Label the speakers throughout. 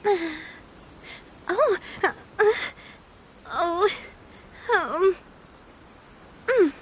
Speaker 1: Oh, oh, um, mm.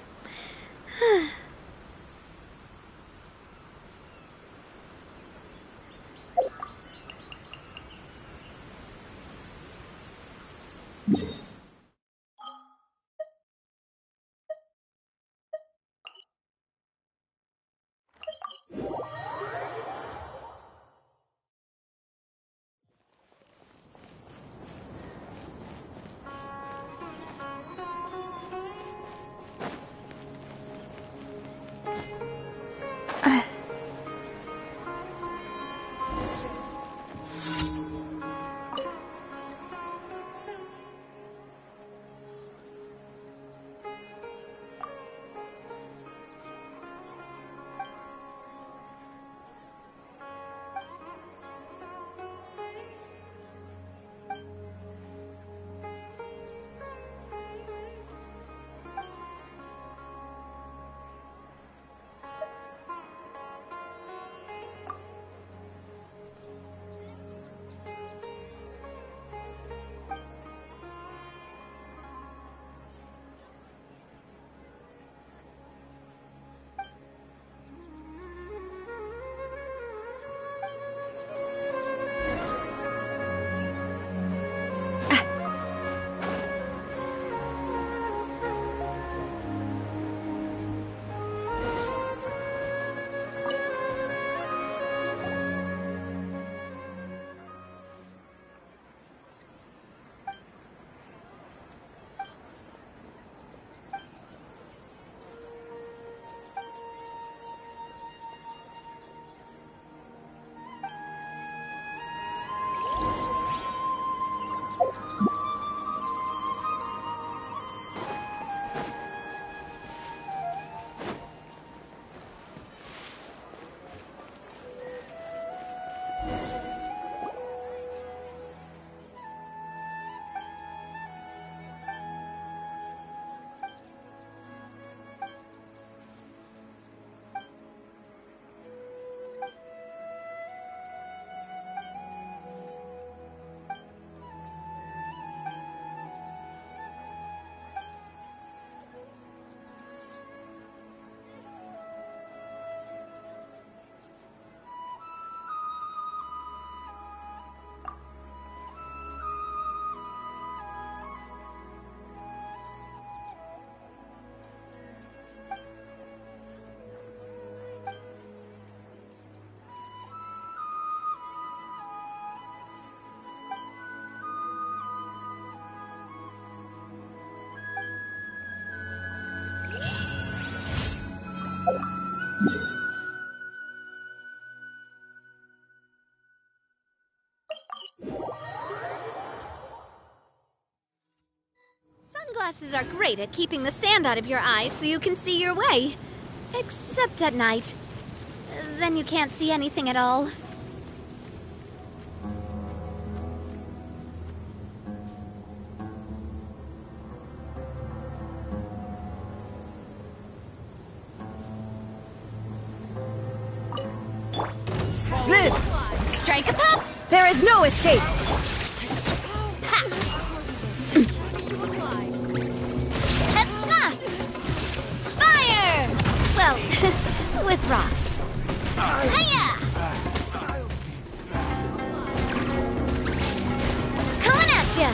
Speaker 1: Sunglasses are great at keeping the sand out of your eyes so you can see your way. Except at night. Then you can't see anything at all. Strike a pop!
Speaker 2: There is no escape!
Speaker 1: Fire! Well, with rocks. Hiya! Coming at ya!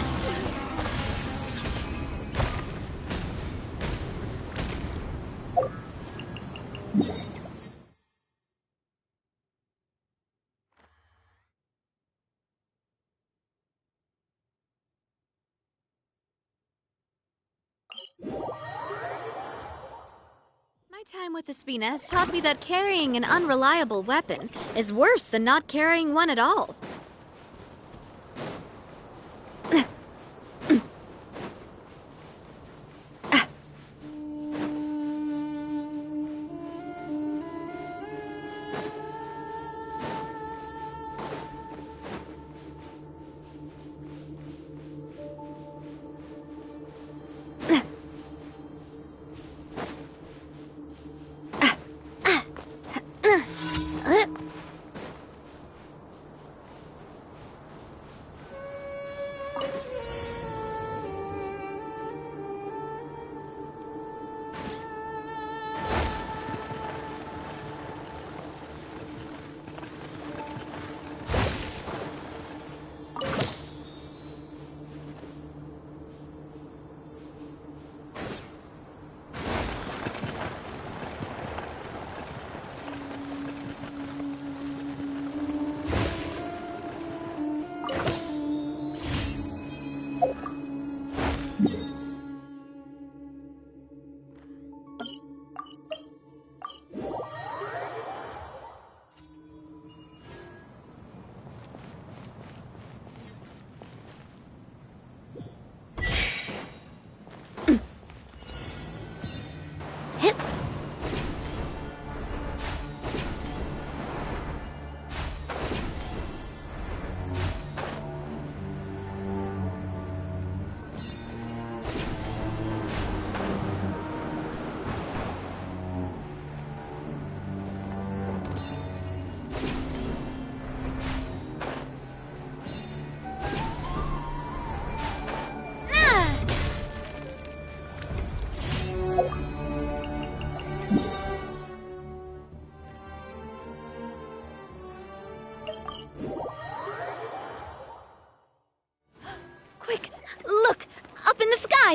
Speaker 1: My time with the Spina has taught me that carrying an unreliable weapon is worse than not carrying one at all.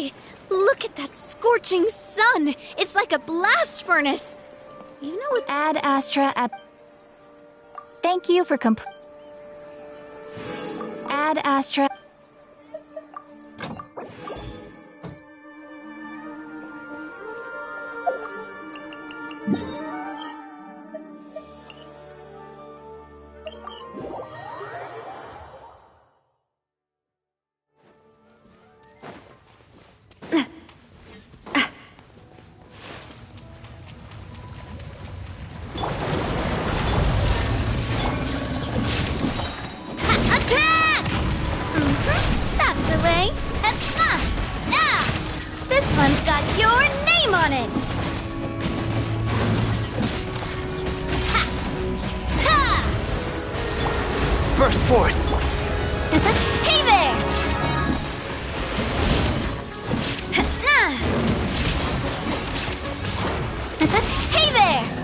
Speaker 1: sky! Look at that scorching sun! It's like a blast furnace! You know what—
Speaker 2: Ad Astra Thank you for Ad Astra.
Speaker 1: This one's got your name on it! Ha! Ha!
Speaker 3: Burst forth!
Speaker 1: Hey there! Hey there!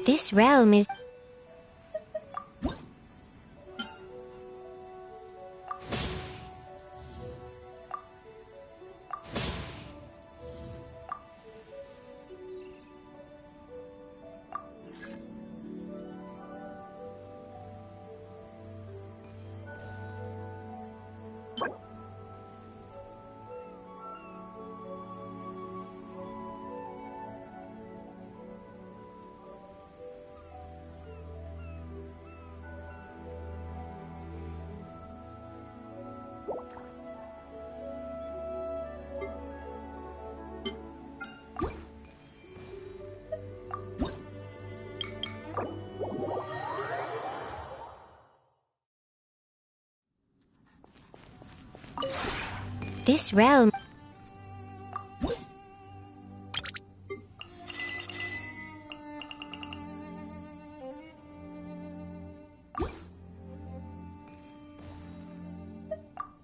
Speaker 2: This realm is... This realm...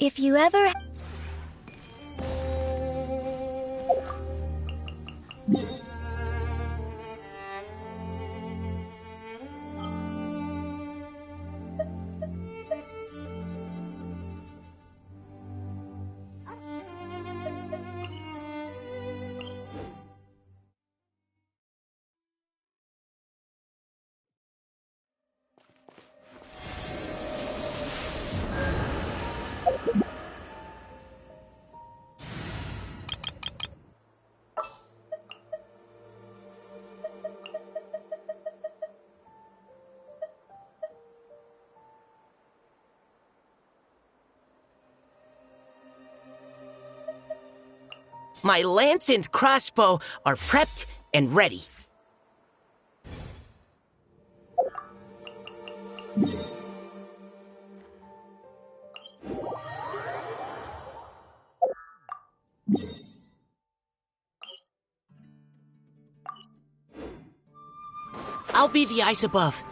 Speaker 2: If you ever...
Speaker 3: My lance and crossbow are prepped and ready. I'll be the eyes above.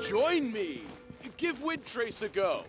Speaker 4: Join me! Give Windtrace a go!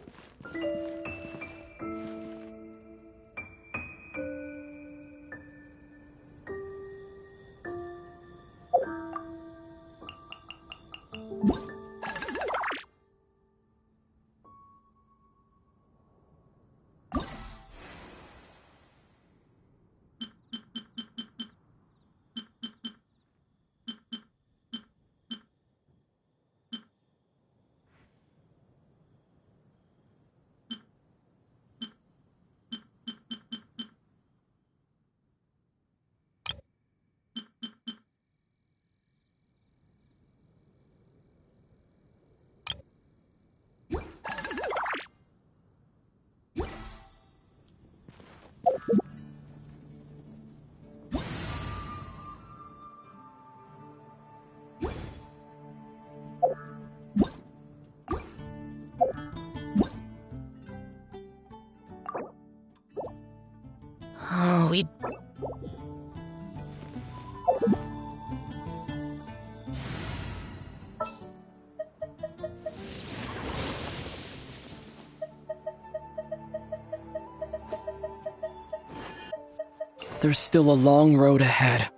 Speaker 5: There's still a long road ahead.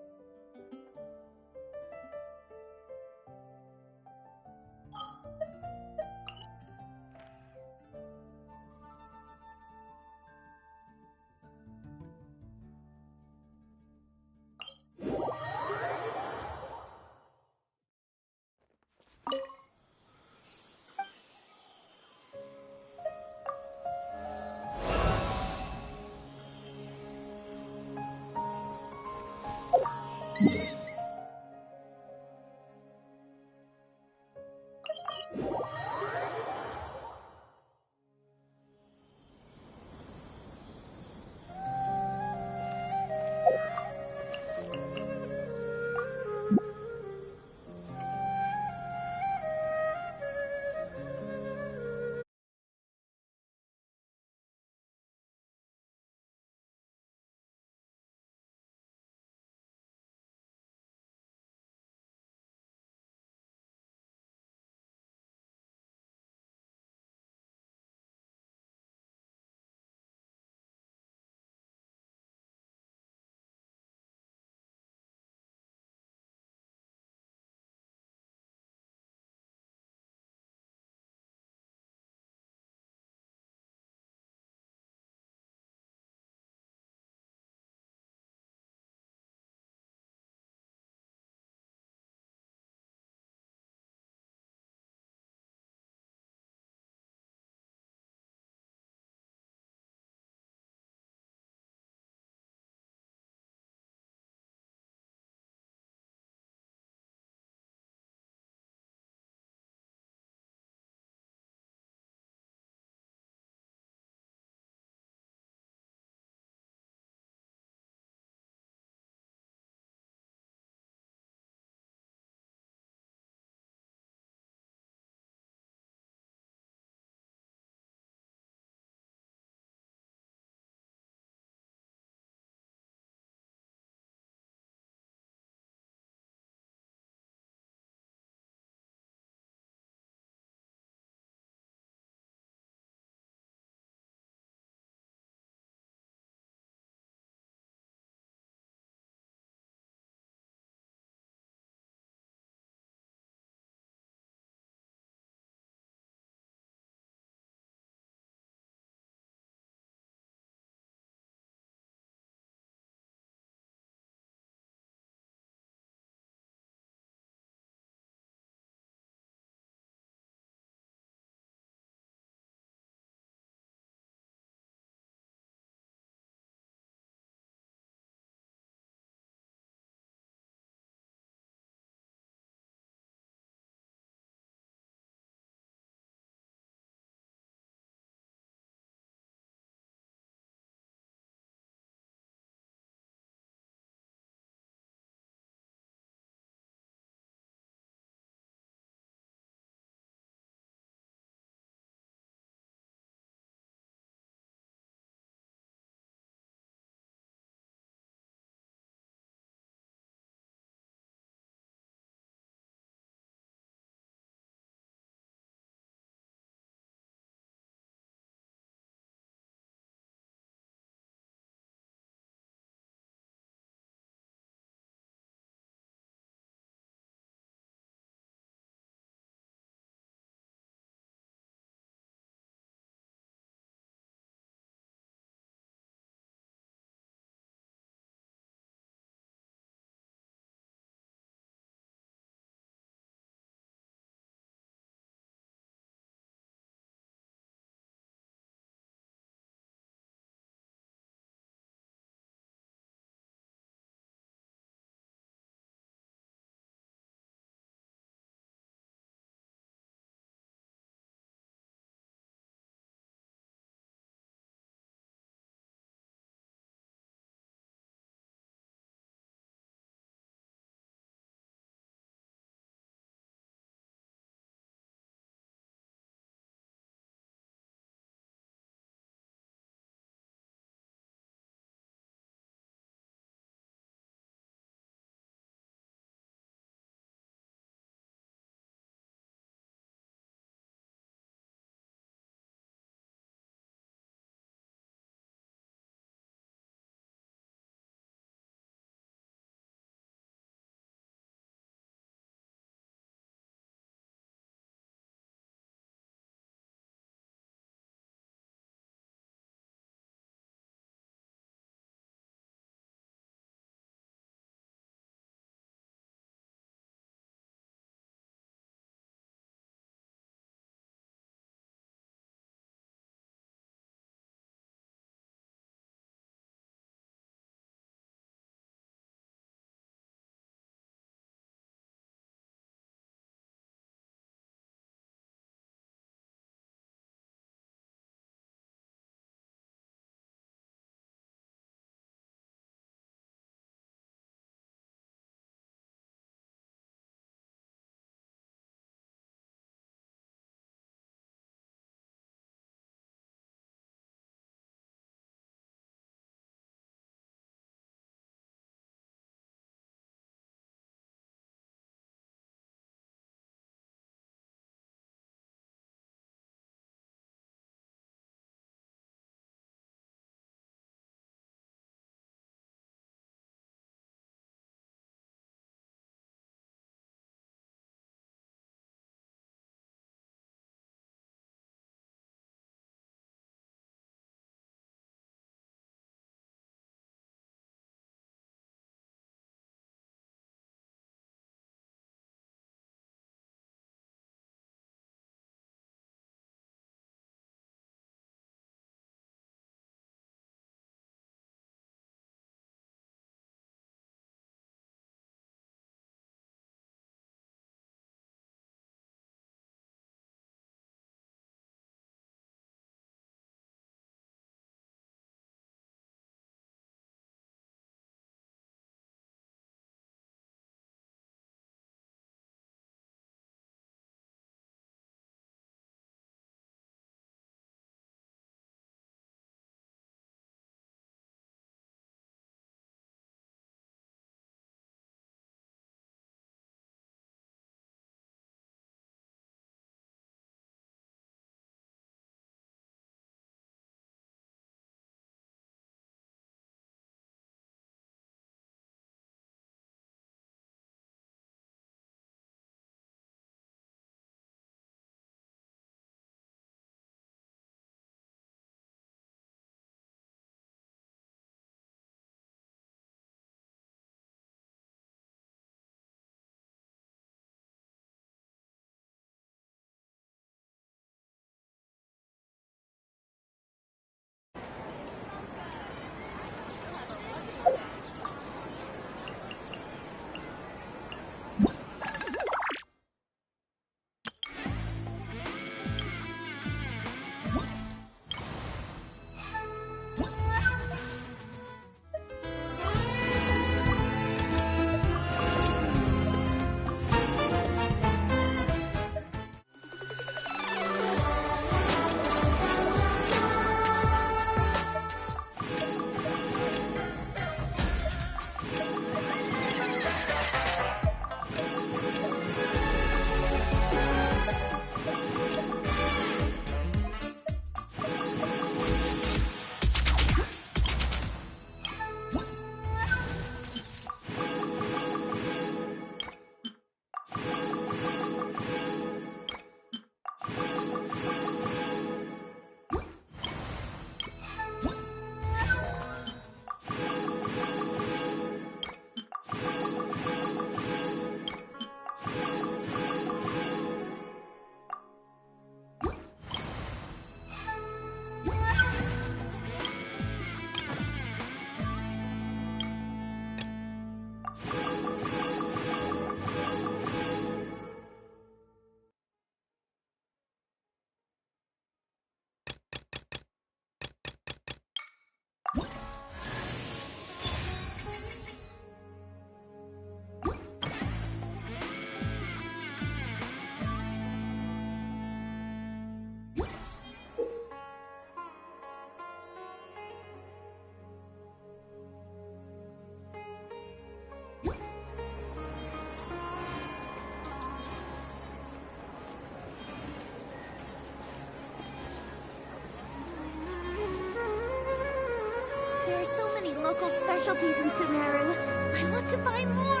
Speaker 6: local specialties in Sumeru. I want to buy more.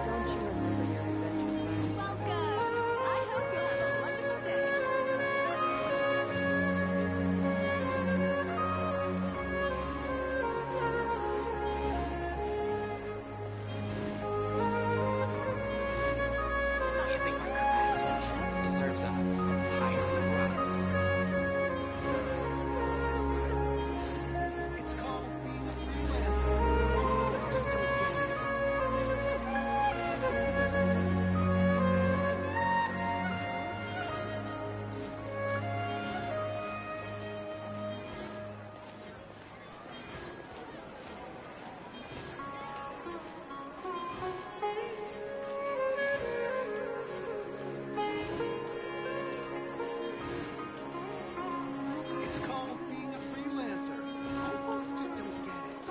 Speaker 7: Don't you remember your adventure plans? Welcome! I hope you'll have a wonderful day.
Speaker 3: I think my craftsmanship deserves a higher price.
Speaker 4: It's called being a freelancer. Folks just don't get it. It's called being a freelancer. Folks just don't get it.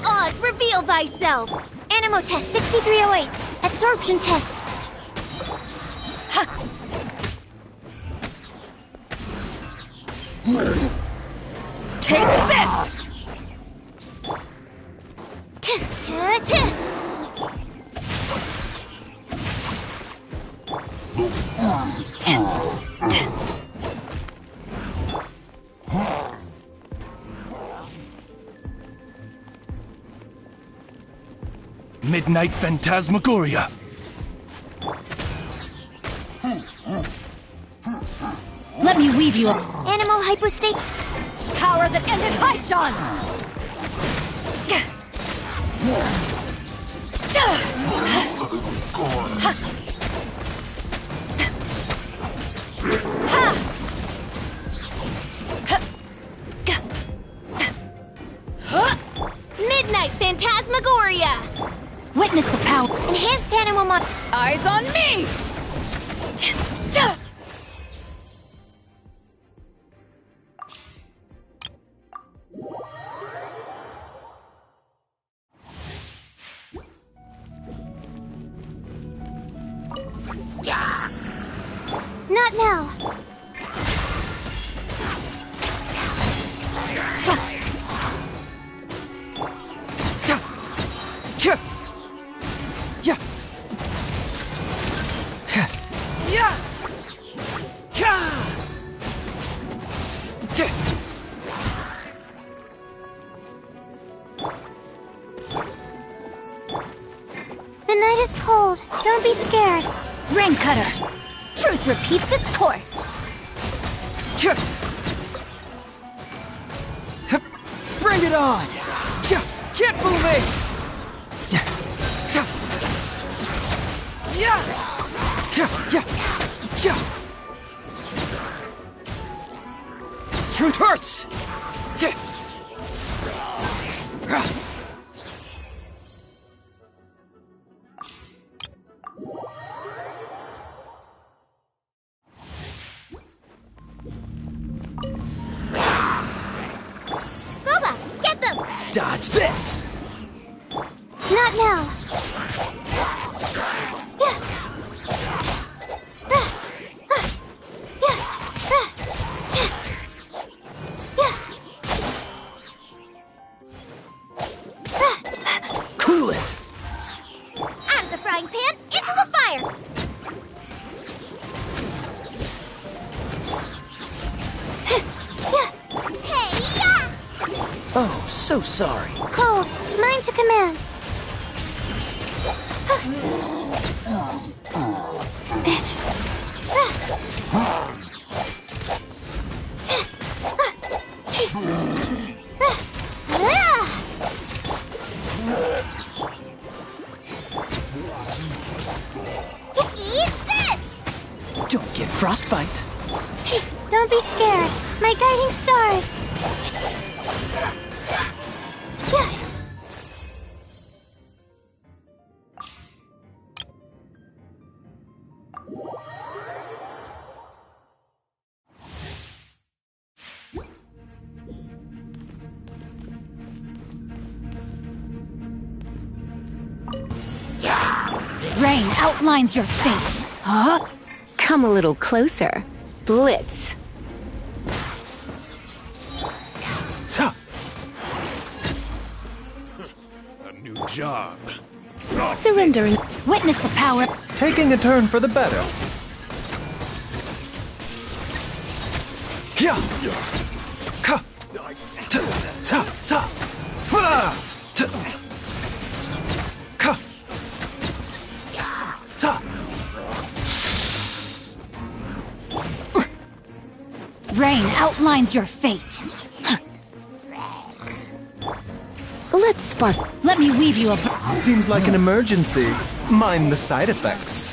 Speaker 6: Oz, reveal thyself! Animo test 6308. Absorption test.
Speaker 2: Take this!
Speaker 5: Midnight Phantasmagoria.
Speaker 2: Let me weave you a
Speaker 6: Animo hypostate.
Speaker 2: power that ended Haishan!
Speaker 6: Midnight Phantasmagoria.
Speaker 2: Witness the power.
Speaker 6: Enhanced Animo mod.
Speaker 2: Eyes on me!
Speaker 6: Not now. The night is cold. Don't be scared.
Speaker 2: Rain Cutter! Truth repeats its course.
Speaker 3: Bring it on! Keep moving! Truth hurts!
Speaker 6: Boba, get them!
Speaker 3: Dodge this!
Speaker 6: Not now.
Speaker 3: Cool it!
Speaker 6: Out of the frying pan, into the fire! Hey, yeah!
Speaker 3: Oh, so sorry.
Speaker 6: Cold, mine to command. Eat this!
Speaker 3: Don't get frostbite.
Speaker 6: Don't be scared. My guiding stars!
Speaker 2: Rain outlines your fate. Huh? Come a little closer. Blitz.
Speaker 4: Ta!
Speaker 5: A new job.
Speaker 2: Surrendering. Witness the power.
Speaker 8: Taking a turn for the better.
Speaker 4: Yeah! Ka! Ta! Ta! Ta! Fa! Ta! Ka! Ta!
Speaker 2: Rain outlines your fate. Let's spark. Let me weave you a.
Speaker 8: Seems like an emergency. Mind the side effects.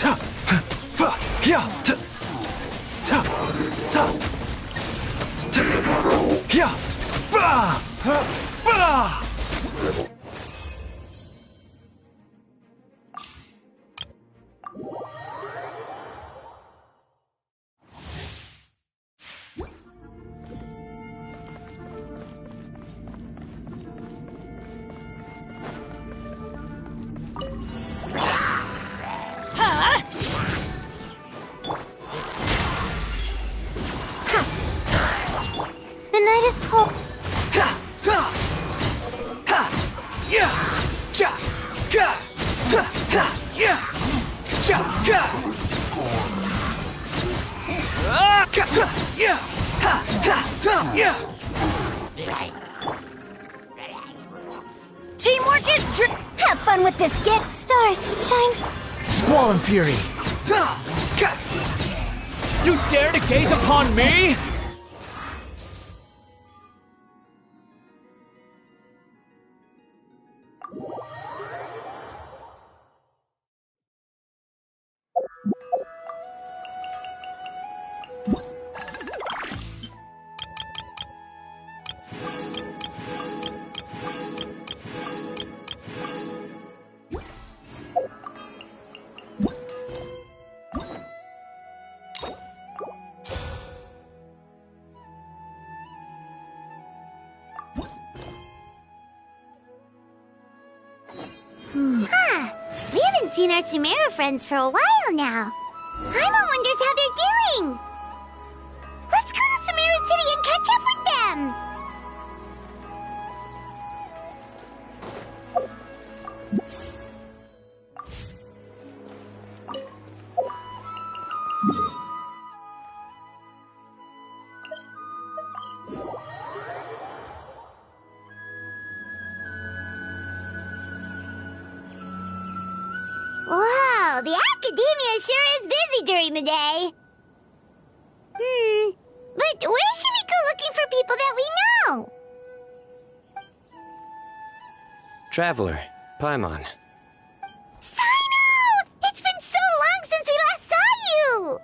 Speaker 4: Ta! Fa! Yeah! Ta! Ta! Ta! Ta! Yeah! Ba! Ba!
Speaker 6: The night is cold.
Speaker 4: Yeah! Ja! Ga! Ha! Ha! Yeah! Ja! Ga! Ga! Ha! Yeah! Ha! Ha! Ha! Yeah!
Speaker 2: Teamwork is
Speaker 6: Have fun with this, get stars, shine.
Speaker 5: Squall and Fury.
Speaker 4: Ha! Ga!
Speaker 5: You dare to gaze upon me?
Speaker 6: We haven't seen our Sumeru friends for a while now. Paimon wonders how they're doing. Let's go to Sumeru City and catch up with them. Wow, the academia sure is busy during the day. But where should we go looking for people that we know?
Speaker 9: Traveler, Paimon.
Speaker 6: Cyno! It's been so long since we last saw you!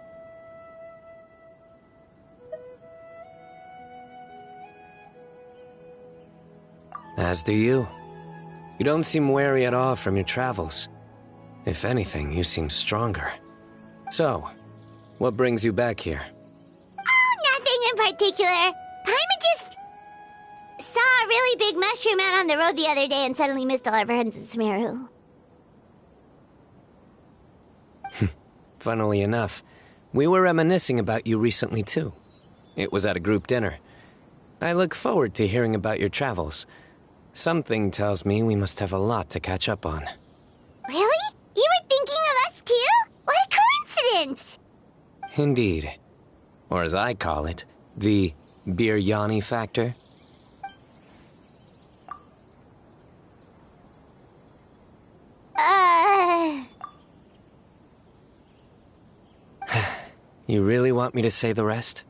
Speaker 9: As do you. You don't seem weary at all from your travels. If anything, you seem stronger. So, what brings you back here?
Speaker 6: Oh, nothing in particular. Paimon just saw a really big mushroom out on the road the other day and suddenly missed all our friends in Sumeru.
Speaker 9: Funnily enough, we were reminiscing about you recently too. It was at a group dinner. I look forward to hearing about your travels. Something tells me we must have a lot to catch up on.
Speaker 6: Really? You were thinking of us too? What a coincidence!
Speaker 9: Indeed. Or as I call it, the biryani factor. You really want me to say the rest?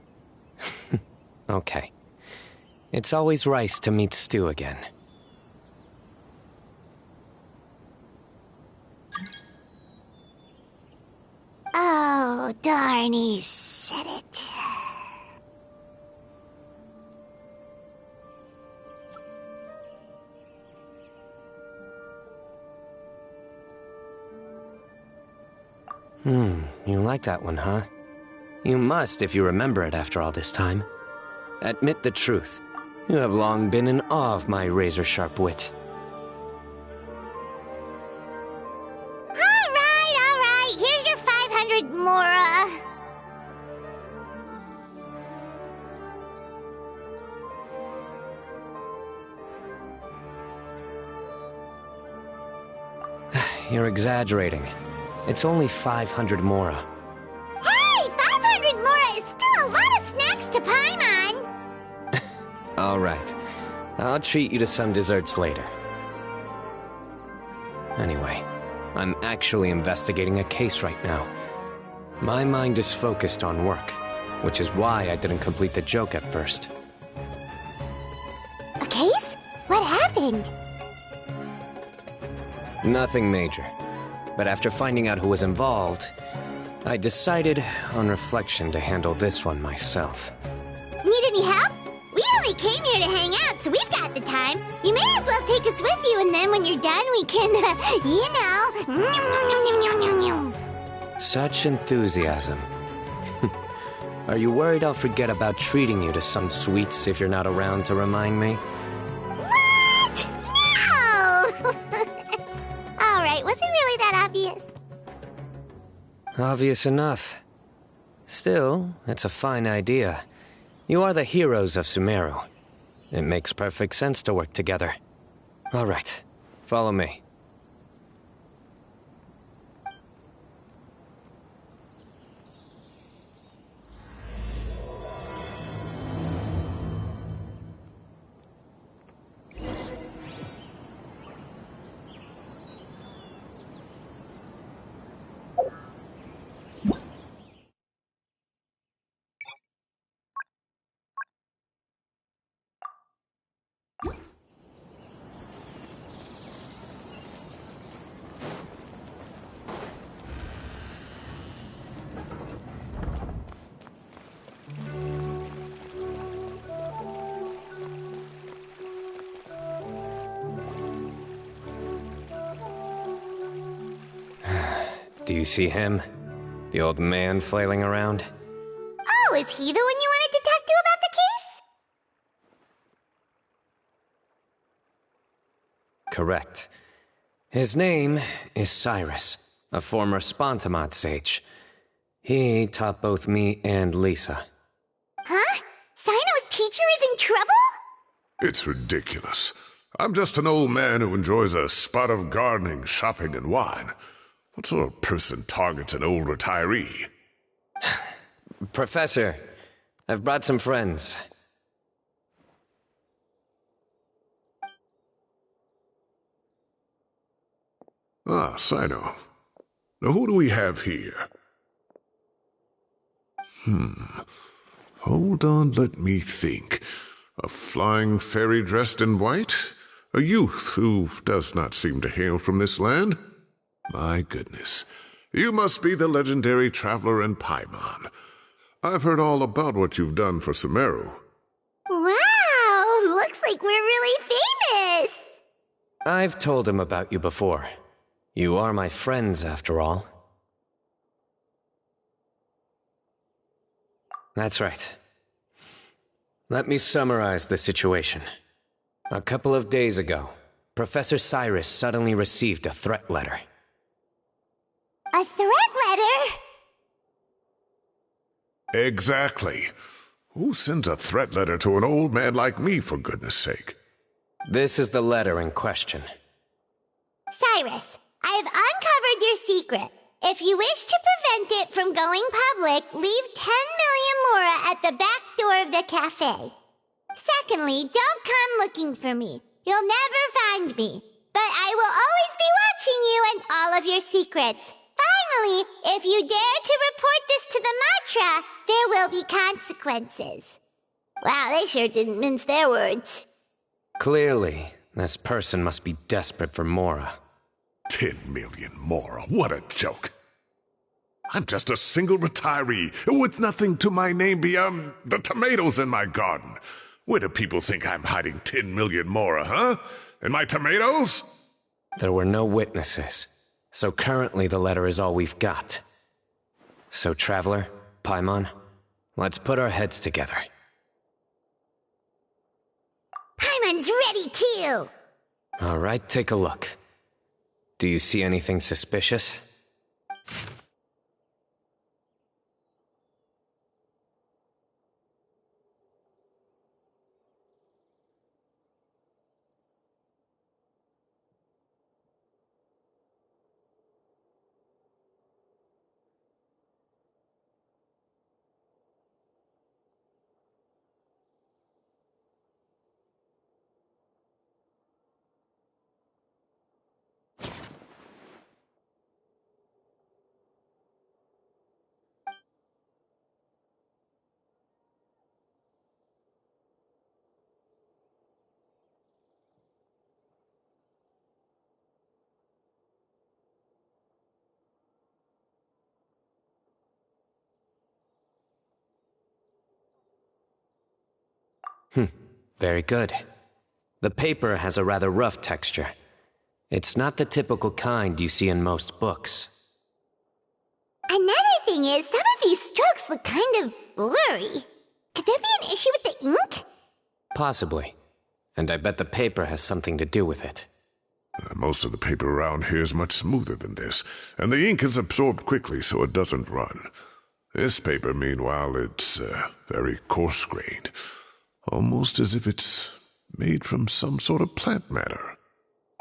Speaker 9: Okay. It's always rice to meet stew again.
Speaker 6: Oh, darn, he said it.
Speaker 9: You like that one, huh? You must if you remember it after all this time. Admit the truth. You have long been in awe of my razor-sharp wit.
Speaker 6: All right. Here's your 500 Mora.
Speaker 9: You're exaggerating. It's only 500 Mora.
Speaker 6: Hey, 500 Mora is still a lot of snacks to Paimon.
Speaker 9: All right. I'll treat you to some desserts later. Anyway, I'm actually investigating a case right now. My mind is focused on work, which is why I didn't complete the joke at first.
Speaker 6: A case? What happened?
Speaker 9: Nothing major. But after finding out who was involved, I decided, on reflection, to handle this one myself.
Speaker 6: Need any help? We only came here to hang out, so we've got the time. You may as well take us with you, and then when you're done, we can,
Speaker 9: Such enthusiasm. Are you worried I'll forget about treating you to some sweets if you're not around to remind me?
Speaker 6: What? No! Alright, was it really that obvious?
Speaker 9: Obvious enough. Still, it's a fine idea. You are the heroes of Sumeru. It makes perfect sense to work together. All right, follow me. Do you see him? The old man flailing around?
Speaker 6: Oh, is he the one you wanted to talk to about the case?
Speaker 9: Correct. His name is Cyrus, a former Spontamod sage. He taught both me and Lisa.
Speaker 6: Huh? Cyno's teacher is in trouble?
Speaker 10: It's ridiculous. I'm just an old man who enjoys a spot of gardening, shopping, and wine. What sort of person targets an old retiree?
Speaker 9: Professor, I've brought some friends.
Speaker 10: Ah, Cyno. Now who do we have here? Hold on, let me think. A flying fairy dressed in white? A youth who does not seem to hail from this land? My goodness. You must be the legendary traveler in Paimon. I've heard all about what you've done for Sumeru.
Speaker 6: Wow, looks like we're really famous.
Speaker 9: I've told him about you before. You are my friends, after all. That's right. Let me summarize the situation. A couple of days ago, Professor Cyrus suddenly received a threat letter.
Speaker 6: A threat letter?
Speaker 10: Exactly. Who sends a threat letter to an old man like me, for goodness sake?
Speaker 9: This is the letter in question.
Speaker 6: Cyrus, I have uncovered your secret. If you wish to prevent it from going public, leave 10 million Mora at the back door of the cafe. Secondly, don't come looking for me. You'll never find me. But I will always be watching you and all of your secrets. Finally, if you dare to report this to the Matra, there will be consequences. Wow, they sure didn't mince their words.
Speaker 9: Clearly, this person must be desperate for Mora.
Speaker 10: 10 million Mora, what a joke. I'm just a single retiree with nothing to my name beyond the tomatoes in my garden. Where do people think I'm hiding 10 million Mora, huh? In my tomatoes?
Speaker 9: There were no witnesses, so currently the letter is all we've got. So, Traveler, Paimon, let's put our heads together.
Speaker 6: Paimon's ready too!
Speaker 9: All right, take a look. Do you see anything suspicious? Very good. The paper has a rather rough texture. It's not the typical kind you see in most books.
Speaker 6: Another thing is, some of these strokes look kind of blurry. Could there be an issue with the ink?
Speaker 9: Possibly. And I bet the paper has something to do with it.
Speaker 10: Most of the paper around here is much smoother than this, and the ink is absorbed quickly so it doesn't run. This paper, meanwhile, it's very coarse-grained. Almost as if it's made from some sort of plant matter.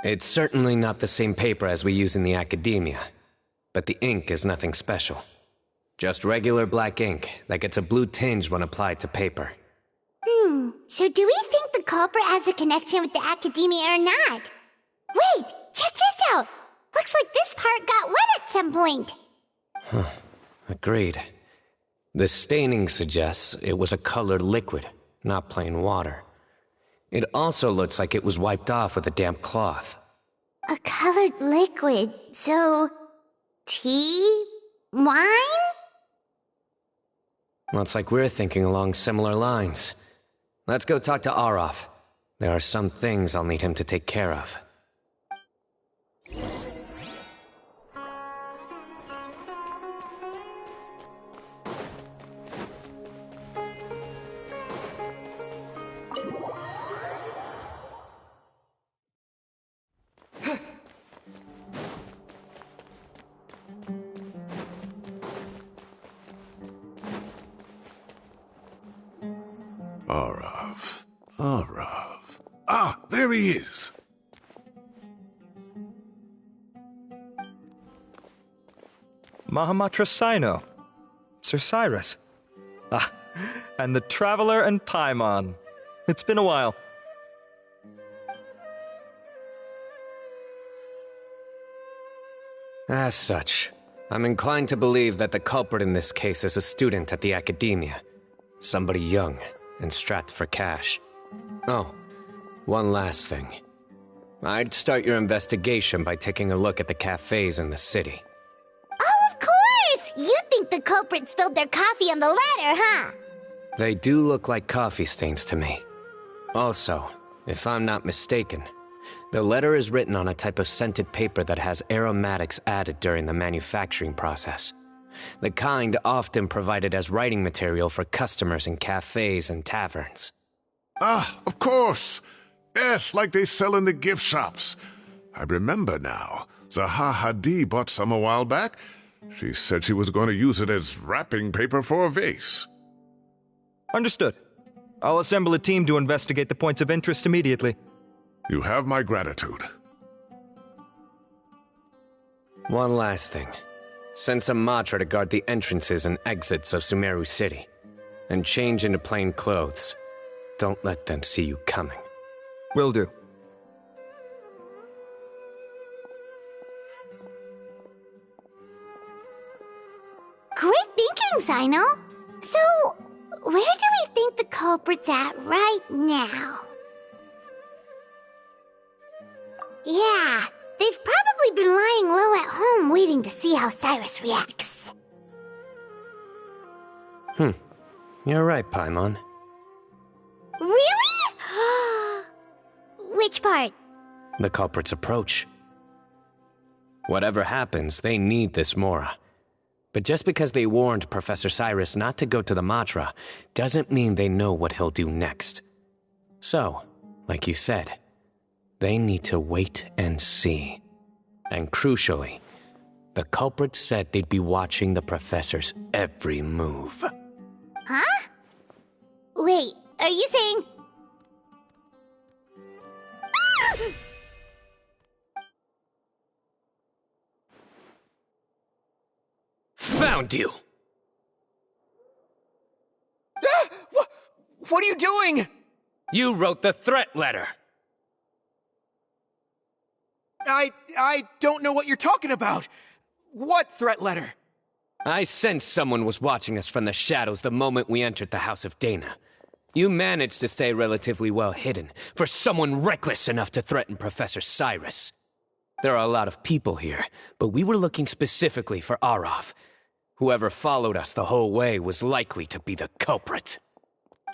Speaker 9: It's certainly not the same paper as we use in the academia, but the ink is nothing special. Just regular black ink that gets a blue tinge when applied to paper.
Speaker 6: So do we think the culprit has a connection with the academia or not? Wait, check this out! Looks like this part got wet at some point.
Speaker 9: Agreed. The staining suggests it was a colored liquid, not plain water. It also looks like it was wiped off with a damp cloth.
Speaker 6: A colored liquid, so... tea? Wine?
Speaker 9: Looks like we're thinking along similar lines. Let's go talk to Arof. There are some things I'll need him to take care of.
Speaker 10: Arav. Ah, there he is.
Speaker 11: Mahamatra Cyno. Sir Cyrus. Ah, and the Traveler and Paimon. It's been a while.
Speaker 9: As such, I'm inclined to believe that the culprit in this case is a student at the academia. Somebody young and strapped for cash. Oh, one last thing. I'd start your investigation by taking a look at the cafes in the city.
Speaker 6: Oh, of course! You think the culprit spilled their coffee on the ladder, huh?
Speaker 9: They do look like coffee stains to me. Also, if I'm not mistaken, the letter is written on a type of scented paper that has aromatics added during the manufacturing process. The kind often provided as writing material for customers in cafes and taverns.
Speaker 10: Ah, of course! Yes, like they sell in the gift shops. I remember now. Zaha Hadi bought some a while back. She said she was going to use it as wrapping paper for a vase.
Speaker 11: Understood. I'll assemble a team to investigate the points of interest immediately.
Speaker 10: You have my gratitude.
Speaker 9: One last thing. Send some Matra to guard the entrances and exits of Sumeru City. And change into plain clothes. Don't let them see you coming.
Speaker 11: Will do.
Speaker 6: Great thinking, Cyno. So, where do we think the culprit's at right now? Yeah, they've probably been lying low at home waiting to see how Cyrus reacts.
Speaker 9: You're right, Paimon.
Speaker 6: Really? Which part?
Speaker 9: The culprit's approach. Whatever happens, they need this Mora. But just because they warned Professor Cyrus not to go to the Matra doesn't mean they know what he'll do next. So, like you said, they need to wait and see. And crucially, the culprits said they'd be watching the professor's every move.
Speaker 6: Huh? Wait, are you saying...
Speaker 9: Found you!
Speaker 5: What are you doing?
Speaker 9: You wrote the threat letter!
Speaker 5: I don't know what you're talking about. What threat letter?
Speaker 9: I sensed someone was watching us from the shadows the moment we entered the House of Dana. You managed to stay relatively well hidden for someone reckless enough to threaten Professor Cyrus. There are a lot of people here, but we were looking specifically for Arav. Whoever followed us the whole way was likely to be the culprit.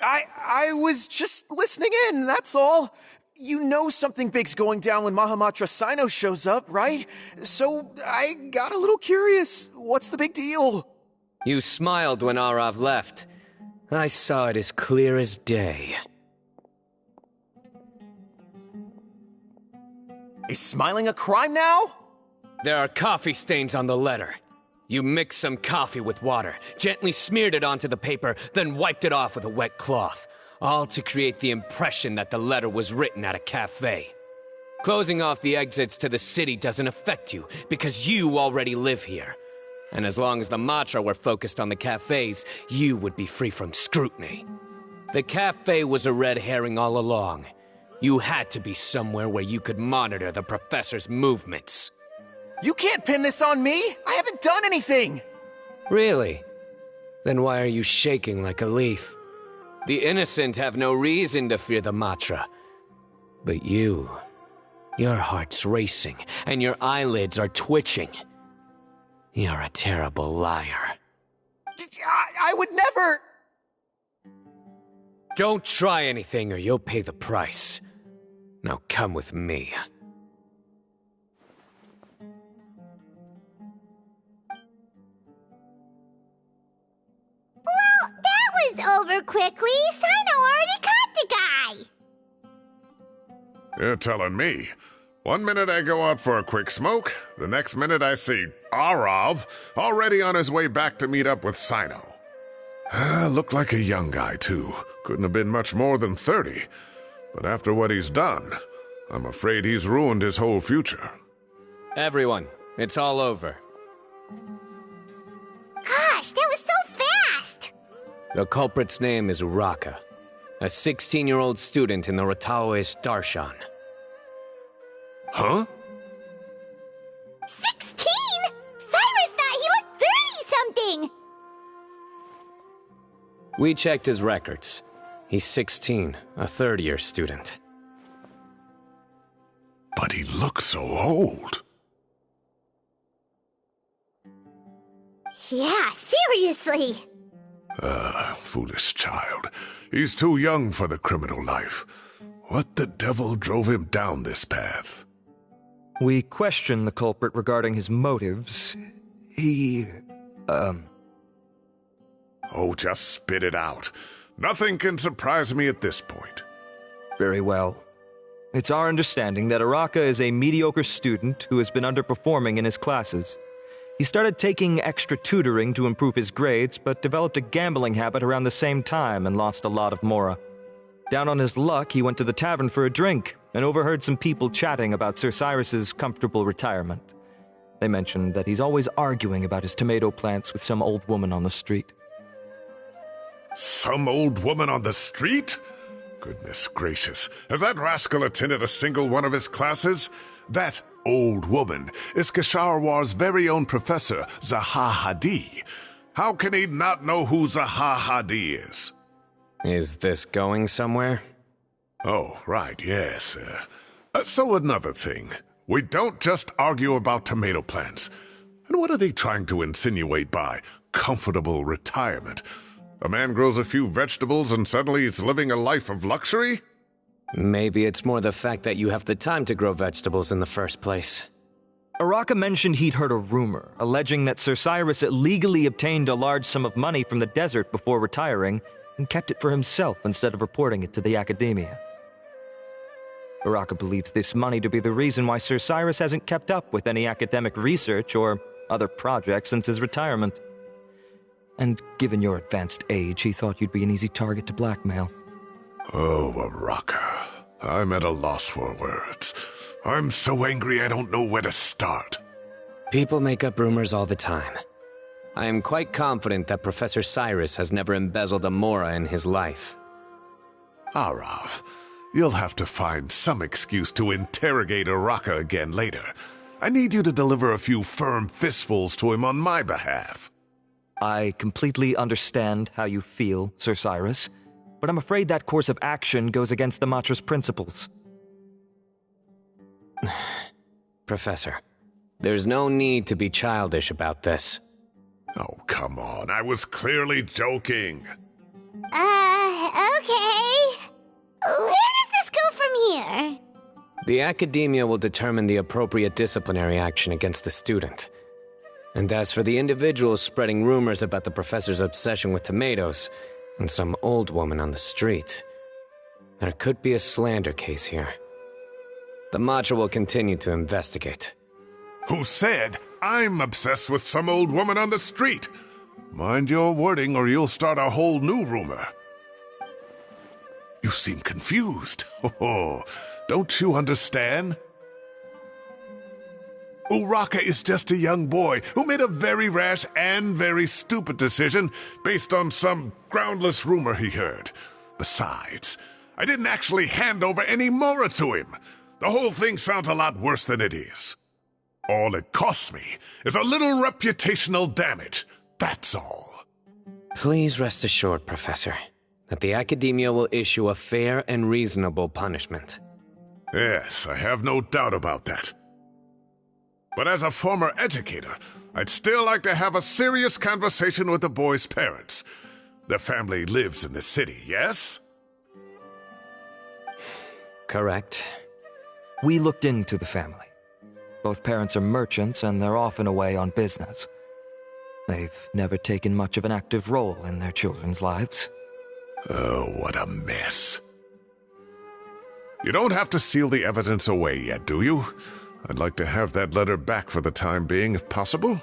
Speaker 5: I was just listening in, that's all. You know something big's going down when Mahamatra Cyno shows up, right? So I got a little curious. What's the big deal?
Speaker 9: You smiled when Arav left. I saw it as clear as day.
Speaker 5: Is smiling a crime now?
Speaker 9: There are coffee stains on the letter. You mixed some coffee with water, gently smeared it onto the paper, then wiped it off with a wet cloth, all to create the impression that the letter was written at a cafe. Closing off the exits to the city doesn't affect you, because you already live here. And as long as the Matra were focused on the cafes, you would be free from scrutiny. The cafe was a red herring all along. You had to be somewhere where you could monitor the professor's movements.
Speaker 5: You can't pin this on me! I haven't done anything!
Speaker 9: Really? Then why are you shaking like a leaf? The innocent have no reason to fear the Matra. But you... your heart's racing, and your eyelids are twitching. You're a terrible liar.
Speaker 5: I would never...
Speaker 9: Don't try anything or you'll pay the price. Now come with me.
Speaker 6: Well, that was over quickly. Cyno already caught the guy.
Speaker 10: You're telling me. 1 minute I go out for a quick smoke, the next minute I see Arav already on his way back to meet up with Cyno. Looked like a young guy, too. Couldn't have been much more than 30. But after what he's done, I'm afraid he's ruined his whole future.
Speaker 9: Everyone, it's all over.
Speaker 6: Gosh, that was so fast!
Speaker 9: The culprit's name is Uraka, a 16-year-old student in the Rataoist Darshan.
Speaker 10: Huh?
Speaker 6: 16?! Cyrus thought he looked 30-something!
Speaker 9: We checked his records. He's 16, a third-year student.
Speaker 10: But he looks so old.
Speaker 6: Yeah, seriously!
Speaker 10: Foolish child. He's too young for the criminal life. What the devil drove him down this path?
Speaker 11: We questioned the culprit regarding his motives.
Speaker 10: Oh, just spit it out. Nothing can surprise me at this point.
Speaker 11: Very well. It's our understanding that Uraka is a mediocre student who has been underperforming in his classes. He started taking extra tutoring to improve his grades, but developed a gambling habit around the same time and lost a lot of mora. Down on his luck, he went to the tavern for a drink and overheard some people chatting about Sir Cyrus's comfortable retirement. They mentioned that he's always arguing about his tomato plants with some old woman on the street.
Speaker 10: Some old woman on the street? Goodness gracious, has that rascal attended a single one of his classes? That old woman is Kasharwar's very own professor, Zaha Hadi. How can he not know who Zaha Hadi is?
Speaker 9: Is this going somewhere?
Speaker 10: Oh, right, yes. So another thing. We don't just argue about tomato plants. And what are they trying to insinuate by comfortable retirement? A man grows a few vegetables and suddenly he's living a life of luxury?
Speaker 9: Maybe it's more the fact that you have the time to grow vegetables in the first place.
Speaker 11: Araka mentioned he'd heard a rumor alleging that Sir Cyrus illegally obtained a large sum of money from the desert before retiring and kept it for himself instead of reporting it to the academia. Araka believes this money to be the reason why Sir Cyrus hasn't kept up with any academic research or other projects since his retirement. And given your advanced age, he thought you'd be an easy target to blackmail.
Speaker 10: Oh, Araka. I'm at a loss for words. I'm so angry I don't know where to start.
Speaker 9: People make up rumors all the time. I am quite confident that Professor Cyrus has never embezzled a mora in his life.
Speaker 10: Arav, you'll have to find some excuse to interrogate Araka again later. I need you to deliver a few firm fistfuls to him on my behalf.
Speaker 11: I completely understand how you feel, Sir Cyrus, but I'm afraid that course of action goes against the Matra's principles.
Speaker 9: Professor, there's no need to be childish about this.
Speaker 10: Oh, come on. I was clearly joking.
Speaker 6: Okay. Where does this go from here?
Speaker 9: The academia will determine the appropriate disciplinary action against the student. And as for the individuals spreading rumors about the professor's obsession with tomatoes and some old woman on the street, there could be a slander case here. The Matra will continue to investigate.
Speaker 10: Who said I'm obsessed with some old woman on the street? Mind your wording or you'll start a whole new rumor. You seem confused. Oh, don't you understand? Uraka is just a young boy who made a very rash and very stupid decision based on some groundless rumor he heard. Besides, I didn't actually hand over any mora to him. The whole thing sounds a lot worse than it is. All it costs me is a little reputational damage. That's all.
Speaker 9: Please rest assured, Professor, that the academia will issue a fair and reasonable punishment.
Speaker 10: Yes, I have no doubt about that. But as a former educator, I'd still like to have a serious conversation with the boy's parents. Their family lives in the city, yes?
Speaker 9: Correct.
Speaker 11: We looked into the family. Both parents are merchants and they're often away on business. They've never taken much of an active role in their children's lives.
Speaker 10: Oh, what a mess. You don't have to seal the evidence away yet, do you? I'd like to have that letter back for the time being, if possible.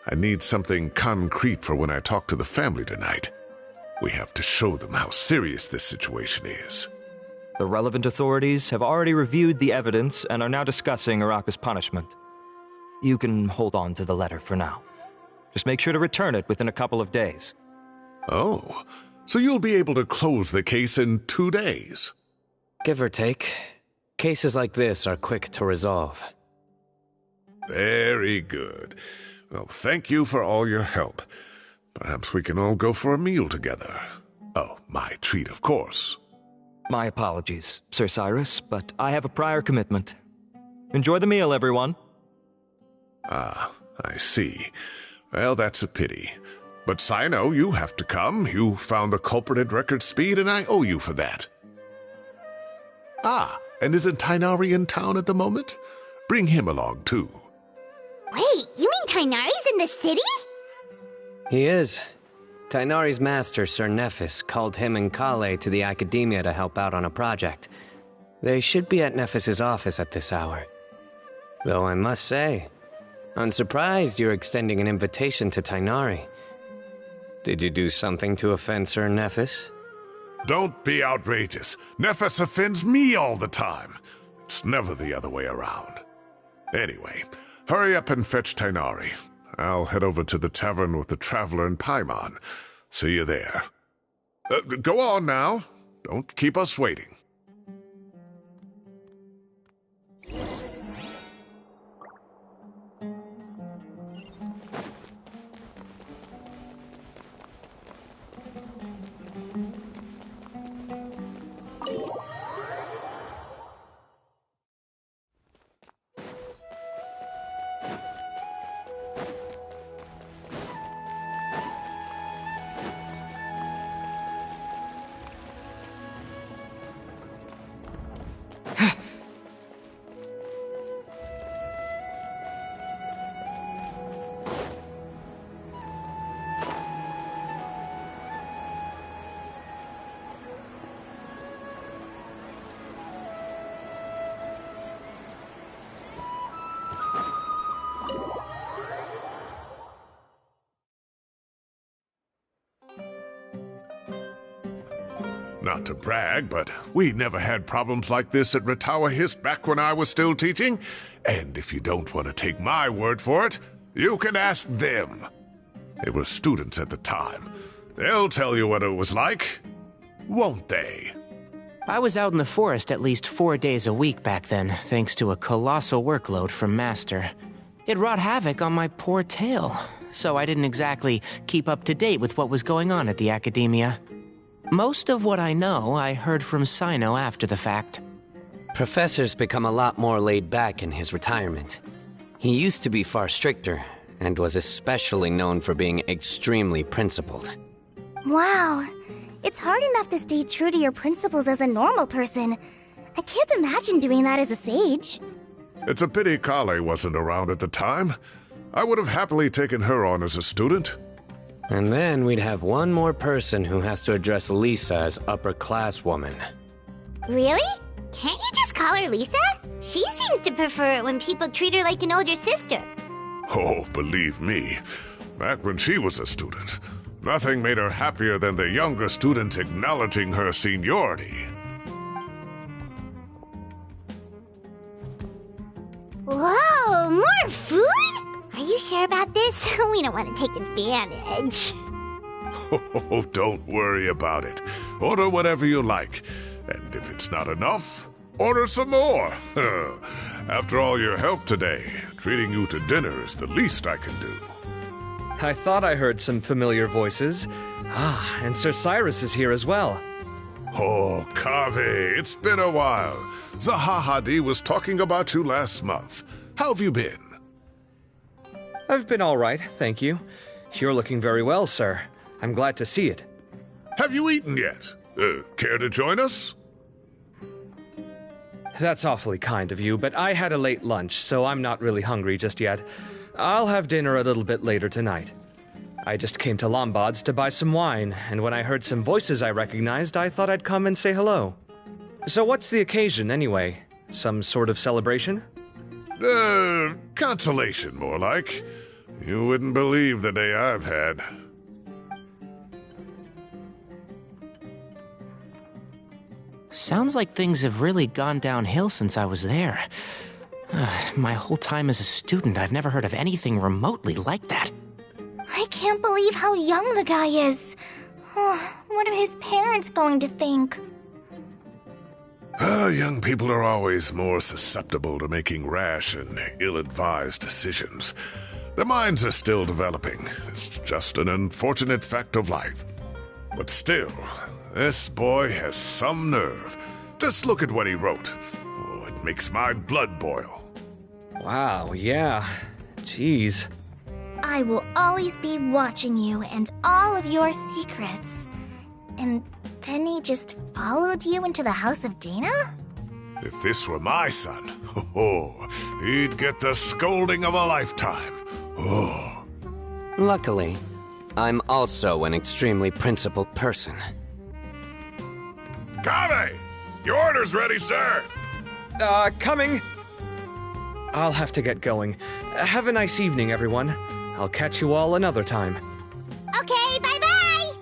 Speaker 10: I need something concrete for when I talk to the family tonight. We have to show them how serious this situation is.
Speaker 11: The relevant authorities have already reviewed the evidence and are now discussing Araka's punishment. You can hold on to the letter for now. Just make sure to return it within a couple of days.
Speaker 10: Oh, so you'll be able to close the case in 2 days?
Speaker 9: Give or take. Cases like this are quick to resolve.
Speaker 10: Very good. Well, thank you for all your help. Perhaps we can all go for a meal together. Oh, my treat, of course.
Speaker 11: My apologies, Sir Cyrus, but I have a prior commitment. Enjoy the meal, everyone.
Speaker 10: Ah, I see. Well, that's a pity. But Cyno, you have to come. You found the culprit at record speed, and I owe you for that. Ah, and isn't Tighnari in town at the moment? Bring him along, too.
Speaker 6: Wait, you mean Tighnari's in the city?
Speaker 9: He is. Tighnari's master, Sir Nephis, called him and Kale to the academia to help out on a project. They should be at Nephis's office at this hour. Though I must say, I'm surprised you're extending an invitation to Tighnari. Did you do something to offend Sir Nephis?
Speaker 10: Don't be outrageous. Nephis offends me all the time. It's never the other way around. Anyway, hurry up and fetch Tighnari. I'll head over to the tavern with the Traveler and Paimon. See you there. Go on now. Don't keep us waiting. not to brag, but we never had problems like this at Ratawa Hist back when I was still teaching. And if you don't want to take my word for it, you can ask them. They were students at the time. They'll tell you what it was like, won't they?
Speaker 12: I was out in the forest at least 4 days a week back then, thanks to a colossal workload from Master. It wrought havoc on my poor tail, so I didn't exactly keep up to date with what was going on at the academia. Most of what I know, I heard from Cyno after the fact.
Speaker 9: Professor's become a lot more laid back in his retirement. He used to be far stricter, and was especially known for being extremely principled.
Speaker 13: Wow. It's hard enough to stay true to your principles as a normal person. I can't imagine doing that as a sage.
Speaker 10: It's a pity Kale wasn't around at the time. I would have happily taken her on as a student.
Speaker 9: And then we'd have one more person who has to address Lisa as upper-class woman.
Speaker 6: Really? Can't you just call her Lisa? She seems to prefer it when people treat her like an older sister.
Speaker 10: Oh, believe me, back when she was a student, nothing made her happier than the younger students acknowledging her seniority.
Speaker 6: Whoa, more food? Are you sure about this? We don't want to take advantage.
Speaker 10: Oh, don't worry about it. Order whatever you like. And if it's not enough, order some more. After all your help today, treating you to dinner is the least I can do.
Speaker 11: I thought I heard some familiar voices. Ah, and Sir Cyrus is here as well.
Speaker 10: Oh, Kaveh, it's been a while. Zahahadi was talking about you last month. How have you been?
Speaker 11: I've been all right, thank you. You're looking very well, sir. I'm glad to see it.
Speaker 10: Have you eaten yet? Care to join us?
Speaker 11: That's awfully kind of you, but I had a late lunch, so I'm not really hungry just yet. I'll have dinner a little bit later tonight. I just came to Lombard's to buy some wine, and when I heard some voices I recognized, I thought I'd come and say hello. So what's the occasion, anyway? Some sort of celebration?
Speaker 10: Consolation, more like. You wouldn't believe the day I've had.
Speaker 12: Sounds like things have really gone downhill since I was there. My whole time as a student, I've never heard of anything remotely like that.
Speaker 13: I can't believe how young the guy is. What are his parents going to think?
Speaker 10: Young people are always more susceptible to making rash and ill-advised decisions. Their minds are still developing. It's just an unfortunate fact of life. But still, this boy has some nerve. Just look at what he wrote. Oh, it makes my blood boil.
Speaker 11: Wow, yeah. Jeez.
Speaker 13: I will always be watching you and all of your secrets. And then he just followed you into the house of Dana?
Speaker 10: If this were my son, he'd get the scolding of a lifetime. Oh.
Speaker 9: Luckily, I'm also an extremely principled person.
Speaker 10: Kaveh! Your order's ready, sir!
Speaker 11: Coming! I'll have to get going. Have a nice evening, everyone. I'll catch you all another time.
Speaker 6: Okay, bye-bye!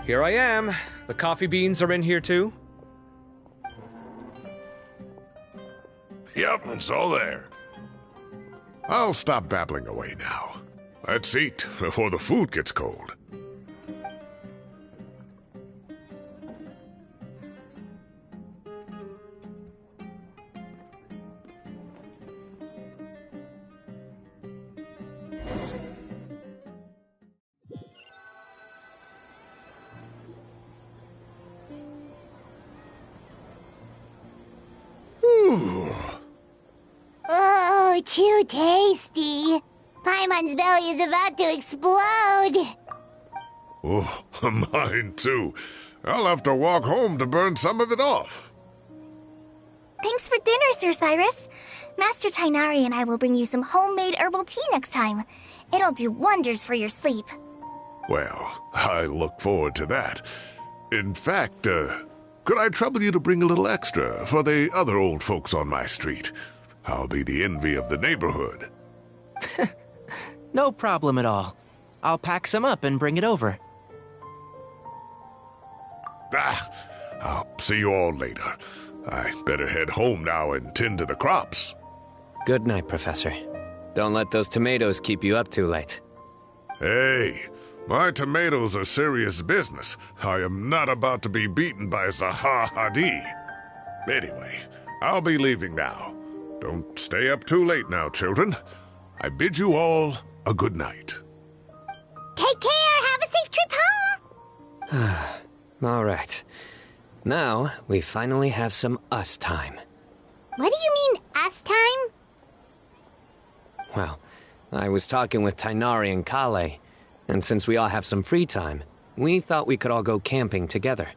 Speaker 11: Here I am. The coffee beans are in here, too?
Speaker 10: Yep, it's all there. I'll stop babbling away now. Let's eat before the food gets cold.
Speaker 6: Oh, too tasty. Paimon's belly is about to explode.
Speaker 10: Oh, mine too. I'll have to walk home to burn some of it off.
Speaker 13: Thanks for dinner, Sir Cyrus. Master Tainari and I will bring you some homemade herbal tea next time. It'll do wonders for your sleep.
Speaker 10: Well, I look forward to that. In fact, could I trouble you to bring a little extra for the other old folks on my street? I'll be the envy of the neighborhood.
Speaker 12: No problem at all. I'll pack some up and bring it over.
Speaker 10: I'll see you all later. I better head home now and tend to the crops.
Speaker 9: Good night, Professor. Don't let those tomatoes keep you up too late.
Speaker 10: Hey, my tomatoes are serious business. I am not about to be beaten by Zaha Hadid. Anyway, I'll be leaving now. Don't stay up too late now, children. I bid you all a good night.
Speaker 6: Take care. Have a safe trip home.
Speaker 9: All right. Now, we finally have some us time.
Speaker 6: What do you mean, us time?
Speaker 9: Well, I was talking with Tainari and Kale, and since we all have some free time, we thought we could all go camping together.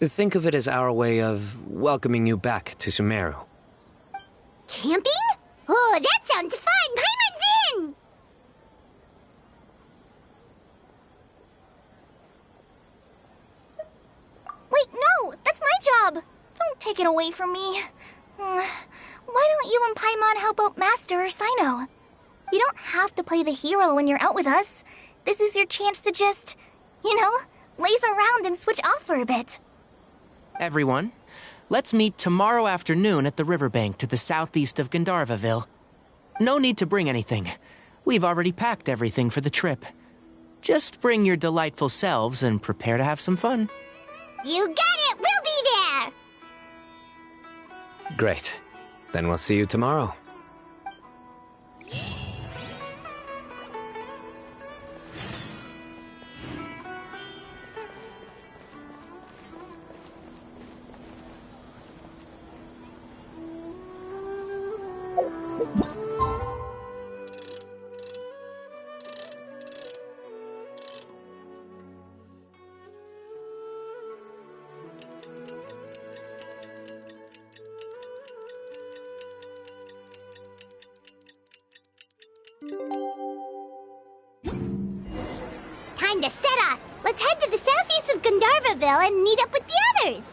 Speaker 9: Think of it as our way of welcoming you back to Sumeru.
Speaker 6: Camping? Oh, that sounds fun! Paimon's in!
Speaker 13: Wait, no! That's my job! Don't take it away from me. Why don't you and Paimon help out Master or Cyno? You don't have to play the hero when you're out with us. This is your chance to just, laze around and switch off for a bit.
Speaker 12: Everyone, let's meet tomorrow afternoon at the riverbank to the southeast of Gandharvaville. No need to bring anything. We've already packed everything for the trip. Just bring your delightful selves and prepare to have some fun.
Speaker 6: You got it! We'll be there!
Speaker 9: Great. Then we'll see you tomorrow.
Speaker 6: Time to set off! Let's head to the southeast of Gandharvaville and meet up with the others!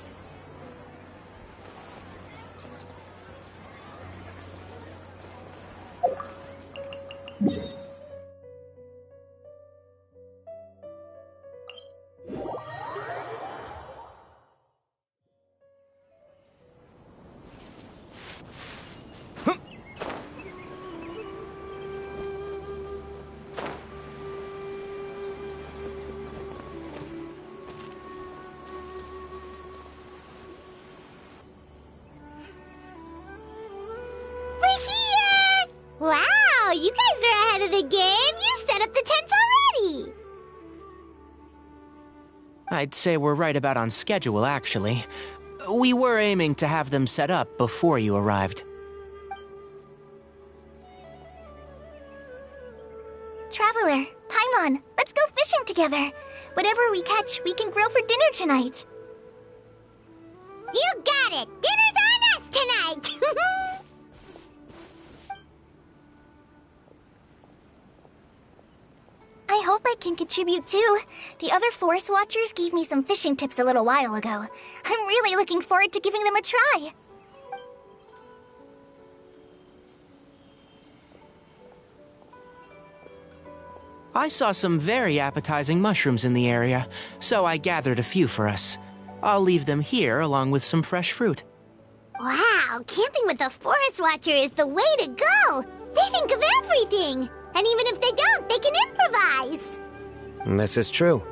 Speaker 6: Wow, you guys are ahead of the game! You set up the tents already!
Speaker 12: I'd say we're right about on schedule, actually. We were aiming to have them set up before you arrived.
Speaker 13: Traveler, Paimon, let's go fishing together. Whatever we catch, we can grill for dinner tonight.
Speaker 6: You got it! Dinner's on us tonight!
Speaker 13: I hope I can contribute too. The other forest watchers gave me some fishing tips a little while ago. I'm really looking forward to giving them a try.
Speaker 12: I saw some very appetizing mushrooms in the area, so I gathered a few for us. I'll leave them here along with some fresh fruit.
Speaker 6: Wow, camping with a forest watcher is the way to go! They think of everything! And even if they don't, they can improvise!
Speaker 9: This is true.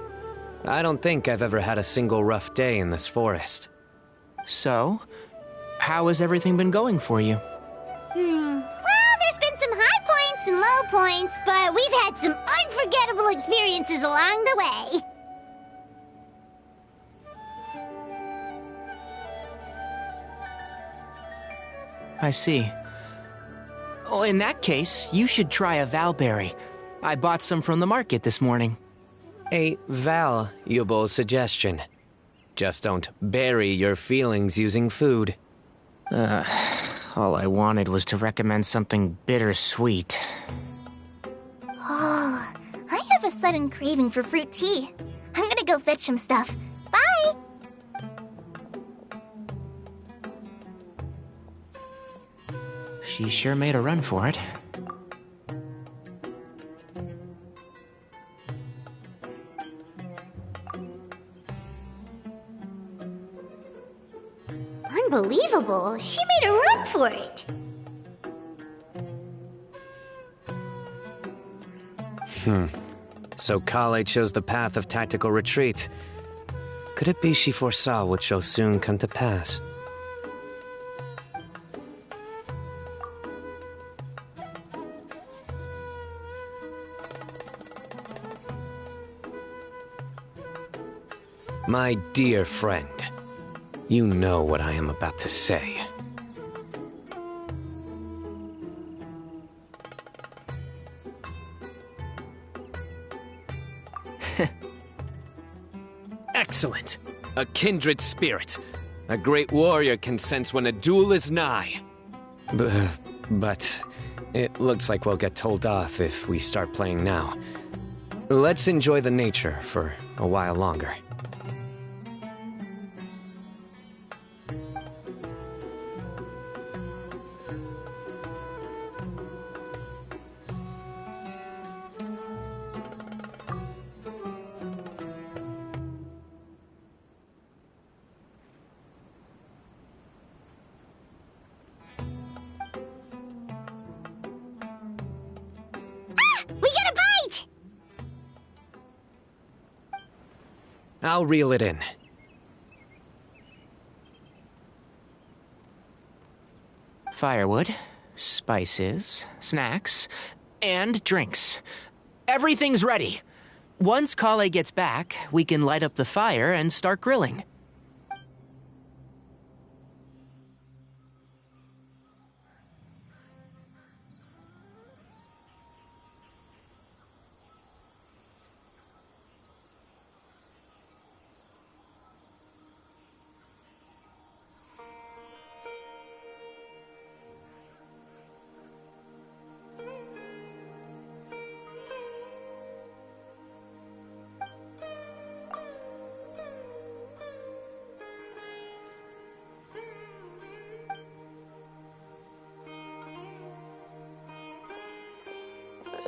Speaker 9: I don't think I've ever had a single rough day in this forest.
Speaker 12: So, how has everything been going for you?
Speaker 6: Well, there's been some high points and low points, but we've had some unforgettable experiences along the way.
Speaker 12: I see. Oh, in that case, you should try a valberry. I bought some from the market this morning.
Speaker 9: A valuable suggestion. Just don't bury your feelings using food.
Speaker 12: All I wanted was to recommend something bittersweet.
Speaker 13: Oh, I have a sudden craving for fruit tea. I'm gonna go fetch some stuff. Bye!
Speaker 12: She sure made a run for it.
Speaker 6: trouble. She made a run for it.
Speaker 9: So Kale chose the path of tactical retreat. Could it be she foresaw what shall soon come to pass? My dear friend, you know what I am about to say. Excellent! A kindred spirit. A great warrior can sense when a duel is nigh. But it looks like we'll get told off if we start playing now. Let's enjoy the nature for a while longer. I'll reel it in.
Speaker 12: Firewood, spices, snacks, and drinks. Everything's ready. Once Kale gets back, we can light up the fire and start grilling.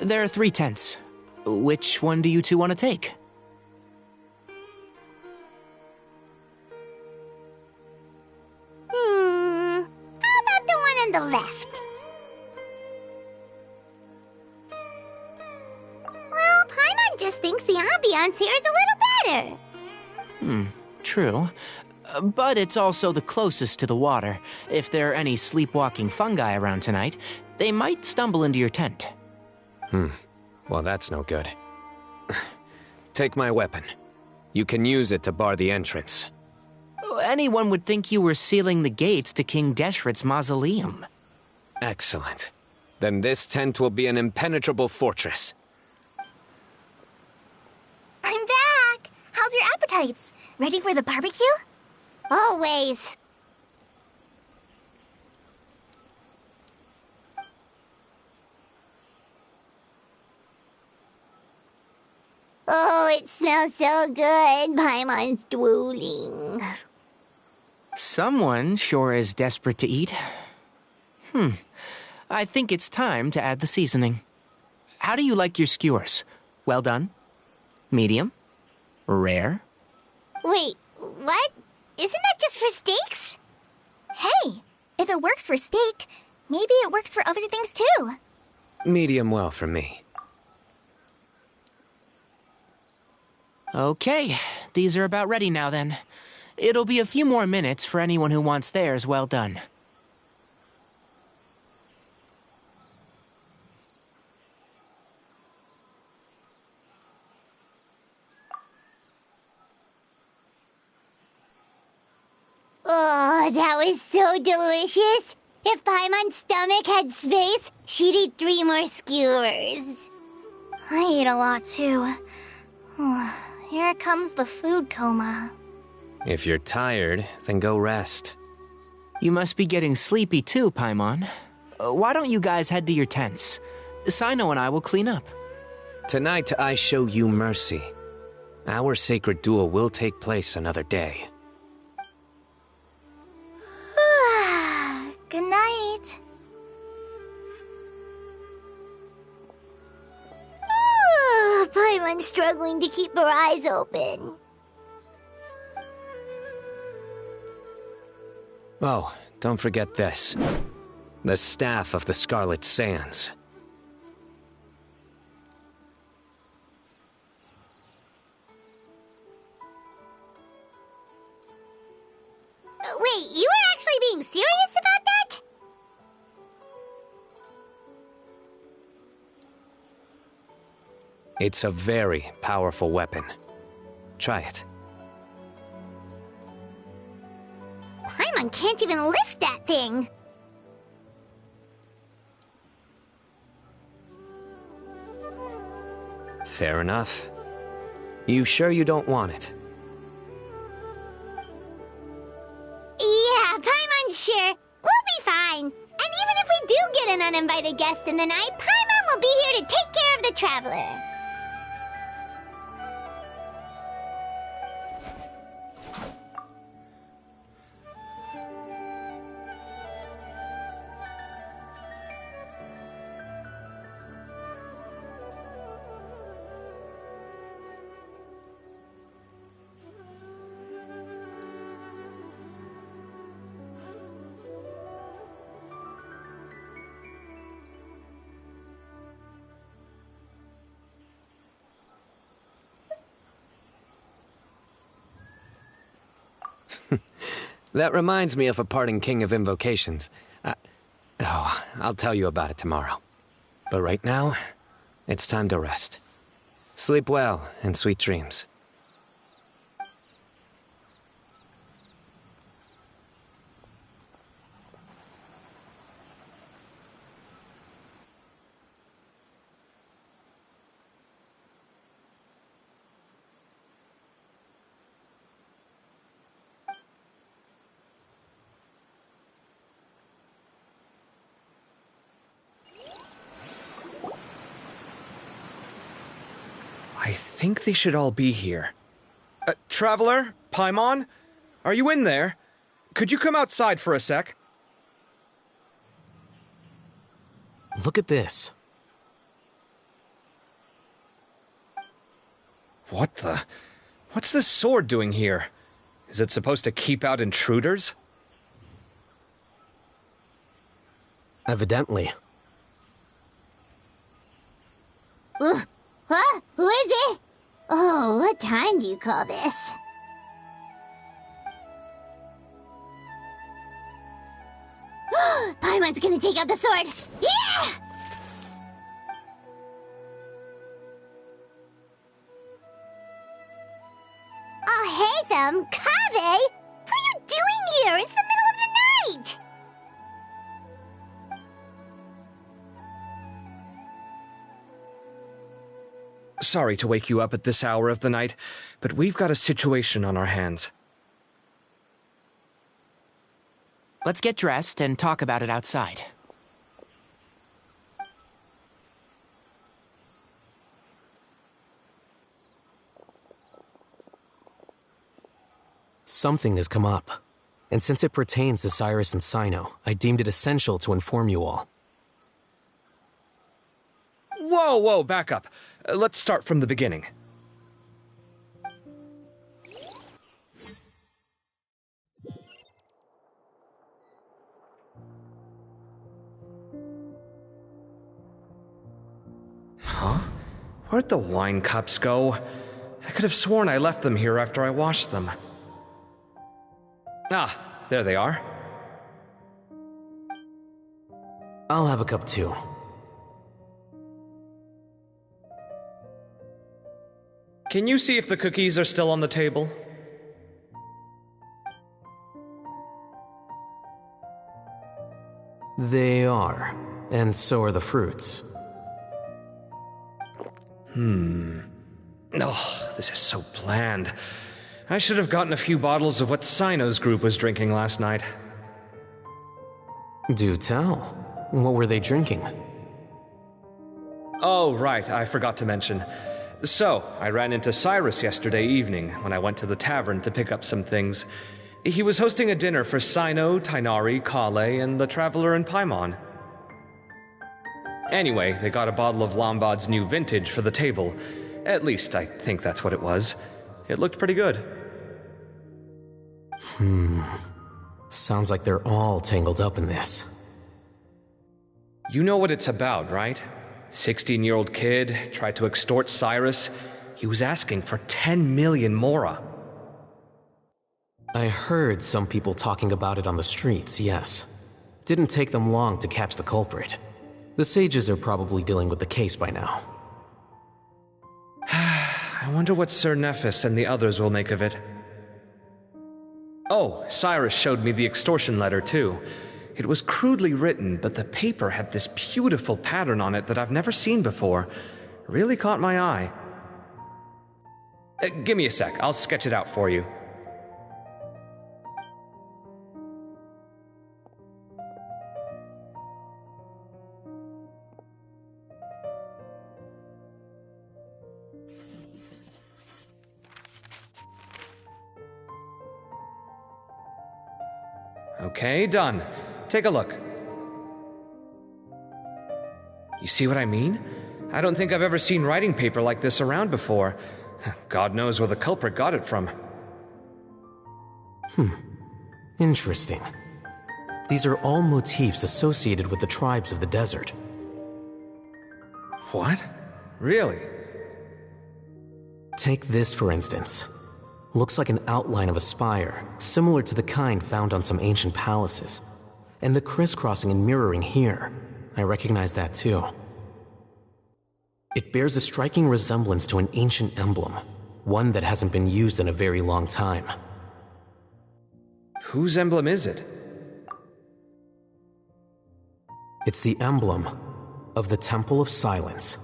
Speaker 12: There are 3 tents. Which one do you two want to take?
Speaker 6: How about the one on the left? Well, Paimon just thinks the ambiance here is a little better.
Speaker 12: True. But it's also the closest to the water. If there are any sleepwalking fungi around tonight, they might stumble into your tent.
Speaker 9: Well, that's no good. Take my weapon. You can use it to bar the entrance.
Speaker 12: Anyone would think you were sealing the gates to King Deshret's mausoleum.
Speaker 9: Excellent. Then this tent will be an impenetrable fortress.
Speaker 13: I'm back! How's your appetites? Ready for the barbecue?
Speaker 6: Always. Oh, it smells so good. Paimon's drooling.
Speaker 12: Someone sure is desperate to eat. I think it's time to add the seasoning. How do you like your skewers? Well done? Medium? Rare?
Speaker 6: Wait, what? Isn't that just for steaks?
Speaker 13: Hey, if it works for steak, maybe it works for other things too.
Speaker 9: Medium well for me.
Speaker 12: Okay, these are about ready now then. It'll be a few more minutes for anyone who wants theirs well done.
Speaker 6: Oh, that was so delicious. If Paimon's stomach had space, she'd eat 3 more skewers.
Speaker 13: I ate a lot too. Here comes the food coma.
Speaker 9: If you're tired, then go rest.
Speaker 12: You must be getting sleepy too, Paimon. Why don't you guys head to your tents? Cyno and I will clean up.
Speaker 9: Tonight I show you mercy. Our sacred duel will take place another day.
Speaker 13: Good night.
Speaker 6: Paimon's struggling to keep her eyes open.
Speaker 9: Oh, don't forget this. The staff of the Scarlet Sands.
Speaker 6: Wait, you were actually being serious about that?
Speaker 9: It's a very powerful weapon. Try it.
Speaker 6: Paimon can't even lift that thing.
Speaker 9: Fair enough. You sure you don't want it?
Speaker 6: Yeah, Paimon's sure. We'll be fine. And even if we do get an uninvited guest in the night, Paimon will be here to take care of the traveler.
Speaker 9: That reminds me of a parting king of invocations. I'll tell you about it tomorrow. But right now, it's time to rest. Sleep well and sweet dreams.
Speaker 11: I think they should all be here. Traveler? Paimon? Are you in there? Could you come outside for a sec?
Speaker 14: Look at this.
Speaker 11: What the? What's this sword doing here? Is it supposed to keep out intruders?
Speaker 14: Evidently.
Speaker 6: Huh? Who is it? Oh, what time do you call this? Paimon's gonna take out the sword. Yeah! Oh, hey them, Kaveh! What are you doing here? It's the middle of the night!
Speaker 11: Sorry to wake you up at this hour of the night, but we've got a situation on our hands.
Speaker 12: Let's get dressed and talk about it outside.
Speaker 14: Something has come up. And since it pertains to Cyrus and Cyno, I deemed it essential to inform you all.
Speaker 11: Whoa, back up. Let's start from the beginning. Huh? Where'd the wine cups go? I could have sworn I left them here after I washed them. Ah, there they are.
Speaker 14: I'll have a cup too.
Speaker 11: Can you see if the cookies are still on the table?
Speaker 14: They are. And so are the fruits.
Speaker 11: Oh, this is so bland. I should have gotten a few bottles of what Cyno's group was drinking last night.
Speaker 14: Do tell. What were they drinking?
Speaker 11: Oh, right, I forgot to mention. So, I ran into Cyrus yesterday evening when I went to the tavern to pick up some things. He was hosting a dinner for Cyno, Tighnari, Kale, and the Traveler and Paimon. Anyway, they got a bottle of Lombard's new vintage for the table. At least, I think that's what it was. It looked pretty good.
Speaker 14: Sounds like they're all tangled up in this.
Speaker 11: You know what it's about, right? 16-year-old kid tried to extort Cyrus. He was asking for 10 million mora.
Speaker 14: I heard some people talking about it on the streets, yes. Didn't take them long to catch the culprit. The sages are probably dealing with the case by now.
Speaker 11: I wonder what Sir Nephis and the others will make of it. Oh, Cyrus showed me the extortion letter, too. It was crudely written, but the paper had this beautiful pattern on it that I've never seen before. Really caught my eye. Give me a sec, I'll sketch it out for you. Okay, done. Take a look. You see what I mean? I don't think I've ever seen writing paper like this around before. God knows where the culprit got it from.
Speaker 14: Interesting. These are all motifs associated with the tribes of the desert.
Speaker 11: What? Really?
Speaker 14: Take this, for instance. Looks like an outline of a spire, similar to the kind found on some ancient palaces. And the crisscrossing and mirroring here, I recognize that too. It bears a striking resemblance to an ancient emblem, one that hasn't been used in a very long time.
Speaker 11: Whose emblem is it?
Speaker 14: It's the emblem of the Temple of Silence.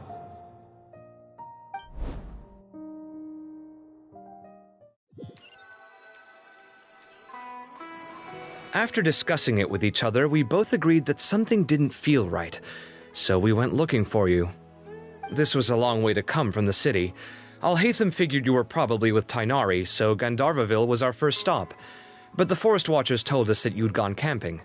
Speaker 11: After discussing it with each other, we both agreed that something didn't feel right, so we went looking for you. This was a long way to come from the city. Alhaitham figured you were probably with Tainari, so Gandharvaville was our first stop. But the Forest Watchers told us that you'd gone camping.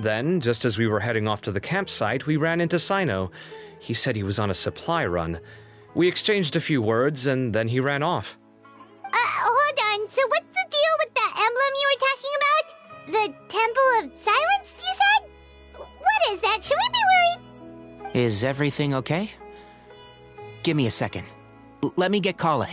Speaker 11: Then, just as we were heading off to the campsite, we ran into Cyno. He said he was on a supply run. We exchanged a few words, and then he ran off.
Speaker 6: Hold on. So what's the deal with that emblem you were talking about? The Temple of Silence, you said? What is that? Should we be worried?
Speaker 12: Is everything okay? Give me a second. Let me get Kale.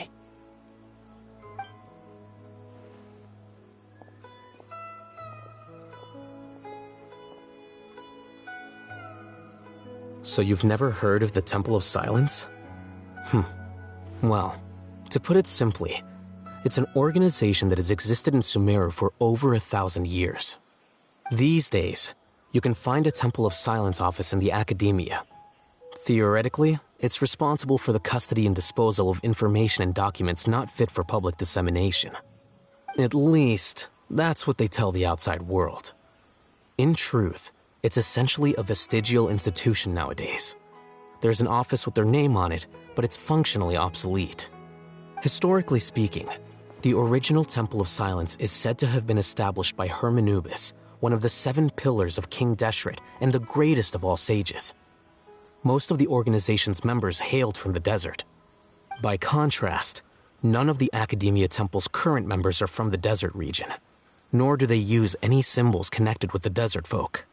Speaker 14: So you've never heard of the Temple of Silence? Well, to put it simply, it's an organization that has existed in Sumeru for over 1,000 years. These days, you can find a Temple of Silence office in the academia. Theoretically, it's responsible for the custody and disposal of information and documents not fit for public dissemination. At least, that's what they tell the outside world. In truth, it's essentially a vestigial institution nowadays. There's an office with their name on it, but it's functionally obsolete. Historically speaking, the original Temple of Silence is said to have been established by Hermanubis, one of the 7 pillars of King Deshret and the greatest of all sages. Most of the organization's members hailed from the desert. By contrast, none of the Academia Temple's current members are from the desert region, nor do they use any symbols connected with the desert folk.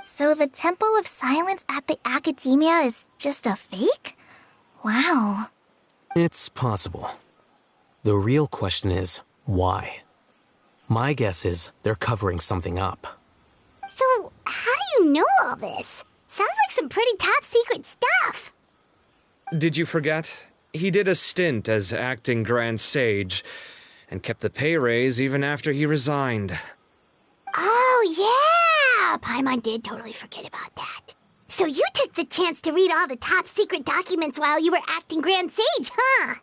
Speaker 13: So the Temple of Silence at the Academia is just a fake? Wow.
Speaker 14: It's possible. The real question is, why? My guess is they're covering something up.
Speaker 6: So, how do you know all this? Sounds like some pretty top-secret stuff.
Speaker 11: Did you forget? He did a stint as acting Grand Sage, and kept the pay raise even after he resigned.
Speaker 6: Oh, yeah! Paimon did totally forget about that. So you took the chance to read all the top-secret documents while you were acting Grand Sage, huh?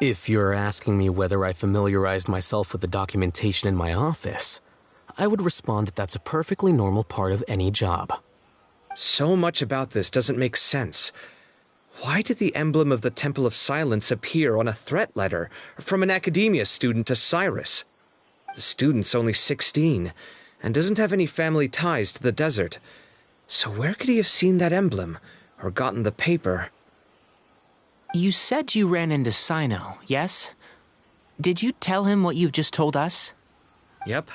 Speaker 14: If you're asking me whether I familiarized myself with the documentation in my office, I would respond that that's a perfectly normal part of any job.
Speaker 11: So much about this doesn't make sense. Why did the emblem of the Temple of Silence appear on a threat letter from an academia student to Cyrus? The student's only 16 and doesn't have any family ties to the desert. So where could he have seen that emblem or gotten the paper?
Speaker 12: You said you ran into Cyno, yes? Did you tell him what you've just told us?
Speaker 11: Yep.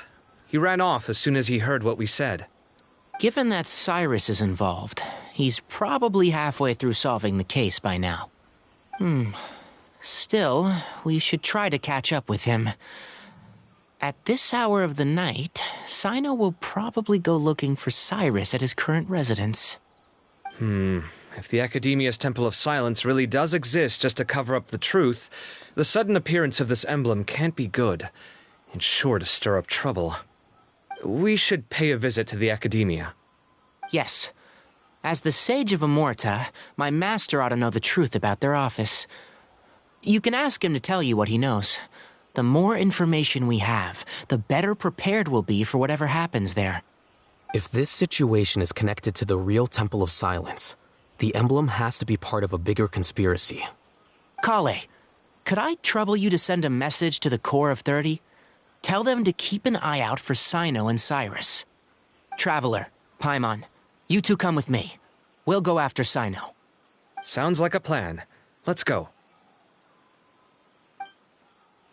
Speaker 11: He ran off as soon as he heard what we said.
Speaker 12: Given that Cyrus is involved, he's probably halfway through solving the case by now. Still, we should try to catch up with him. At this hour of the night, Cyno will probably go looking for Cyrus at his current residence.
Speaker 11: If the Academia's Temple of Silence really does exist just to cover up the truth, the sudden appearance of this emblem can't be good. It's sure to stir up trouble. We should pay a visit to the Academia.
Speaker 12: Yes. As the Sage of Amorta, my master ought to know the truth about their office. You can ask him to tell you what he knows. The more information we have, the better prepared we'll be for whatever happens there.
Speaker 14: If this situation is connected to the real Temple of Silence, the emblem has to be part of a bigger conspiracy.
Speaker 12: Kale, could I trouble you to send a message to the Core of 30? Tell them to keep an eye out for Cyno and Cyrus. Traveler, Paimon, you two come with me. We'll go after Cyno.
Speaker 11: Sounds like a plan. Let's go.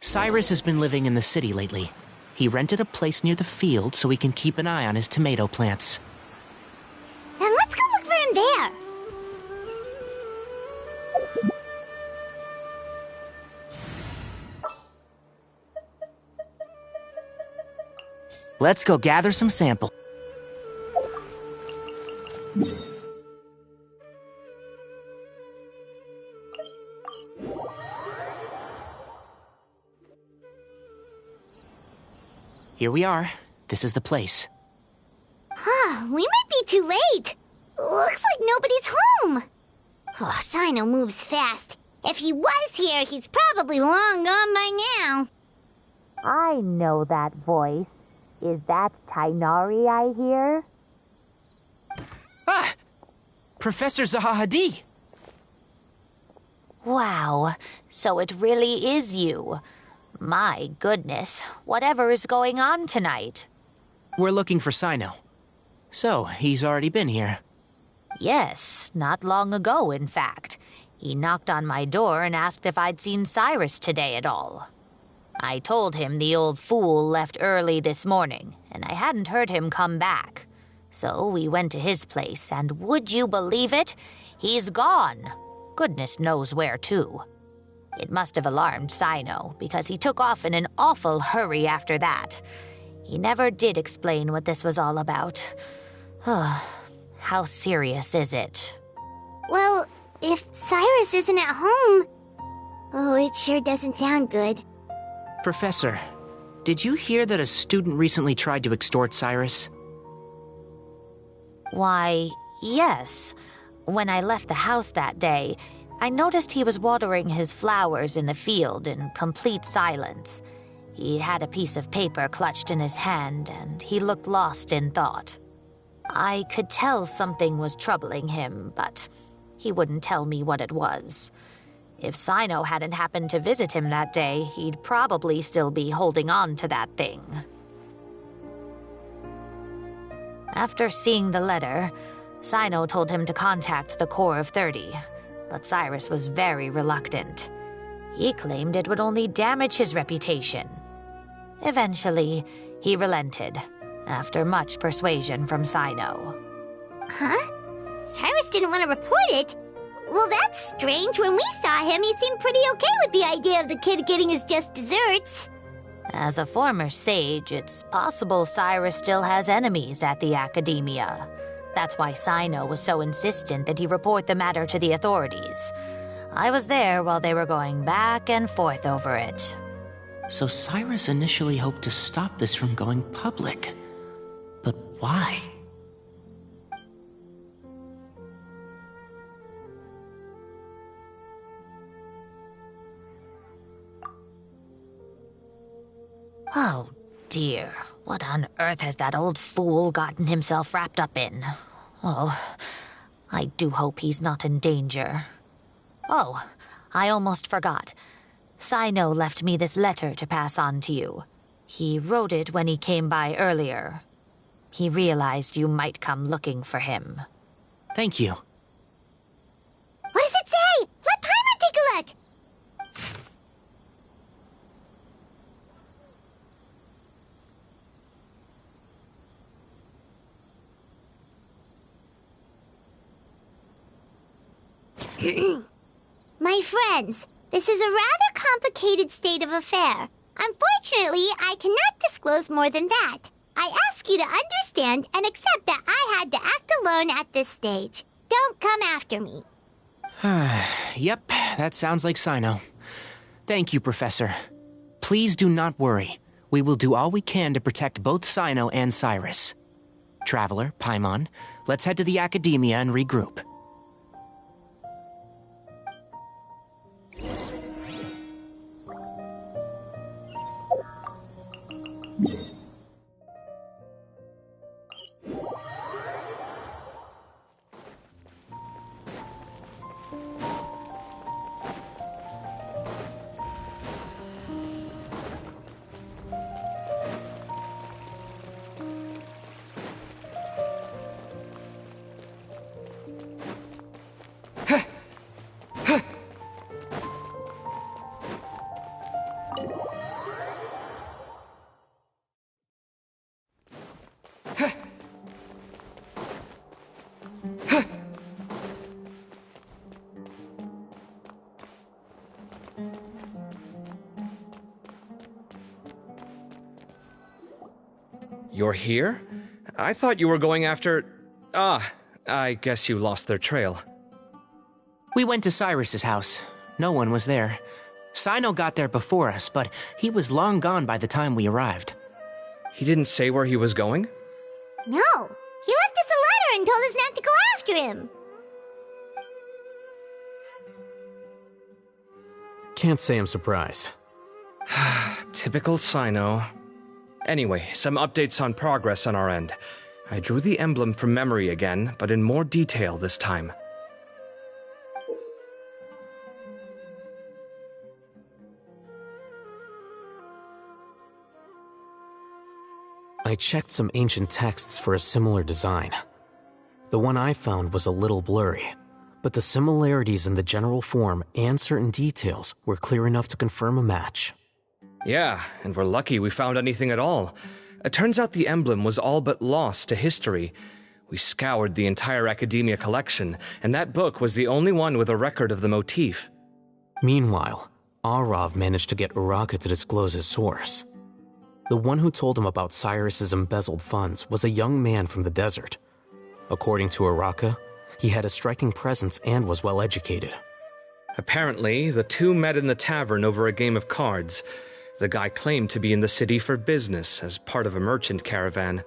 Speaker 12: Cyrus has been living in the city lately. He rented a place near the field so he can keep an eye on his tomato plants.
Speaker 6: Then let's go look for him there.
Speaker 12: Let's go gather some samples. Here we are. This is the place.
Speaker 6: We might be too late. Looks like nobody's home. Oh, Cyno moves fast. If he was here, he's probably long gone by now.
Speaker 15: I know that voice. Is that Tainari I hear?
Speaker 12: Ah! Professor Zahahadi!
Speaker 15: Wow, so it really is you. My goodness, whatever is going on tonight?
Speaker 12: We're looking for Cyno. So, he's already been here.
Speaker 15: Yes, not long ago, in fact. He knocked on my door and asked if I'd seen Cyrus today at all. I told him the old fool left early this morning, and I hadn't heard him come back. So we went to his place, and would you believe it? He's gone. Goodness knows where to. It must have alarmed Cyno, because he took off in an awful hurry after that. He never did explain what this was all about. How serious is it?
Speaker 6: Well, if Cyrus isn't at home... Oh, it sure doesn't sound good.
Speaker 12: Professor, did you hear that a student recently tried to extort Cyrus?
Speaker 15: Why, yes. When I left the house that day, I noticed he was watering his flowers in the field in complete silence. He had a piece of paper clutched in his hand, and he looked lost in thought. I could tell something was troubling him, but he wouldn't tell me what it was. If Cyno hadn't happened to visit him that day, he'd probably still be holding on to that thing. After seeing the letter, Cyno told him to contact the Core of 30, but Cyrus was very reluctant. He claimed it would only damage his reputation. Eventually, he relented, after much persuasion from Cyno.
Speaker 6: Huh? Cyrus didn't want to report it? Well, that's strange. When we saw him, he seemed pretty okay with the idea of the kid getting his just desserts.
Speaker 15: As a former sage, it's possible Cyrus still has enemies at the Academia. That's why Cyno was so insistent that he report the matter to the authorities. I was there while they were going back and forth over it.
Speaker 12: So Cyrus initially hoped to stop this from going public. But why?
Speaker 15: Oh, dear. What on earth has that old fool gotten himself wrapped up in? Oh, I do hope he's not in danger. Oh, I almost forgot. Cyno left me this letter to pass on to you. He wrote it when he came by earlier. He realized you might come looking for him.
Speaker 12: Thank you.
Speaker 6: What does it say? Let Paimon take a look! My friends, this is a rather complicated state of affair. Unfortunately, I cannot disclose more than that. I ask you to understand and accept that I had to act alone at this stage. Don't come after me.
Speaker 12: Yep, that sounds like Cyno. Thank you, Professor. Please do not worry. We will do all we can to protect both Cyno and Cyrus. Traveler, Paimon, let's head to the Academia and regroup.
Speaker 11: You're here? I thought you were going after... I guess you lost their trail.
Speaker 12: We went to Cyrus's house. No one was there. Cyno got there before us, but he was long gone by the time we arrived.
Speaker 11: He didn't say where he was going?
Speaker 6: No, he left us a letter and told us not to go after him.
Speaker 14: Can't say I'm surprised.
Speaker 11: Typical Cyno. Anyway, some updates on progress on our end. I drew the emblem from memory again, but in more detail this time.
Speaker 14: I checked some ancient texts for a similar design. The one I found was a little blurry, but the similarities in the general form and certain details were clear enough to confirm a match.
Speaker 11: Yeah, and we're lucky we found anything at all. It turns out the emblem was all but lost to history. We scoured the entire Academia collection, and that book was the only one with a record of the motif.
Speaker 14: Meanwhile, Arav managed to get Uraka to disclose his source. The one who told him about Cyrus's embezzled funds was a young man from the desert. According to Uraka, he had a striking presence and was well educated.
Speaker 11: Apparently, the two met in the tavern over a game of cards. The guy claimed to be in the city for business as part of a merchant caravan.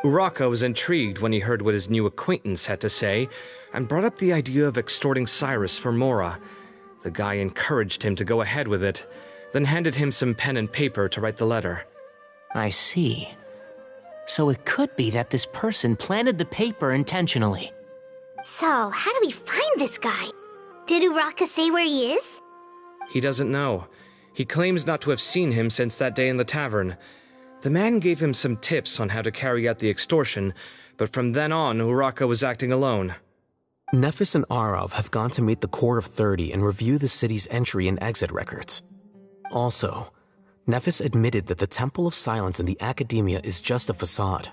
Speaker 11: Uraka was intrigued when he heard what his new acquaintance had to say and brought up the idea of extorting Cyrus for Mora. The guy encouraged him to go ahead with it, then handed him some pen and paper to write the letter.
Speaker 12: I see. So it could be that this person planted the paper intentionally.
Speaker 6: So, how do we find this guy? Did Uraka say where he is?
Speaker 11: He doesn't know. He claims not to have seen him since that day in the tavern. The man gave him some tips on how to carry out the extortion, but from then on, Uraka was acting alone.
Speaker 14: Nephis and Arav have gone to meet the Core of 30 and review the city's entry and exit records. Also, Nephis admitted that the Temple of Silence in the Academia is just a facade.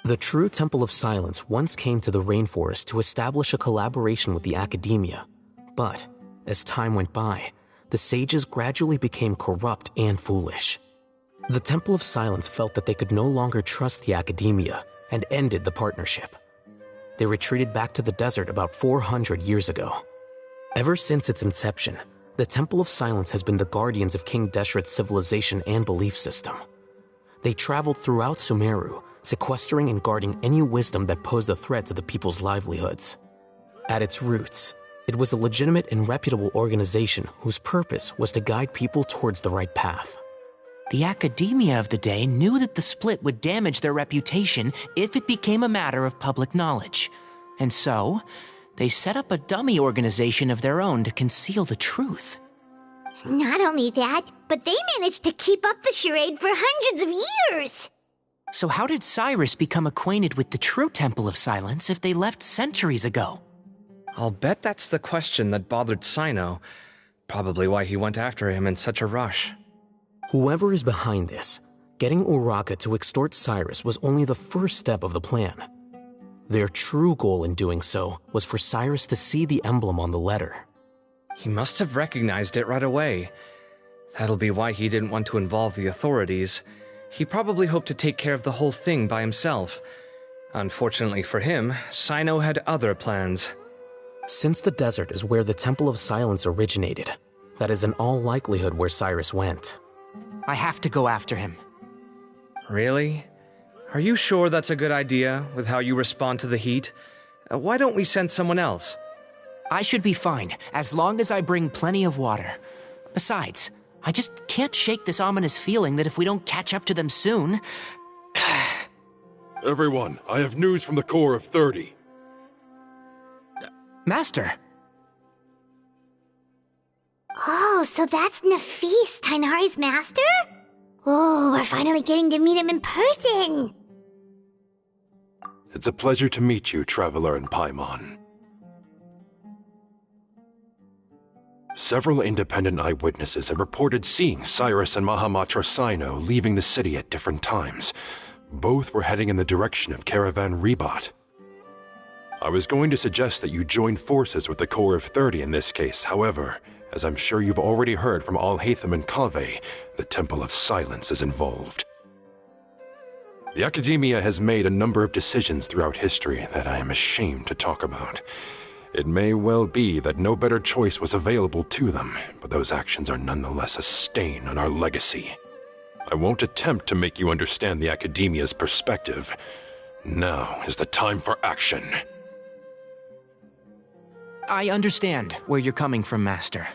Speaker 14: The true Temple of Silence once came to the rainforest to establish a collaboration with the Academia, but as time went by, the sages gradually became corrupt and foolish. The Temple of Silence felt that they could no longer trust the Academia and ended the partnership. They retreated back to the desert about 400 years ago. Ever since its inception, the Temple of Silence has been the guardians of King Deshret's civilization and belief system. They traveled throughout Sumeru, sequestering and guarding any wisdom that posed a threat to the people's livelihoods. At its roots, it was a legitimate and reputable organization whose purpose was to guide people towards the right path.
Speaker 12: The Academia of the day knew that the split would damage their reputation if it became a matter of public knowledge. And so, they set up a dummy organization of their own to conceal the truth.
Speaker 6: Not only that, but they managed to keep up the charade for hundreds of years!
Speaker 12: So how did Cyrus become acquainted with the true Temple of Silence if they left centuries ago?
Speaker 11: I'll bet that's the question that bothered Cyno. Probably why he went after him in such a rush.
Speaker 14: Whoever is behind this, getting Uraka to extort Cyrus was only the first step of the plan. Their true goal in doing so was for Cyrus to see the emblem on the letter.
Speaker 11: He must have recognized it right away. That'll be why he didn't want to involve the authorities. He probably hoped to take care of the whole thing by himself. Unfortunately for him, Cyno had other plans.
Speaker 14: Since the desert is where the Temple of Silence originated, that is in all likelihood where Cyrus went.
Speaker 12: I have to go after him.
Speaker 11: Really? Are you sure that's a good idea, with how you respond to the heat? Why don't we send someone else?
Speaker 12: I should be fine, as long as I bring plenty of water. Besides, I just can't shake this ominous feeling that if we don't catch up to them soon...
Speaker 16: Everyone, I have news from the Core of 30.
Speaker 12: Master!
Speaker 6: Oh, so that's Nafis, Tighnari's master? Oh, we're finally getting to meet him in person!
Speaker 16: It's a pleasure to meet you, Traveler in Paimon. Several independent eyewitnesses have reported seeing Cyrus and Mahamatra Cyno leaving the city at different times. Both were heading in the direction of Caravan Ribat. I was going to suggest that you join forces with the Core of 30 in this case. However, as I'm sure you've already heard from Alhaitham and Kaveh, the Temple of Silence is involved. The Academia has made a number of decisions throughout history that I am ashamed to talk about. It may well be that no better choice was available to them, but those actions are nonetheless a stain on our legacy. I won't attempt to make you understand the Academia's perspective. Now is the time for action.
Speaker 12: I understand where you're coming from, Master.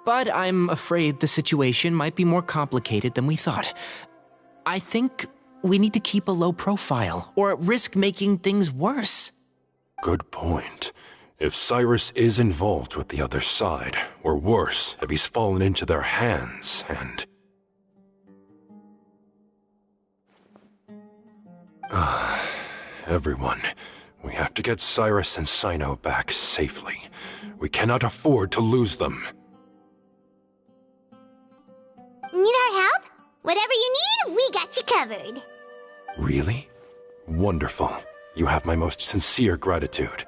Speaker 12: But I'm afraid the situation might be more complicated than we thought. I think we need to keep a low profile, or risk making things worse.
Speaker 16: Good point. If Cyrus is involved with the other side, or worse, if he's fallen into their hands, and... Everyone, we have to get Cyrus and Cyno back safely. We cannot afford to lose them.
Speaker 6: Need our help? Whatever you need, we got you covered.
Speaker 16: Really? Wonderful. You have my most sincere gratitude.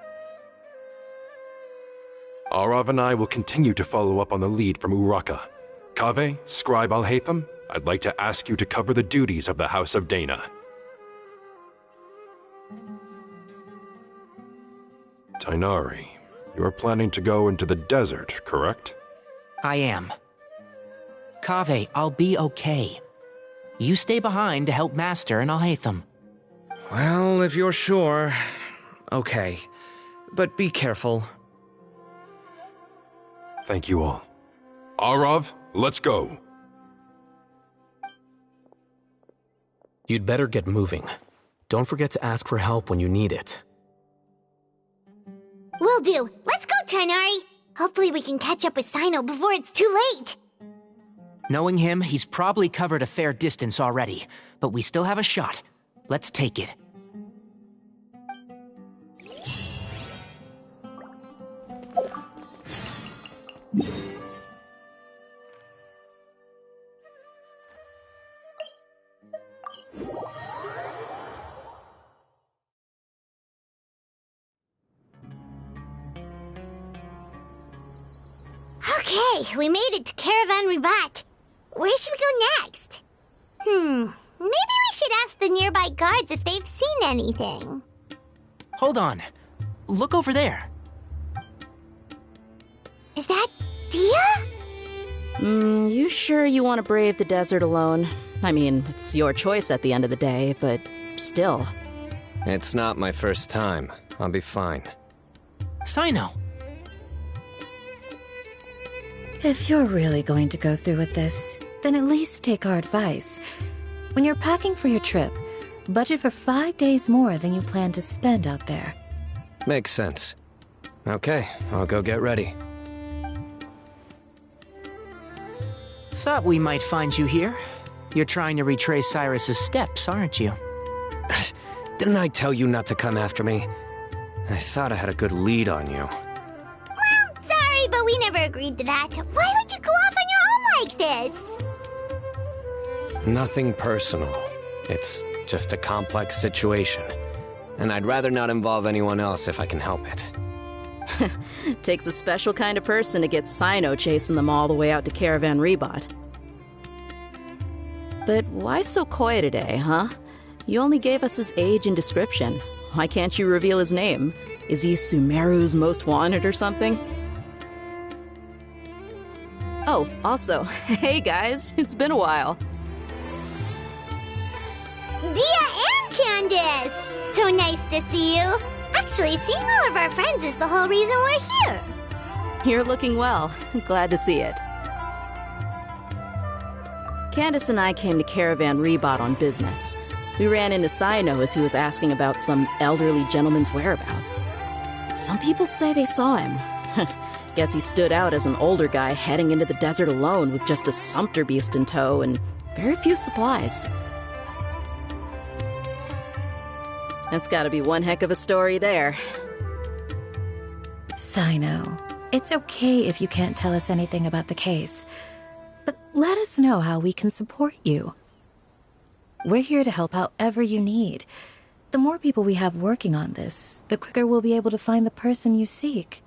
Speaker 16: Arav and I will continue to follow up on the lead from Uraka. Kaveh, Scribe Alhaitham, I'd like to ask you to cover the duties of the House of Dana. Tighnari, you are planning to go into the desert, correct?
Speaker 12: I am. Kaveh, I'll be okay. You stay behind to help Master and Alhaitham.
Speaker 11: Well, if you're sure... Okay. But be careful.
Speaker 16: Thank you all. Arav, let's go.
Speaker 14: You'd better get moving. Don't forget to ask for help when you need it.
Speaker 6: Will do. Let's go, Tighnari. Hopefully we can catch up with Cyno before it's too late.
Speaker 12: Knowing him, he's probably covered a fair distance already, but we still have a shot. Let's take it.
Speaker 6: Okay, we made it to Caravan Ribat. Where should we go next? Maybe we should ask the nearby guards if they've seen anything.
Speaker 12: Hold on. Look over there.
Speaker 6: Is that Dia?
Speaker 7: You sure you want to brave the desert alone? I mean, it's your choice at the end of the day, but still.
Speaker 9: It's not my first time. I'll be fine.
Speaker 12: Cyno.
Speaker 2: If you're really going to go through with this, then at least take our advice. When you're packing for your trip, budget for 5 days more than you plan to spend out there.
Speaker 9: Makes sense. Okay, I'll go get ready.
Speaker 12: Thought we might find you here. You're trying to retrace Cyrus's steps, aren't you?
Speaker 9: Didn't I tell you not to come after me? I thought I had a good lead on you.
Speaker 6: Well, sorry, but we never agreed to that. Why would you go off on your own like this?
Speaker 9: Nothing personal. It's just a complex situation. and I'd rather not involve anyone else if I can help it.
Speaker 7: Takes a special kind of person to get Cyno chasing them all the way out to Caravan Rebot. But why so coy today, huh? You only gave us his age and description. Why can't you reveal his name? Is he Sumeru's most wanted or something? Oh, also, hey guys, it's been a while.
Speaker 6: Dia and Candace! So nice to see you. Actually, seeing all of our friends is the whole reason we're here.
Speaker 7: You're looking well. Glad to see it. Candace and I came to Caravan Rebot on business. We ran into Cyno as he was asking about some elderly gentleman's whereabouts. Some people say they saw him. Guess he stood out as an older guy heading into the desert alone with just a sumpter beast in tow and very few supplies. That's gotta be one heck of a story there.
Speaker 2: Cyno, it's okay if you can't tell us anything about the case, but let us know how we can support you. We're here to help however you need. The more people we have working on this, the quicker we'll be able to find the person you seek.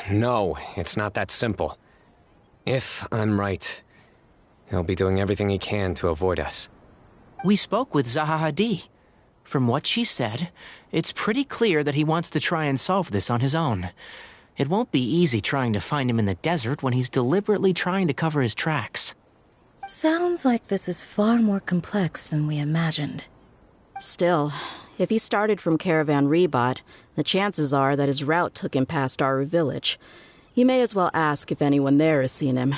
Speaker 9: No, it's not that simple. If I'm right, he'll be doing everything he can to avoid us.
Speaker 12: We spoke with Zaha Hadid. From what she said, it's pretty clear that he wants to try and solve this on his own. It won't be easy trying to find him in the desert when he's deliberately trying to cover his tracks.
Speaker 2: Sounds like this is far more complex than we imagined.
Speaker 7: Still, if he started from Caravan Rebot, the chances are that his route took him past our village. You may as well ask if anyone there has seen him.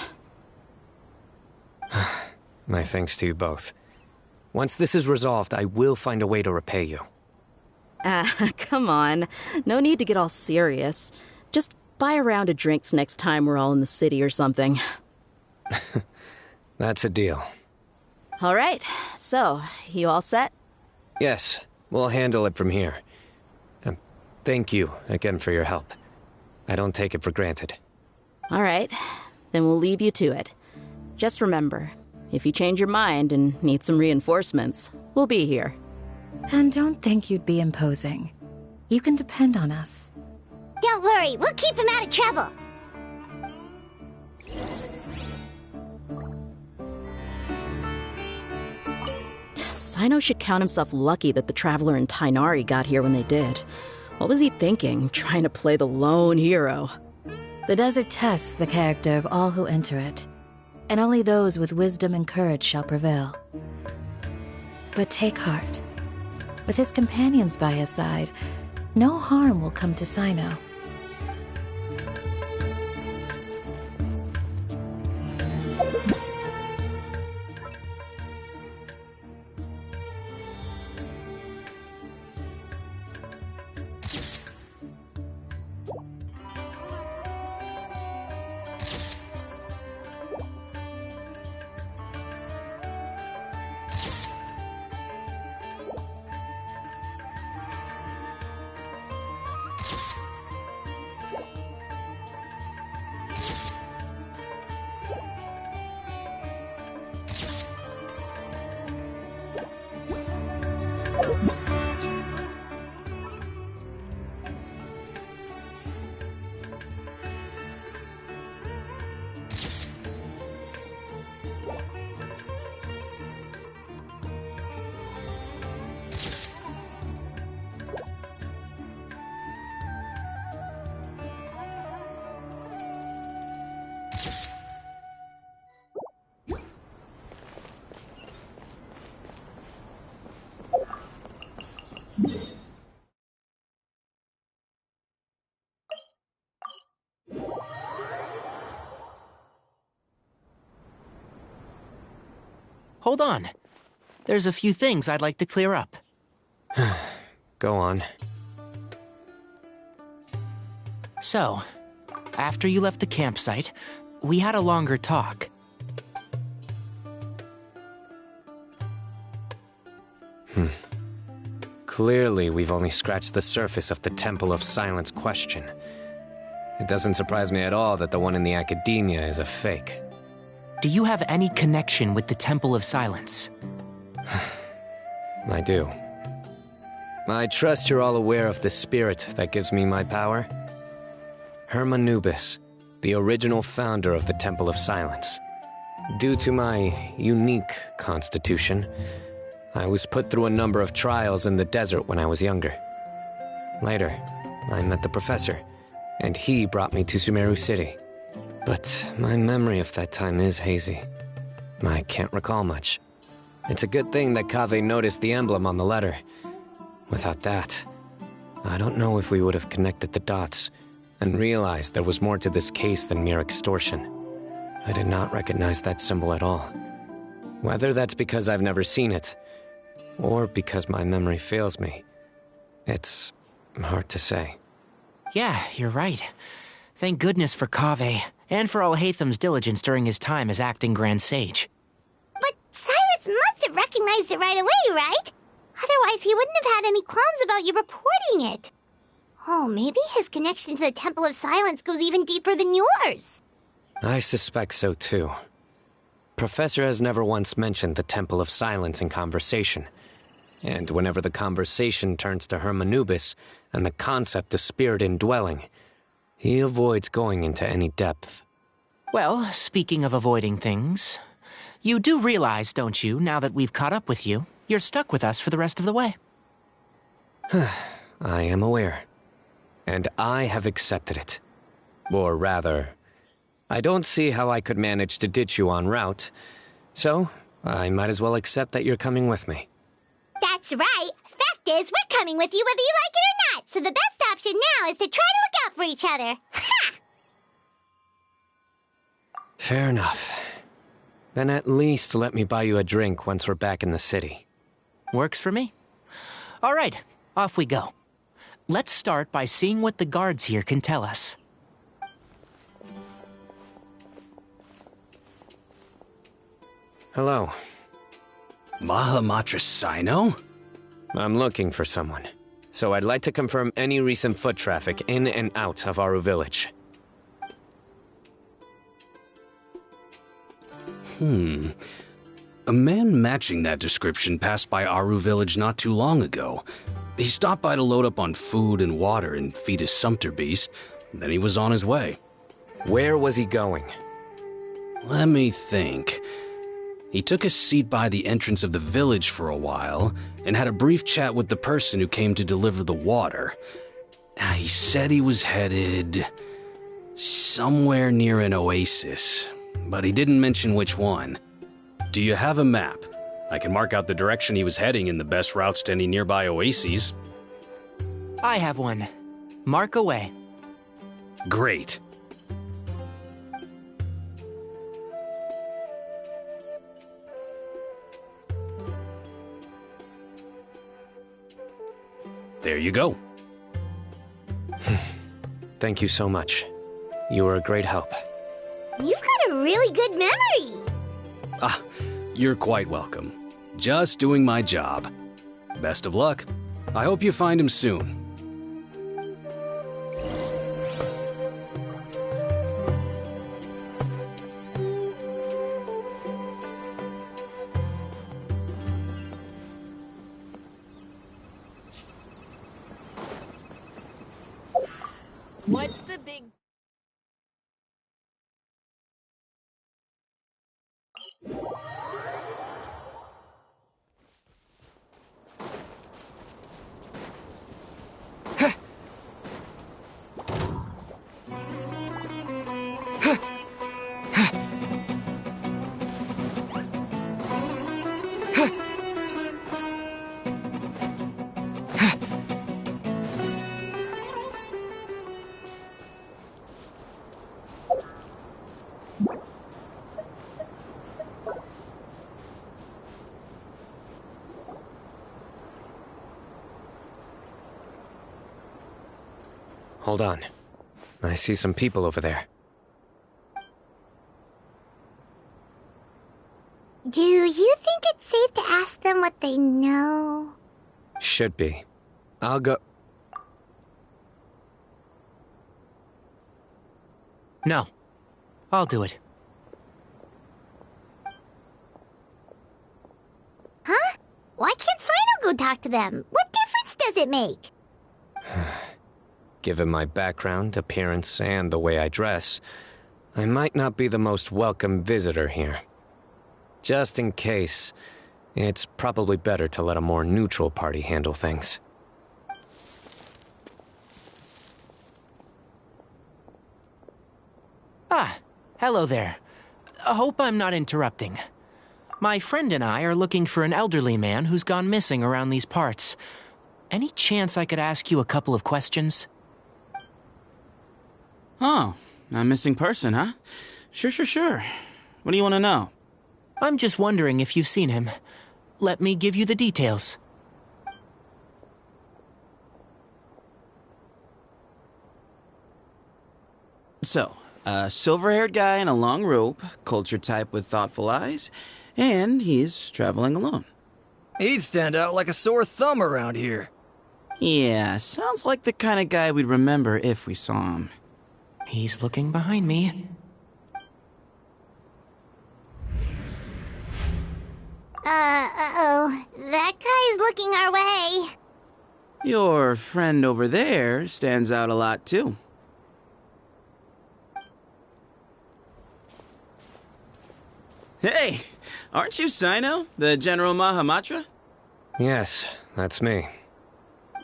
Speaker 9: My thanks to you both. Once this is resolved, I will find a way to repay you.
Speaker 7: Come on. No need to get all serious. Just buy a round of drinks next time we're all in the city or something.
Speaker 9: That's a deal.
Speaker 7: All right. So, you all set?
Speaker 9: Yes, we'll handle it from here. Thank you again for your help. I don't take it for granted.
Speaker 7: All right. Then we'll leave you to it. Just remember, if you change your mind and need some reinforcements, we'll be here.
Speaker 2: And don't think you'd be imposing. You can depend on us.
Speaker 6: Don't worry, we'll keep him out of trouble.
Speaker 7: Cyno should count himself lucky that the Traveler and Tighnari got here when they did. What was he thinking, trying to play the lone hero?
Speaker 2: The desert tests the character of all who enter it, and only those with wisdom and courage shall prevail. But take heart. With his companions by his side, no harm will come to Cyno.
Speaker 12: Hold on. There's a few things I'd like to clear up.
Speaker 9: Go on.
Speaker 12: So, after you left the campsite, we had a longer talk.
Speaker 9: Clearly, we've only scratched the surface of the Temple of Silence question. It doesn't surprise me at all that the one in the academia is a fake.
Speaker 12: Do you have any connection with the Temple of Silence?
Speaker 9: I do. I trust you're all aware of the spirit that gives me my power. Hermanubis, the original founder of the Temple of Silence. Due to my unique constitution, I was put through a number of trials in the desert when I was younger. Later, I met the professor, and he brought me to Sumeru City. But my memory of that time is hazy. I can't recall much. It's a good thing that Kaveh noticed the emblem on the letter. Without that, I don't know if we would have connected the dots and realized there was more to this case than mere extortion. I did not recognize that symbol at all. Whether that's because I've never seen it, or because my memory fails me, it's hard to say.
Speaker 12: Yeah, you're right. Thank goodness for Kaveh, and for Alhaitham's diligence during his time as acting Grand Sage.
Speaker 6: But Cyrus must have recognized it right away, right? Otherwise, he wouldn't have had any qualms about you reporting it. Oh, maybe his connection to the Temple of Silence goes even deeper than yours.
Speaker 9: I suspect so too. Professor has never once mentioned the Temple of Silence in conversation. And whenever the conversation turns to Hermanubis and the concept of spirit indwelling, he avoids going into any depth.
Speaker 12: Well, speaking of avoiding things, you do realize, don't you, now that we've caught up with you, you're stuck with us for the rest of the way.
Speaker 9: I am aware. And I have accepted it. Or rather, I don't see how I could manage to ditch you en route, so I might as well accept that you're coming with me.
Speaker 6: That's right. Fact is, we're coming with you whether you like it or not, so the best option now is to try to look out for each other. Ha!
Speaker 9: Fair enough. Then at least let me buy you a drink once we're back in the city.
Speaker 12: Works for me. All right, off we go. Let's start by seeing what the guards here can tell us.
Speaker 9: Hello.
Speaker 17: Mahamatra Cyno?
Speaker 9: I'm looking for someone, so I'd like to confirm any recent foot traffic in and out of Aru Village.
Speaker 17: A man matching that description passed by Aru Village not too long ago. He stopped by to load up on food and water and feed his sumpter beast, then he was on his way.
Speaker 9: Where was he going?
Speaker 17: Let me think. He took a seat by the entrance of the village for a while and had a brief chat with the person who came to deliver the water. He said he was headed somewhere near an oasis, but he didn't mention which one. Do you have a map? I can mark out the direction he was heading and the best routes to any nearby oases.
Speaker 12: I have one. Mark away.
Speaker 17: Great. There you go.
Speaker 9: Thank you so much. You were a great help.
Speaker 6: You've got a really good memory.
Speaker 17: You're quite welcome. Just doing my job. Best of luck. I hope you find him soon.
Speaker 18: What's the big...
Speaker 9: Hold on. I see some people over there.
Speaker 6: Do you think it's safe to ask them what they know?
Speaker 9: Should be. I'll go...
Speaker 12: No. I'll do it.
Speaker 6: Huh? Why can't Cyno go talk to them? What difference does does it make?
Speaker 9: Given my background, appearance, and the way I dress, I might not be the most welcome visitor here. Just in case, it's probably better to let a more neutral party handle things.
Speaker 12: Ah, hello there. I hope I'm not interrupting. My friend and I are looking for an elderly man who's gone missing around these parts. Any chance I could ask you a couple of questions?
Speaker 19: Oh, a missing person, huh? Sure. What do you want to know?
Speaker 12: I'm just wondering if you've seen him. Let me give you the details.
Speaker 19: So, a silver-haired guy in a long robe, culture type with thoughtful eyes, and he's traveling alone.
Speaker 20: He'd stand out like a sore thumb around here.
Speaker 19: Yeah, sounds like the kind of guy we'd remember if we saw him.
Speaker 12: He's looking behind me.
Speaker 6: Uh-oh. That guy's looking our way.
Speaker 19: Your friend over there stands out a lot, too. Hey, aren't you Cyno, the General Mahamatra?
Speaker 9: Yes, that's me.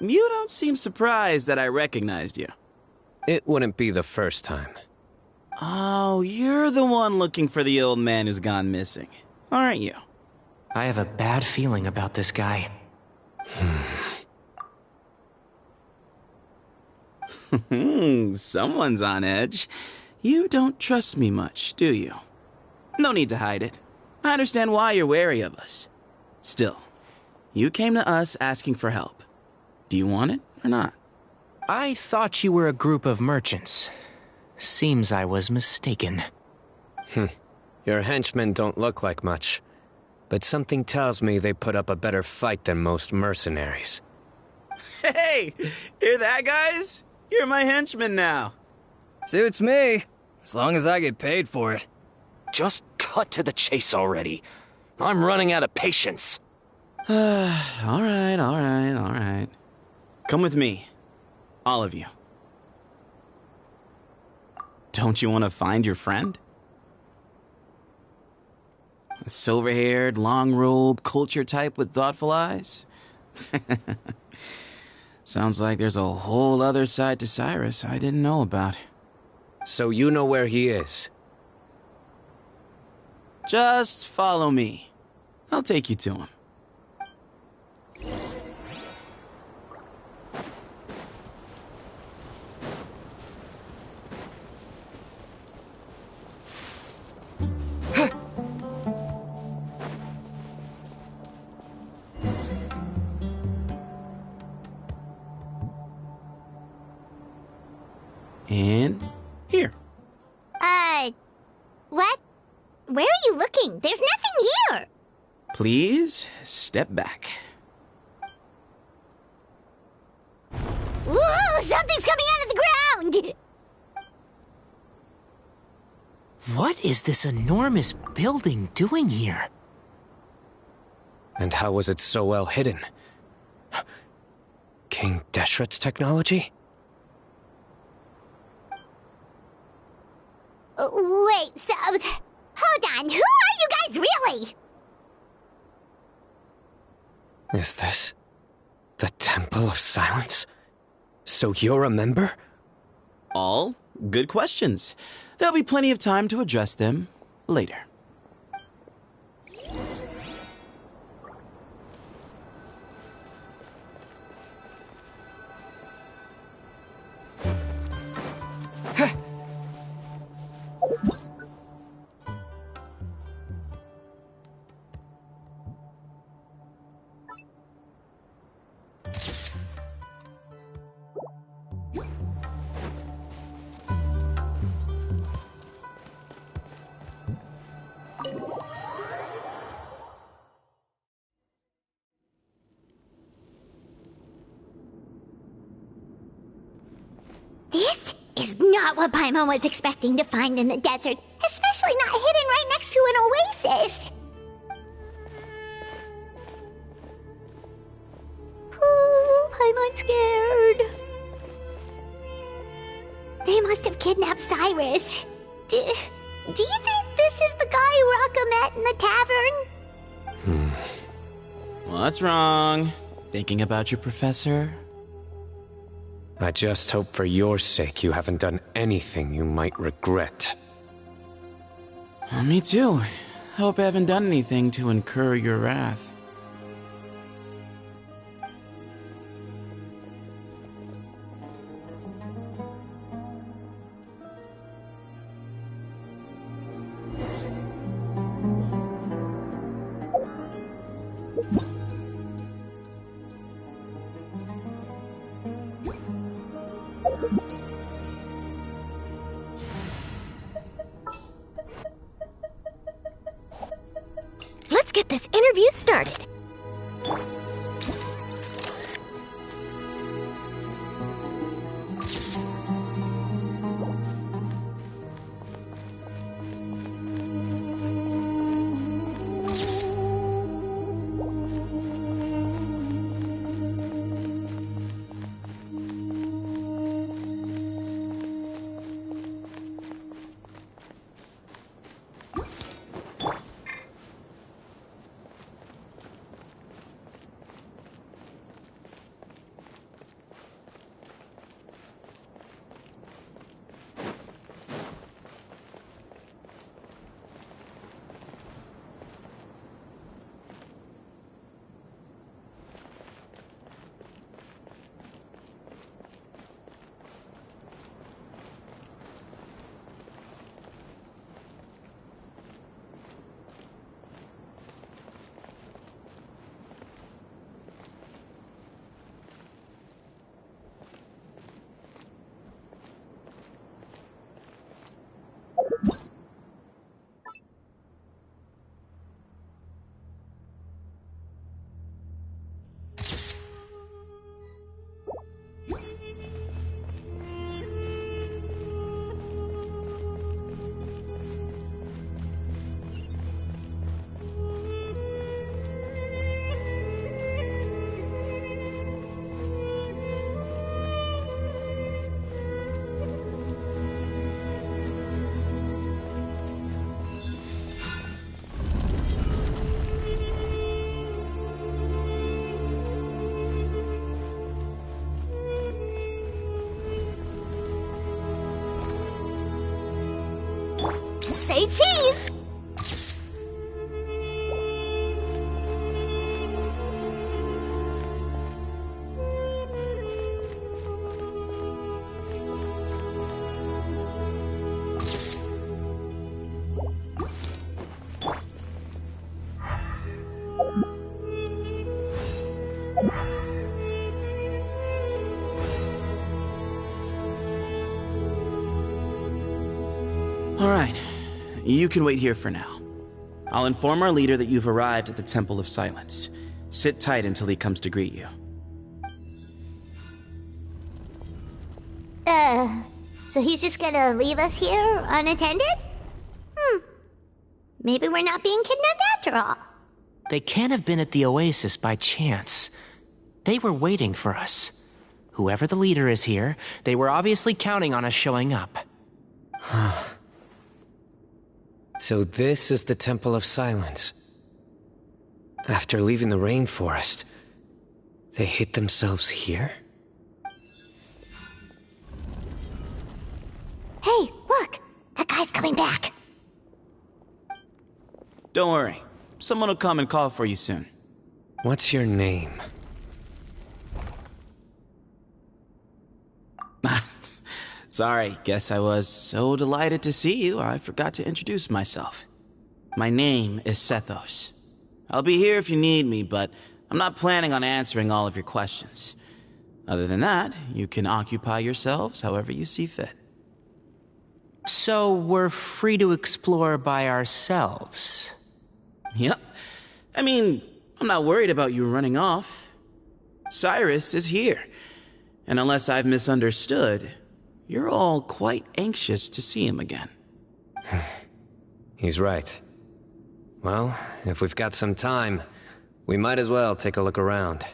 Speaker 19: You don't seem surprised that I recognized you.
Speaker 9: It wouldn't be the first time.
Speaker 19: Oh, you're the one looking for the old man who's gone missing, aren't you?
Speaker 12: I have a bad feeling about this guy.
Speaker 19: Someone's on edge. You don't trust me much, do you? No need to hide it. I understand why you're wary of us. Still, you came to us asking for help. Do you want it or not?
Speaker 12: I thought you were a group of merchants. Seems I was mistaken.
Speaker 9: Your henchmen don't look like much, but something tells me they put up a better fight than most mercenaries.
Speaker 19: Hey, hear that, guys? You're my henchmen now.
Speaker 20: Suits me, as long as I get paid for it.
Speaker 3: Just cut to the chase already. I'm running out of patience.
Speaker 19: All right. Come with me. All of you. Don't you want to find your friend? A silver-haired, long-robed, culture type with thoughtful eyes? Sounds like there's a whole other side to Cyrus I didn't know about.
Speaker 9: So you know where he is?
Speaker 19: Just follow me. I'll take you to him. And here.
Speaker 6: What? Where are you looking? There's nothing here.
Speaker 19: Please step back.
Speaker 6: Whoa, something's coming out of the ground!
Speaker 12: What is this enormous building doing here?
Speaker 9: And how was it so well hidden? King Deshret's technology?
Speaker 6: Wait, so... Hold on, who are you guys really?
Speaker 9: Is this the Temple of Silence? So you're a member?
Speaker 19: All good questions. There'll be plenty of time to address them later.
Speaker 6: This is not what Paimon was expecting to find in the desert, especially not hidden right next to an oasis. Paimon I'm scared. They must have kidnapped Cyrus. Do you think this is the guy Rocka met in the tavern?
Speaker 19: What's wrong? Thinking about your professor?
Speaker 9: I just hope for your sake you haven't done anything you might regret.
Speaker 19: Me too. Hope I haven't done anything to incur your wrath.
Speaker 13: Let's get this interview started. Say cheese!
Speaker 19: All right. You can wait here for now. I'll inform our leader that you've arrived at the Temple of Silence. Sit tight until he comes to greet you.
Speaker 6: So he's just gonna leave us here unattended? Maybe we're not being kidnapped after all.
Speaker 12: They can't have been at the Oasis by chance. They were waiting for us. Whoever the leader is here, they were obviously counting on us showing up.
Speaker 9: So this is the Temple of Silence. After leaving the rainforest, they hid themselves here?
Speaker 6: Hey, look! That guy's coming back.
Speaker 19: Don't worry. Someone will come and call for you soon.
Speaker 9: What's your name?
Speaker 19: Sorry, guess I was so delighted to see you, I forgot to introduce myself. My name is Sethos. I'll be here if you need me, but I'm not planning on answering all of your questions. Other than that, you can occupy yourselves however you see fit.
Speaker 12: So we're free to explore by ourselves?
Speaker 19: Yep. I mean, I'm not worried about you running off. Cyrus is here. And unless I've misunderstood, you're all quite anxious to see him again.
Speaker 9: He's right. Well, if we've got some time, we might as well take a look around.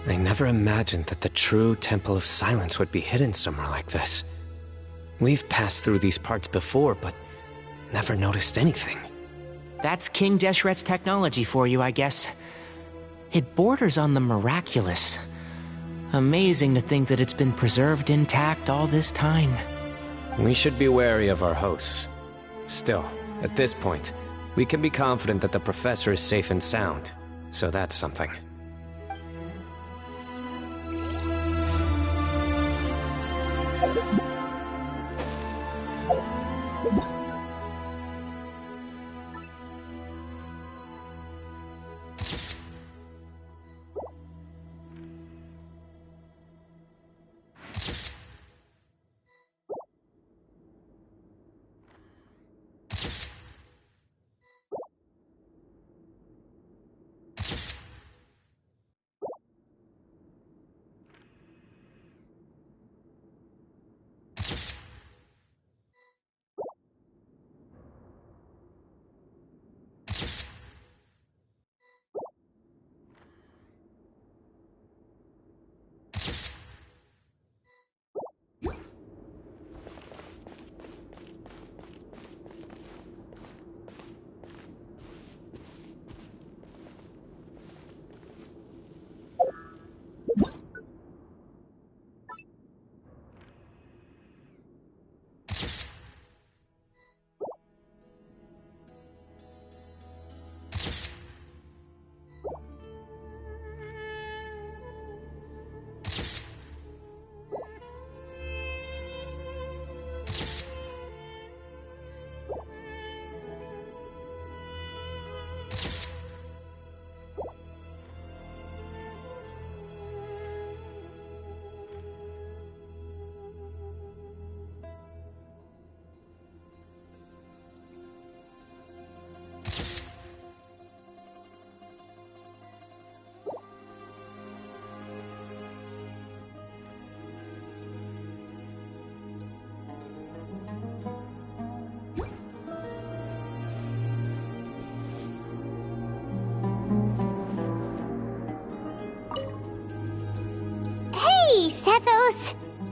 Speaker 9: I never imagined that the true Temple of Silence would be hidden somewhere like this. We've passed through these parts before, but never noticed anything.
Speaker 12: That's King Deshret's technology for you, I guess. It borders on the miraculous. Amazing to think that it's been preserved intact all this time.
Speaker 9: We should be wary of our hosts. Still, at this point, we can be confident that the professor is safe and sound, so that's something.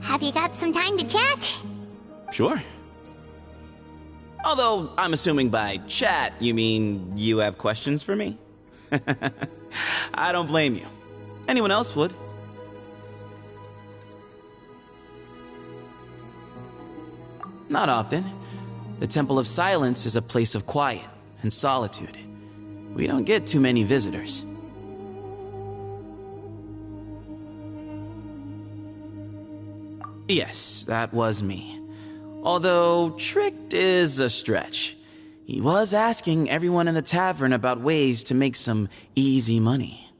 Speaker 6: Have you got some time to chat?
Speaker 19: Sure. Although, I'm assuming by chat, you mean you have questions for me? I don't blame you. Anyone else would. Not often. The Temple of Silence is a place of quiet and solitude. We don't get too many visitors. Yes, that was me. Although, tricked is a stretch. He was asking everyone in the tavern about ways to make some easy money.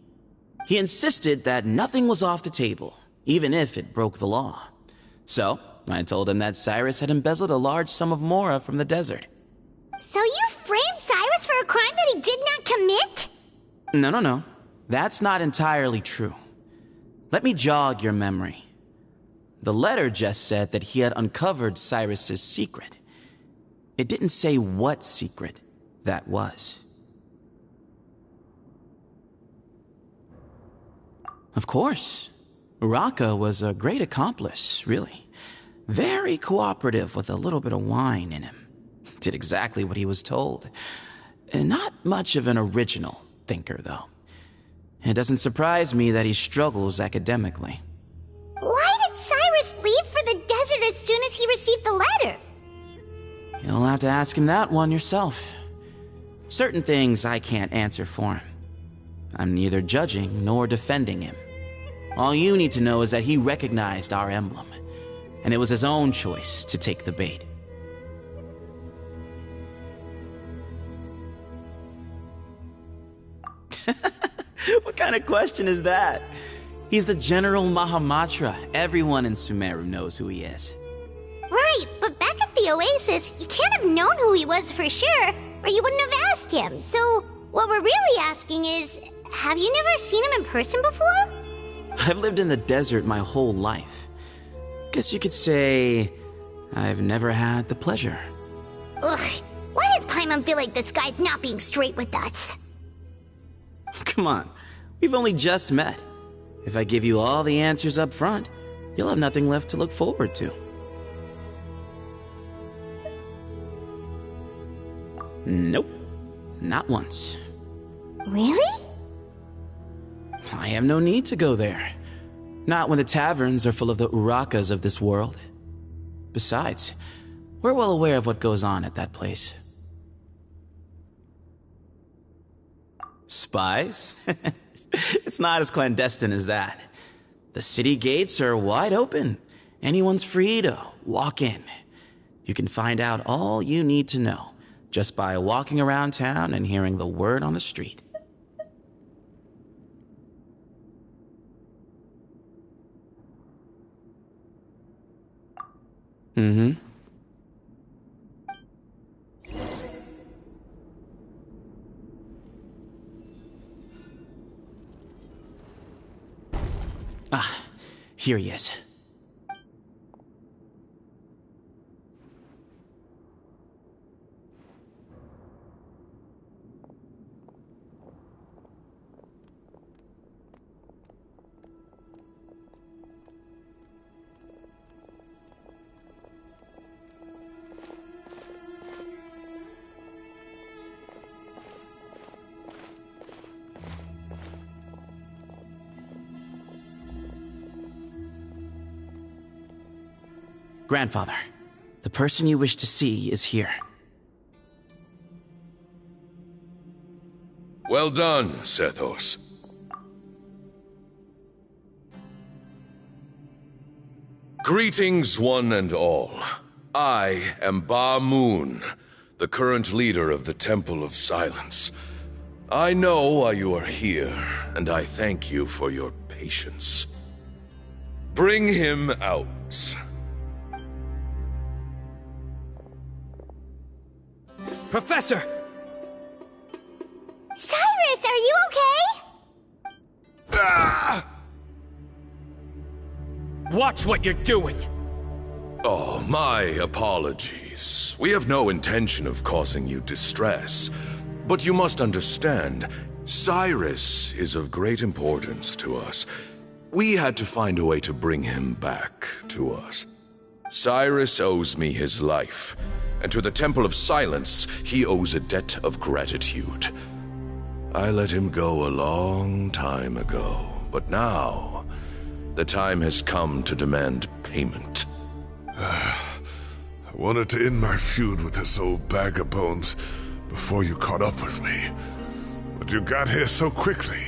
Speaker 19: He insisted that nothing was off the table, even if it broke the law. So, I told him that Cyrus had embezzled a large sum of mora from the desert.
Speaker 6: So you framed Cyrus for a crime that he did not commit?
Speaker 19: No. That's not entirely true. Let me jog your memory. The letter just said that he had uncovered Cyrus's secret. It didn't say what secret that was. Of course. Uraka was a great accomplice, really. Very cooperative with a little bit of wine in him. Did exactly what he was told. And not much of an original thinker, though. It doesn't surprise me that he struggles academically.
Speaker 6: Why did Cyrus leave for the desert as soon as he received the letter?
Speaker 19: You'll have to ask him that one yourself. Certain things I can't answer for him. I'm neither judging nor defending him. All you need to know is that he recognized our emblem, and it was his own choice to take the bait. What kind of question is that? He's the General Mahamatra. Everyone in Sumeru knows who he is.
Speaker 6: Right, but back at the Oasis, you can't have known who he was for sure, or you wouldn't have asked him. So, what we're really asking is, have you never seen him in person before?
Speaker 19: I've lived in the desert my whole life. Guess you could say I've never had the pleasure.
Speaker 6: Ugh, why does Paimon feel like this guy's not being straight with us?
Speaker 19: Come on, we've only just met. If I give you all the answers up front, you'll have nothing left to look forward to. Nope. Not once.
Speaker 6: Really?
Speaker 19: I have no need to go there. Not when the taverns are full of the Urakas of this world. Besides, we're well aware of what goes on at that place. Spies? It's not as clandestine as that. The city gates are wide open. Anyone's free to walk in. You can find out all you need to know just by walking around town and hearing the word on the street. Mm-hmm. Ah, here he is. Grandfather, the person you wish to see is here.
Speaker 21: Well done, Sethos. Greetings, one and all. I am Ba Moon, the current leader of the Temple of Silence. I know why you are here, and I thank you for your patience. Bring him out.
Speaker 17: Professor!
Speaker 6: Cyrus, are you okay?
Speaker 21: Ah!
Speaker 17: Watch what you're doing!
Speaker 21: Oh, my apologies. We have no intention of causing you distress. But you must understand, Cyrus is of great importance to us. We had to find a way to bring him back to us. Cyrus owes me his life. And to the Temple of Silence, he owes a debt of gratitude. I let him go a long time ago, but now, the time has come to demand payment.
Speaker 10: I wanted to end my feud with this old bag of bones before you caught up with me, but you got here so quickly.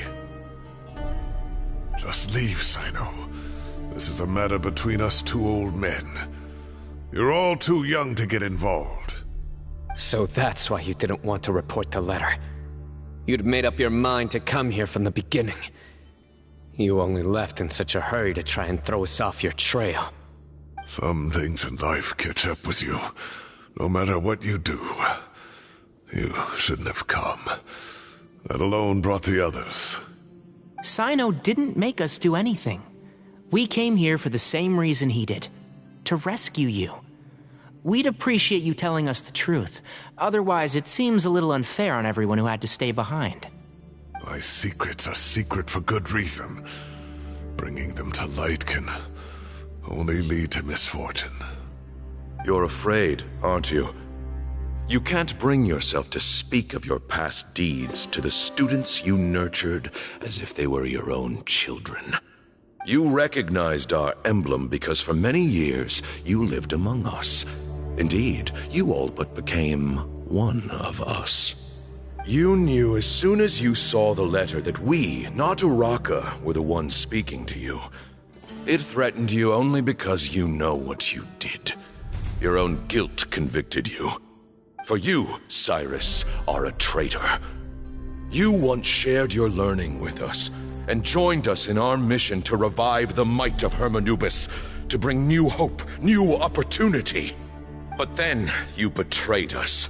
Speaker 10: Just leave, Cyno. This is a matter between us two old men. You're all too young to get involved.
Speaker 9: So that's why you didn't want to report the letter. You'd made up your mind to come here from the beginning. You only left in such a hurry to try and throw us off your trail.
Speaker 10: Some things in life catch up with you, no matter what you do. You shouldn't have come. That alone brought the others.
Speaker 12: Cyno didn't make us do anything. We came here for the same reason he did. To rescue you. We'd appreciate you telling us the truth. Otherwise, it seems a little unfair on everyone who had to stay behind.
Speaker 10: My secrets are secret for good reason. Bringing them to light can only lead to misfortune.
Speaker 21: You're afraid, aren't you? You can't bring yourself to speak of your past deeds to the students you nurtured as if they were your own children. You recognized our emblem because for many years you lived among us. Indeed, you all but became one of us. You knew as soon as you saw the letter that we, not Uraka, were the ones speaking to you. It threatened you only because you know what you did. Your own guilt convicted you. For you, Cyrus, are a traitor. You once shared your learning with us, and joined us in our mission to revive the might of Hermanubis, to bring new hope, new opportunity. But then you betrayed us.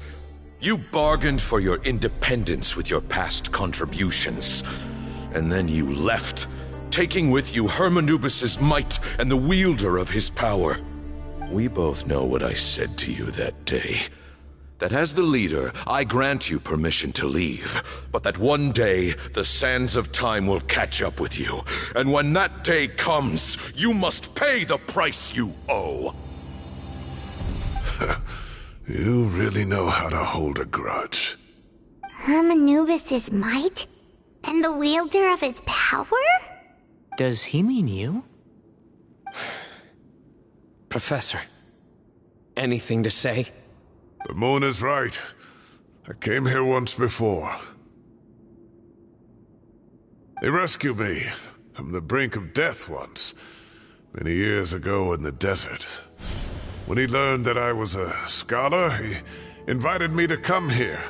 Speaker 21: You bargained for your independence with your past contributions. And then you left, taking with you Hermanubis' might and the wielder of his power. We both know what I said to you that day. that as the leader, I grant you permission to leave, but that one day the sands of time will catch up with you, and when that day comes, you must pay the price you owe.
Speaker 10: You really know how to hold a grudge.
Speaker 6: Hermanubis' might? And the wielder of his power?
Speaker 12: Does he mean you?
Speaker 9: Professor, anything to say?
Speaker 10: The moon is right. I came here once before. They rescued me from the brink of death once, many years ago in the desert. When he learned that I was a scholar, he invited me to come here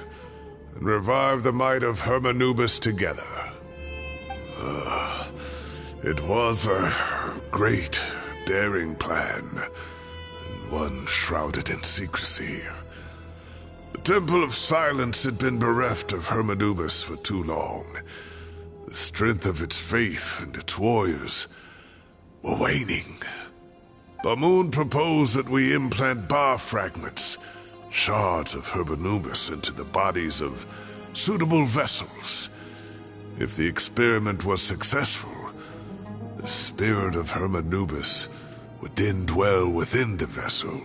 Speaker 10: and revive the might of Hermanubis together. It was a great, daring plan, and one shrouded in secrecy. The Temple of Silence had been bereft of Hermanubis for too long. The strength of its faith and its warriors were waning. Bamoon proposed that we implant bar fragments, shards of Hermanubis, into the bodies of suitable vessels. If the experiment was successful, the spirit of Hermanubis would then dwell within the vessel.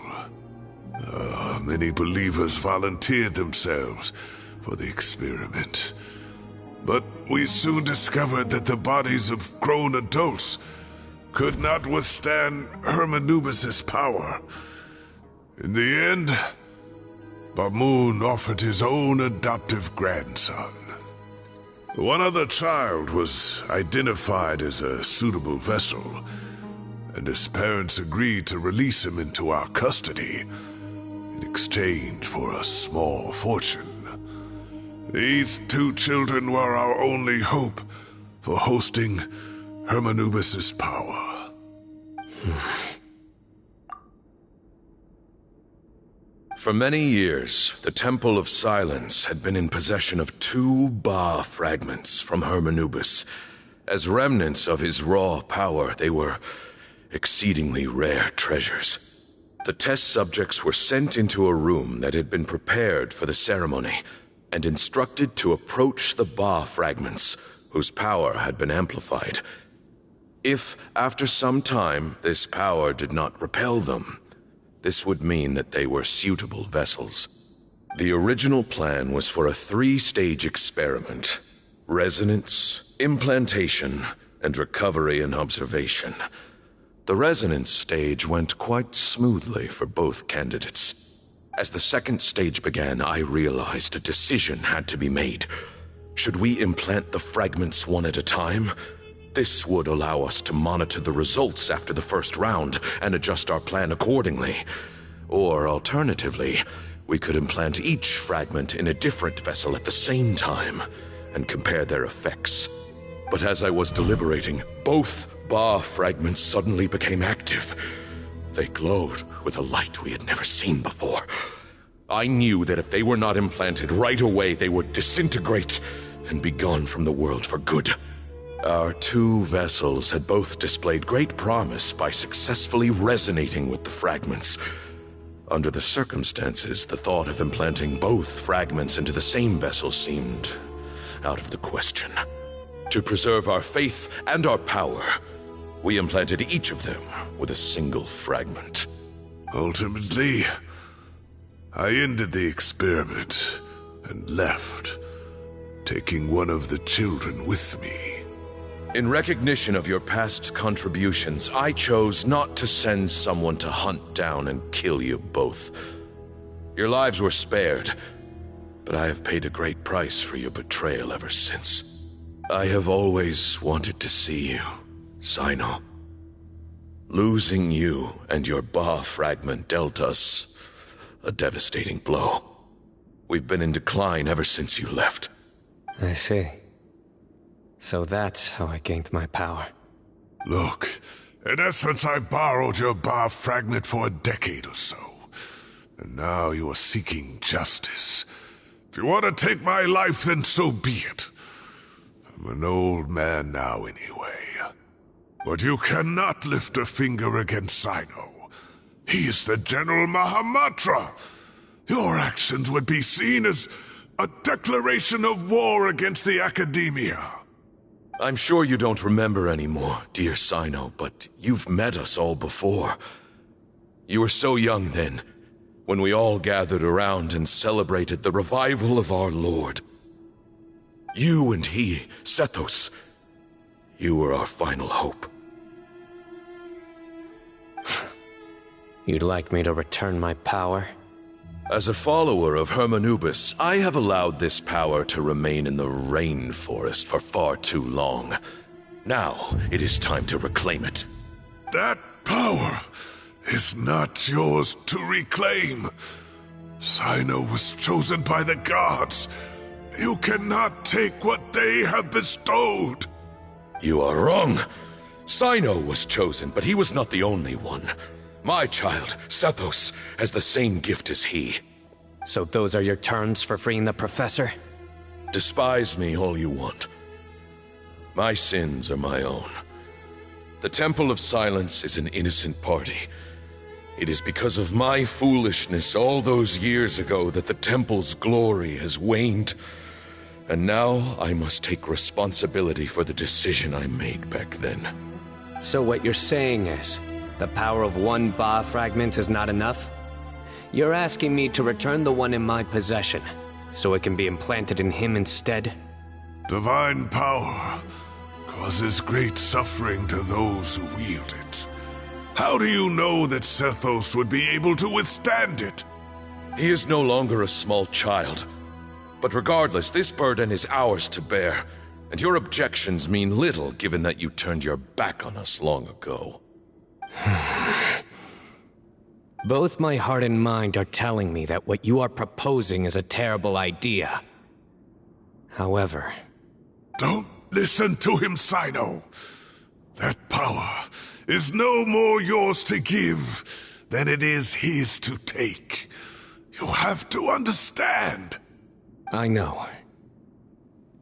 Speaker 10: Many believers volunteered themselves for the experiment. But we soon discovered that the bodies of grown adults could not withstand Hermanubis' power. In the end, Bamoon offered his own adoptive grandson. One other child was identified as a suitable vessel, and his parents agreed to release him into our custody in exchange for a small fortune. These two children were our only hope for hosting Hermanubis' power.
Speaker 21: For many years, the Temple of Silence had been in possession of 2 Ba fragments from Hermanubis. As remnants of his raw power, they were exceedingly rare treasures. The test subjects were sent into a room that had been prepared for the ceremony and instructed to approach the Ba fragments, whose power had been amplified. If, after some time, this power did not repel them, this would mean that they were suitable vessels. The original plan was for a 3-stage experiment: resonance, implantation, and recovery and observation. The resonance stage went quite smoothly for both candidates. As the 2nd stage began, I realized a decision had to be made. Should we implant the fragments one at a time? This would allow us to monitor the results after the first round and adjust our plan accordingly. Or alternatively, we could implant each fragment in a different vessel at the same time and compare their effects. But as I was deliberating, both Ba fragments suddenly became active. They glowed with a light we had never seen before. I knew that if they were not implanted right away, they would disintegrate and be gone from the world for good. Our 2 vessels had both displayed great promise by successfully resonating with the fragments. Under the circumstances, the thought of implanting both fragments into the same vessel seemed out of the question. To preserve our faith and our power, we implanted each of them with a single fragment.
Speaker 10: Ultimately, I ended the experiment and left, taking one of the children with me.
Speaker 21: In recognition of your past contributions, I chose not to send someone to hunt down and kill you both. Your lives were spared, but I have paid a great price for your betrayal ever since. I have always wanted to see you, Cyno. Losing you and your Ba fragment dealt us a devastating blow. We've been in decline ever since you left.
Speaker 9: I see. So that's how I gained my power.
Speaker 10: Look, in essence, I borrowed your Ba fragment for a decade or so. And now you are seeking justice. If you want to take my life, then so be it. I'm an old man now anyway. But you cannot lift a finger against Cyno. He is the General Mahamatra. Your actions would be seen as a declaration of war against the Academia.
Speaker 21: I'm sure you don't remember anymore, dear Cyno, but you've met us all before. You were so young then, when we all gathered around and celebrated the revival of our Lord. You and he, Sethos, you were our final hope.
Speaker 9: You'd like me to return my power?
Speaker 21: As a follower of Hermanubis, I have allowed this power to remain in the rainforest for far too long. Now, it is time to reclaim it.
Speaker 10: That power is not yours to reclaim. Cyno was chosen by the gods. You cannot take what they have bestowed.
Speaker 21: You are wrong. Cyno was chosen, but he was not the only one. My child, Sethos, has the same gift as he.
Speaker 9: So those are your terms for freeing the professor?
Speaker 21: Despise me all you want. My sins are my own. The Temple of Silence is an innocent party. It is because of my foolishness all those years ago that the Temple's glory has waned. And now I must take responsibility for the decision I made back then.
Speaker 9: So what you're saying is, the power of one Ba fragment is not enough? You're asking me to return the one in my possession, so it can be implanted in him instead?
Speaker 10: Divine power causes great suffering to those who wield it. How do you know that Sethos would be able to withstand it?
Speaker 21: He is no longer a small child. But regardless, this burden is ours to bear, and your objections mean little given that you turned your back on us long ago.
Speaker 9: Both my heart and mind are telling me that what you are proposing is a terrible idea. However...
Speaker 10: Don't listen to him, Cyno. That power is no more yours to give than it is his to take. You have to understand.
Speaker 9: I know.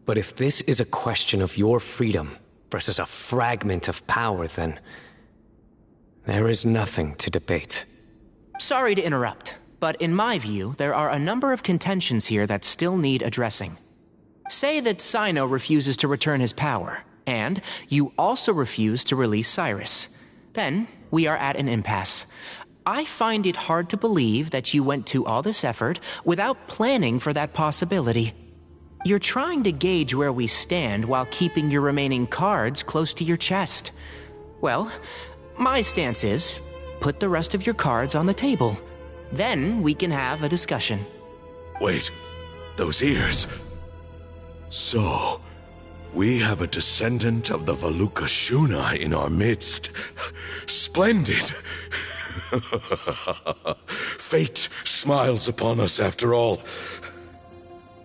Speaker 9: But if this is a question of your freedom versus a fragment of power, then... there is nothing to debate.
Speaker 12: Sorry to interrupt, but in my view, there are a number of contentions here that still need addressing. Say that Cyno refuses to return his power, and you also refuse to release Cyrus. Then, we are at an impasse. I find it hard to believe that you went to all this effort without planning for that possibility. You're trying to gauge where we stand while keeping your remaining cards close to your chest. Well, my stance is, put the rest of your cards on the table. Then we can have a discussion.
Speaker 21: Wait, those ears... So, we have a descendant of the Valukashuna in our midst. Splendid! Fate smiles upon us after all.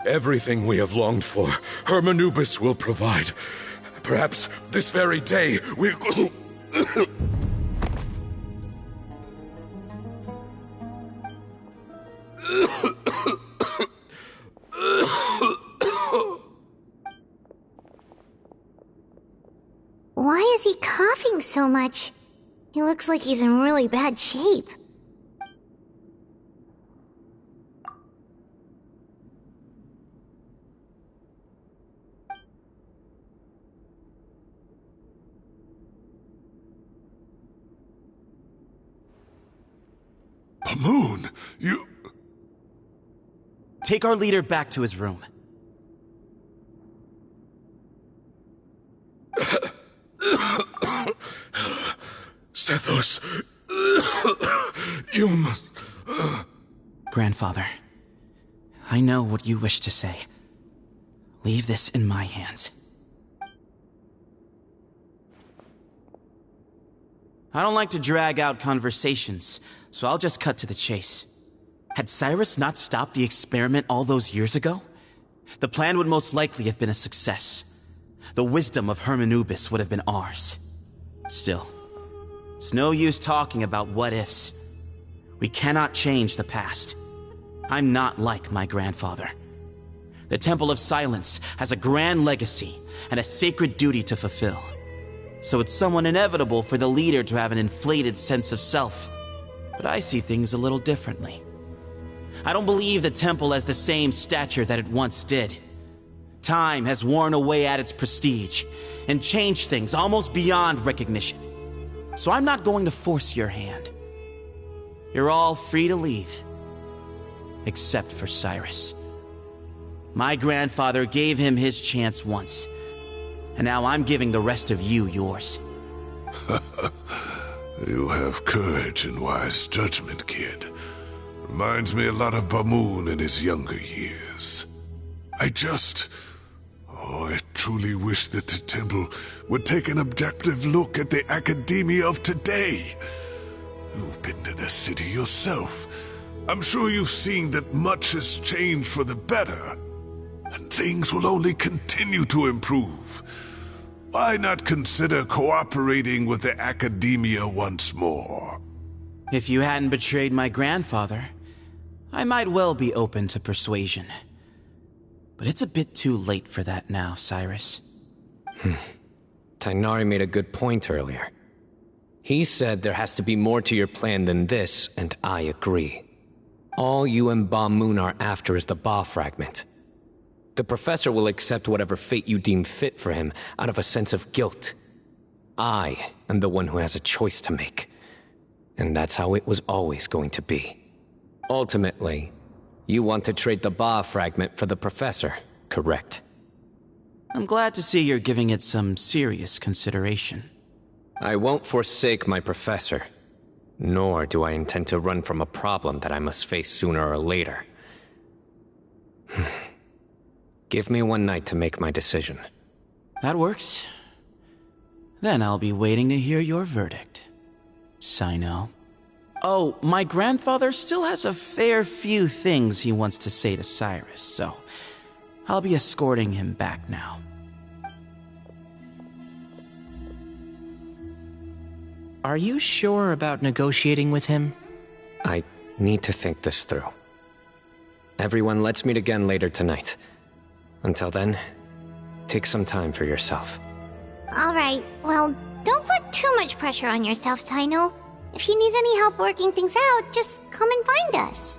Speaker 21: Everything we have longed for, Hermanubis will provide. Perhaps this very day we'll...
Speaker 6: Why is he coughing so much? He looks like he's in really bad shape.
Speaker 10: Pamoon, you...
Speaker 19: Take our leader back to his room.
Speaker 21: Sethos, you must...
Speaker 19: Grandfather, I know what you wish to say. Leave this in my hands. I don't like to drag out conversations, so I'll just cut to the chase. Had Cyrus not stopped the experiment all those years ago, the plan would most likely have been a success. The wisdom of Hermanubis would have been ours. Still, it's no use talking about what-ifs. We cannot change the past. I'm not like my grandfather. The Temple of Silence has a grand legacy and a sacred duty to fulfill. So it's somewhat inevitable for the leader to have an inflated sense of self. But I see things a little differently. I don't believe the temple has the same stature that it once did. Time has worn away at its prestige and changed things almost beyond recognition. So I'm not going to force your hand. You're all free to leave. Except for Cyrus. My grandfather gave him his chance once, and now I'm giving the rest of you yours.
Speaker 10: You have courage and wise judgment, kid. Reminds me a lot of Bamoon in his younger years. I truly wish that the temple would take an objective look at the academia of today. You've been to the city yourself. I'm sure you've seen that much has changed for the better, and things will only continue to improve. Why not consider cooperating with the academia once more?
Speaker 19: If you hadn't betrayed my grandfather, I might well be open to persuasion. But it's a bit too late for that now, Cyrus.
Speaker 9: Tighnari made a good point earlier. He said there has to be more to your plan than this, and I agree. All you and Ba Moon are after is the Ba fragment. The professor will accept whatever fate you deem fit for him out of a sense of guilt. I am the one who has a choice to make. And that's how it was always going to be. Ultimately, you want to trade the Ba fragment for the professor, correct?
Speaker 19: I'm glad to see you're giving it some serious consideration.
Speaker 9: I won't forsake my professor. Nor do I intend to run from a problem that I must face sooner or later. Give me one night to make my decision.
Speaker 19: That works. Then I'll be waiting to hear your verdict, Cyno. Oh, my grandfather still has a fair few things he wants to say to Cyrus, so I'll be escorting him back now.
Speaker 12: Are you sure about negotiating with him?
Speaker 9: I need to think this through. Everyone, let's meet again later tonight. Until then, take some time for yourself.
Speaker 6: Alright, well, don't put too much pressure on yourself, Cyno. If you need any help working things out, just come and find us.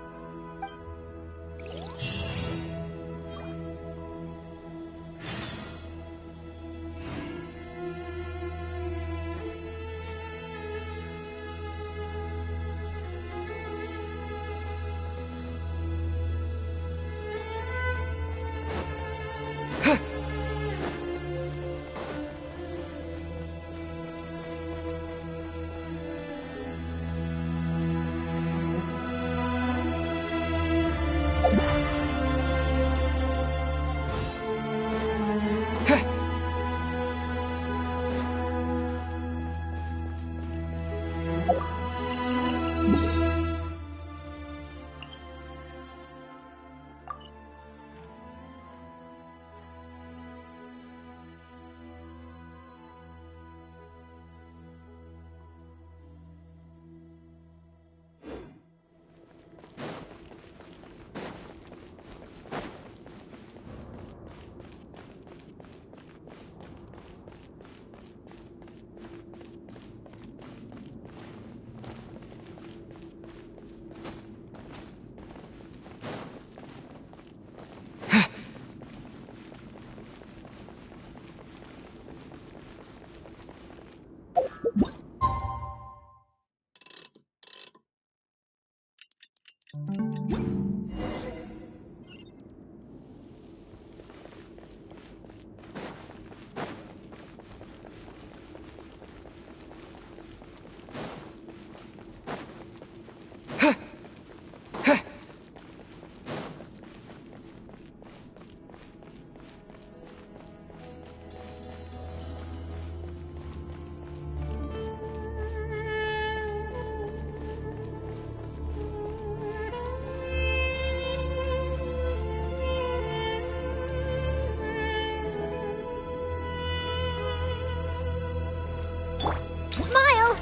Speaker 13: Smile!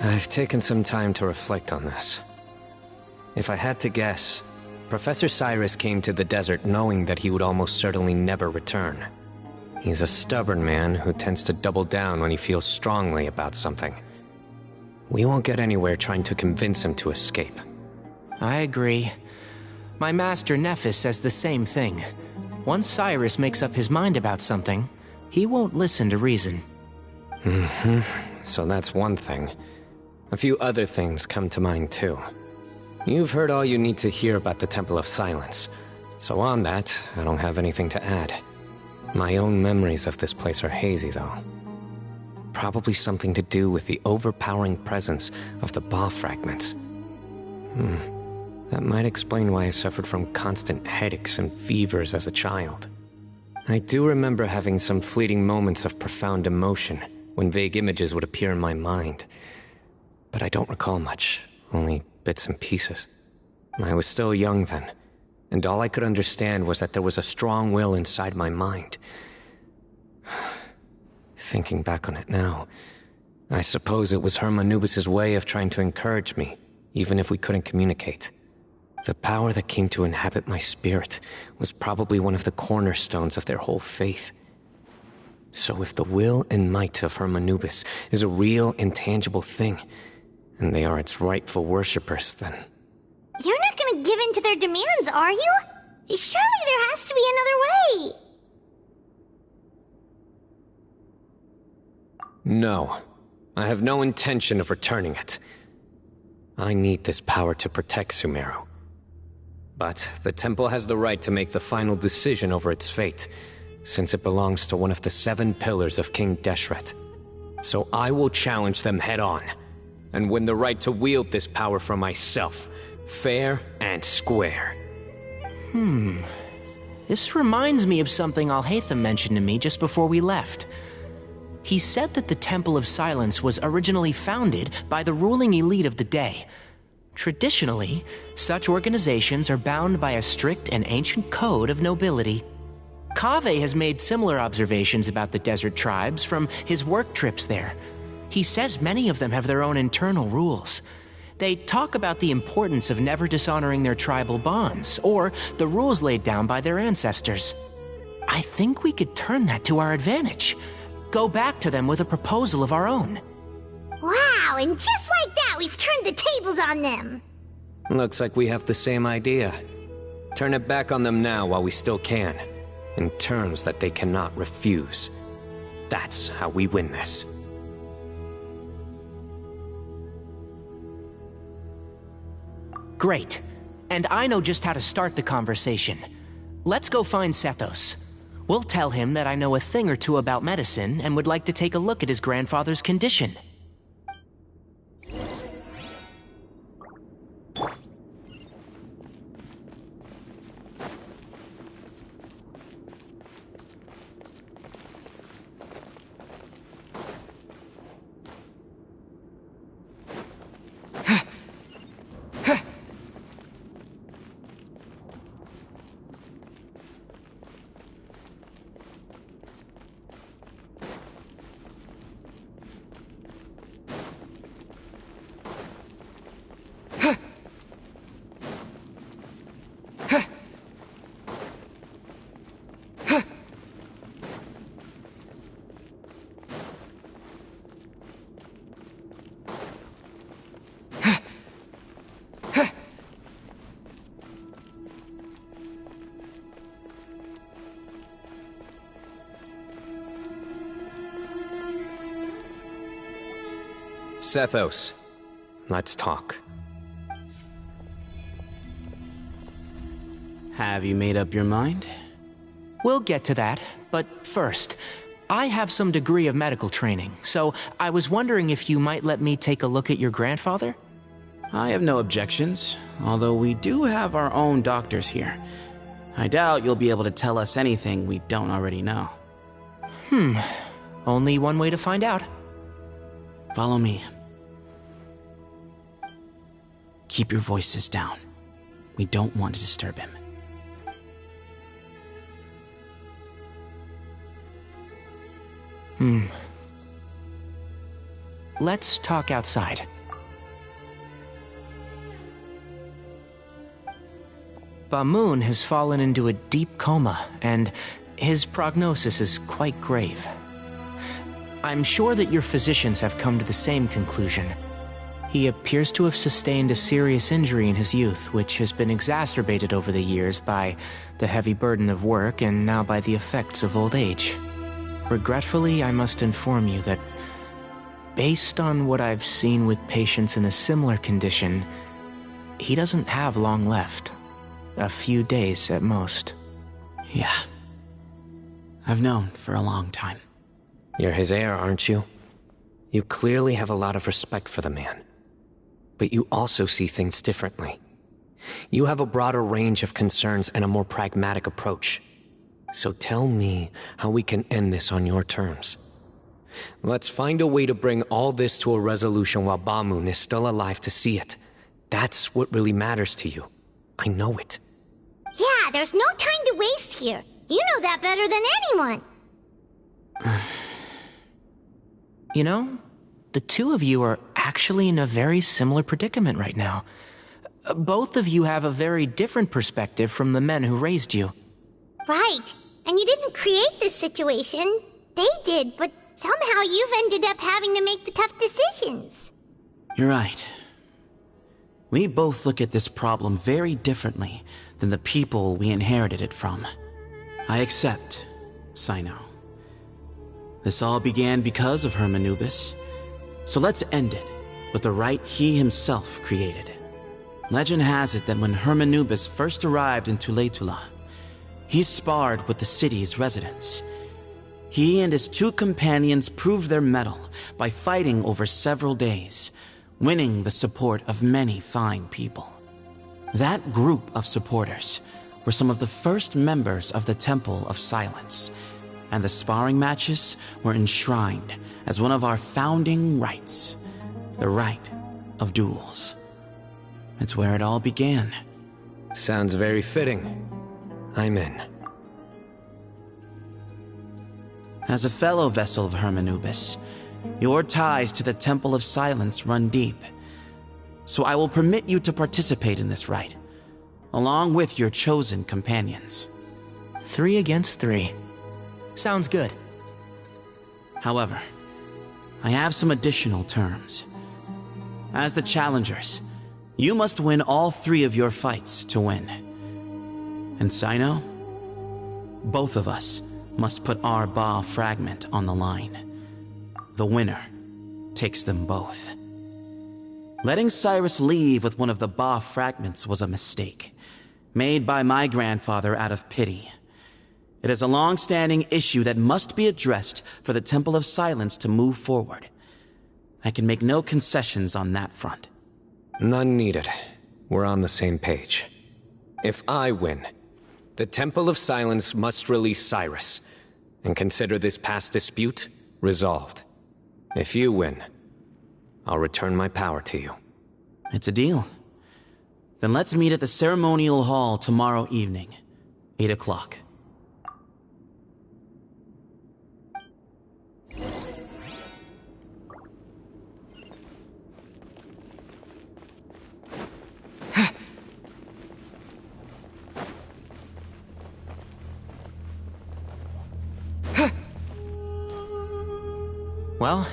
Speaker 9: I've taken some time to reflect on this. If I had to guess, Professor Cyrus came to the desert knowing that he would almost certainly never return. He's a stubborn man who tends to double down when he feels strongly about something. We won't get anywhere trying to convince him to escape.
Speaker 12: I agree. My master Nephis says the same thing. Once Cyrus makes up his mind about something, he won't listen to reason.
Speaker 9: So that's one thing. A few other things come to mind too. You've heard all you need to hear about the Temple of Silence, so on that, I don't have anything to add. My own memories of this place are hazy, though. Probably something to do with the overpowering presence of the Ba fragments. That might explain why I suffered from constant headaches and fevers as a child. I do remember having some fleeting moments of profound emotion when vague images would appear in my mind. But I don't recall much, only bits and pieces. I was still young then, and all I could understand was that there was a strong will inside my mind. Thinking back on it now, I suppose it was Hermanubis' way of trying to encourage me, even if we couldn't communicate. The power that came to inhabit my spirit was probably one of the cornerstones of their whole faith. So if the will and might of Hermanubis is a real, intangible thing, and they are its rightful worshippers, then...
Speaker 6: You're not gonna give in to their demands, are you? Surely there has to be another way!
Speaker 9: No. I have no intention of returning it. I need this power to protect Sumeru. But the temple has the right to make the final decision over its fate, since it belongs to one of the 7 pillars of King Deshret. So I will challenge them head-on, and win the right to wield this power for myself, fair and square.
Speaker 12: This reminds me of something Alhaitham mentioned to me just before we left. He said that the Temple of Silence was originally founded by the ruling elite of the day. Traditionally, such organizations are bound by a strict and ancient code of nobility. Kaveh has made similar observations about the desert tribes from his work trips there. He says many of them have their own internal rules. They talk about the importance of never dishonoring their tribal bonds, or the rules laid down by their ancestors. I think we could turn that to our advantage. Go back to them with a proposal of our own.
Speaker 6: Wow, and just like that, we've turned the tables on them!
Speaker 9: Looks like we have the same idea. Turn it back on them now while we still can, in terms that they cannot refuse. That's how we win this.
Speaker 12: Great. And I know just how to start the conversation. Let's go find Sethos. We'll tell him that I know a thing or two about medicine and would like to take a look at his grandfather's condition.
Speaker 9: Sethos, let's talk.
Speaker 19: Have you made up your mind?
Speaker 12: We'll get to that, but first, I have some degree of medical training, so I was wondering if you might let me take a look at your grandfather?
Speaker 19: I have no objections, although we do have our own doctors here. I doubt you'll be able to tell us anything we don't already know.
Speaker 12: Only one way to find out.
Speaker 19: Follow me. Keep your voices down. We don't want to disturb him.
Speaker 12: Let's talk outside. Bamoon has fallen into a deep coma, and his prognosis is quite grave. I'm sure that your physicians have come to the same conclusion. He appears to have sustained a serious injury in his youth, which has been exacerbated over the years by the heavy burden of work and now by the effects of old age. Regretfully, I must inform you that, based on what I've seen with patients in a similar condition, he doesn't have long left. A few days at most.
Speaker 19: Yeah. I've known for a long time.
Speaker 9: You're his heir, aren't you? You clearly have a lot of respect for the man. But you also see things differently. You have a broader range of concerns and a more pragmatic approach. So tell me how we can end this on your terms. Let's find a way to bring all this to a resolution while Bamoon is still alive to see it. That's what really matters to you. I know it.
Speaker 6: Yeah, there's no time to waste here. You know that better than anyone.
Speaker 12: You know, the two of you are actually in a very similar predicament right now. Both of you have a very different perspective from the men who raised you.
Speaker 6: Right. And you didn't create this situation. They did, but somehow you've ended up having to make the tough decisions.
Speaker 19: You're right. We both look at this problem very differently than the people we inherited it from. I accept, Cyno. This all began because of Hermanubis, so let's end it with the rite he himself created. Legend has it that when Hermanubis first arrived in Tuletula, he sparred with the city's residents. He and his two companions proved their mettle by fighting over several days, winning the support of many fine people. That group of supporters were some of the first members of the Temple of Silence, and the sparring matches were enshrined as one of our founding rites, the rite of duels. It's where it all began.
Speaker 9: Sounds very fitting. I'm in.
Speaker 19: As a fellow vessel of Hermanubis, your ties to the Temple of Silence run deep. So I will permit you to participate in this rite, along with your chosen companions.
Speaker 12: 3 against 3. Sounds good.
Speaker 19: However, I have some additional terms. As the challengers, you must win all 3 of your fights to win. And Cyno, both of us must put our Ba fragment on the line. The winner takes them both. Letting Cyrus leave with one of the Ba fragments was a mistake, made by my grandfather out of pity. It is a long-standing issue that must be addressed for the Temple of Silence to move forward. I can make no concessions on that front.
Speaker 9: None needed. We're on the same page. If I win, the Temple of Silence must release Cyrus, and consider this past dispute resolved. If you win, I'll return my power to you.
Speaker 19: It's a deal. Then let's meet at the ceremonial hall tomorrow evening, 8 o'clock.
Speaker 12: Well,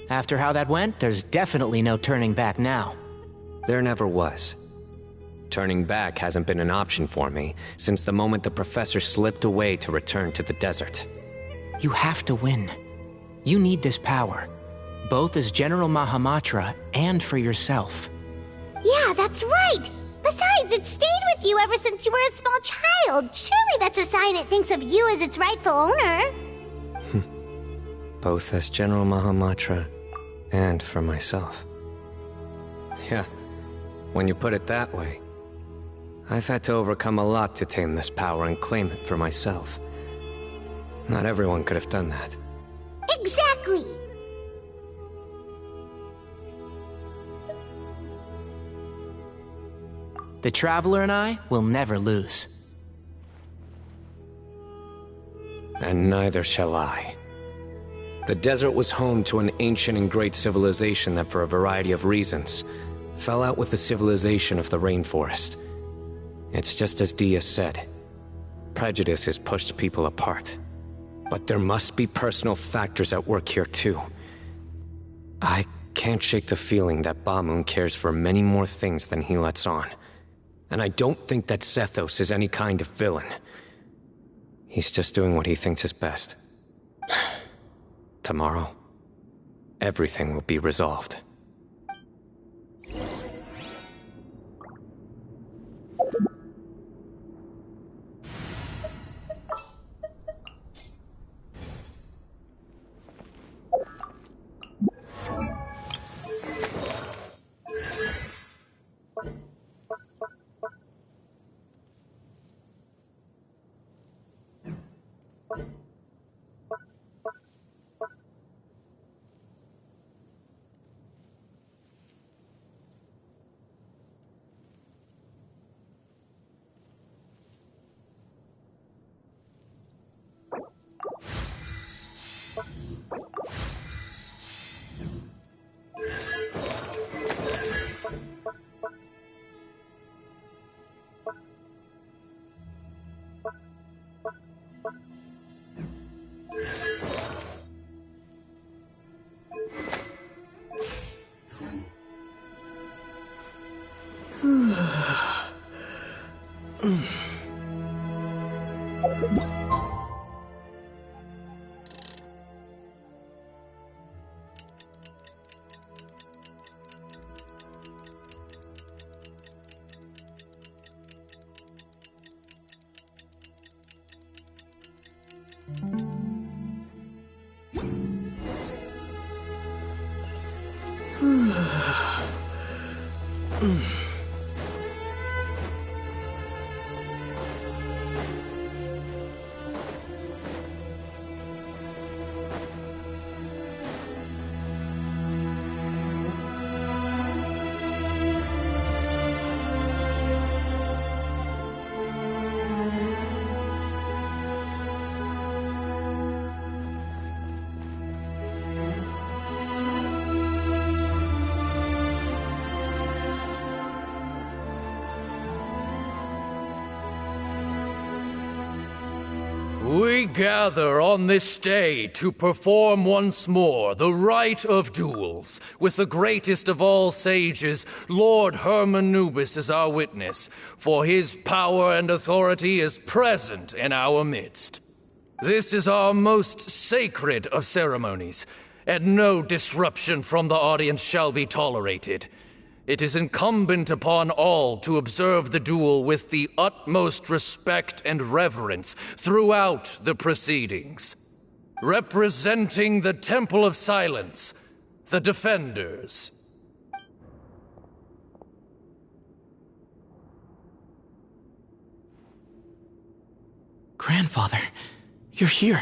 Speaker 12: after how that went, there's definitely no turning back now.
Speaker 9: There never was. Turning back hasn't been an option for me since the moment the professor slipped away to return to the desert.
Speaker 12: You have to win. You need this power, both as General Mahamatra and for yourself.
Speaker 6: Yeah, that's right! Besides, it stayed with you ever since you were a small child. Surely that's a sign it thinks of you as its rightful owner.
Speaker 9: Both as General Mahamatra and for myself. Yeah, when you put it that way, I've had to overcome a lot to tame this power and claim it for myself. Not everyone could have done that.
Speaker 6: Exactly!
Speaker 12: The Traveler and I will never lose.
Speaker 9: And neither shall I. The desert was home to an ancient and great civilization that, for a variety of reasons, fell out with the civilization of the rainforest. It's just as Dia said. Prejudice has pushed people apart. But there must be personal factors at work here too. I can't shake the feeling that Bamun cares for many more things than he lets on. And I don't think that Sethos is any kind of villain. He's just doing what he thinks is best. Tomorrow, everything will be resolved.
Speaker 1: We gather on this day to perform once more the rite of duels, with the greatest of all sages, Lord Hermanubis, as our witness, for his power and authority is present in our midst. This is our most sacred of ceremonies, and no disruption from the audience shall be tolerated. It is incumbent upon all to observe the duel with the utmost respect and reverence throughout the proceedings. Representing the Temple of Silence, the Defenders.
Speaker 19: Grandfather, you're here.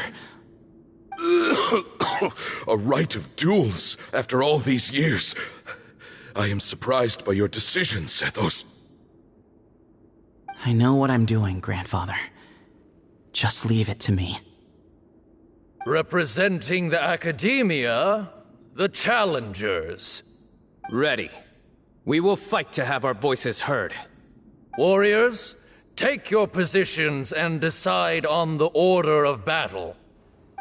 Speaker 21: A rite of duels after all these years. I am surprised by your decision, Sethos.
Speaker 19: I know what I'm doing, Grandfather. Just leave it to me.
Speaker 1: Representing the Academia, the Challengers.
Speaker 9: Ready. We will fight to have our voices heard.
Speaker 1: Warriors, take your positions and decide on the order of battle.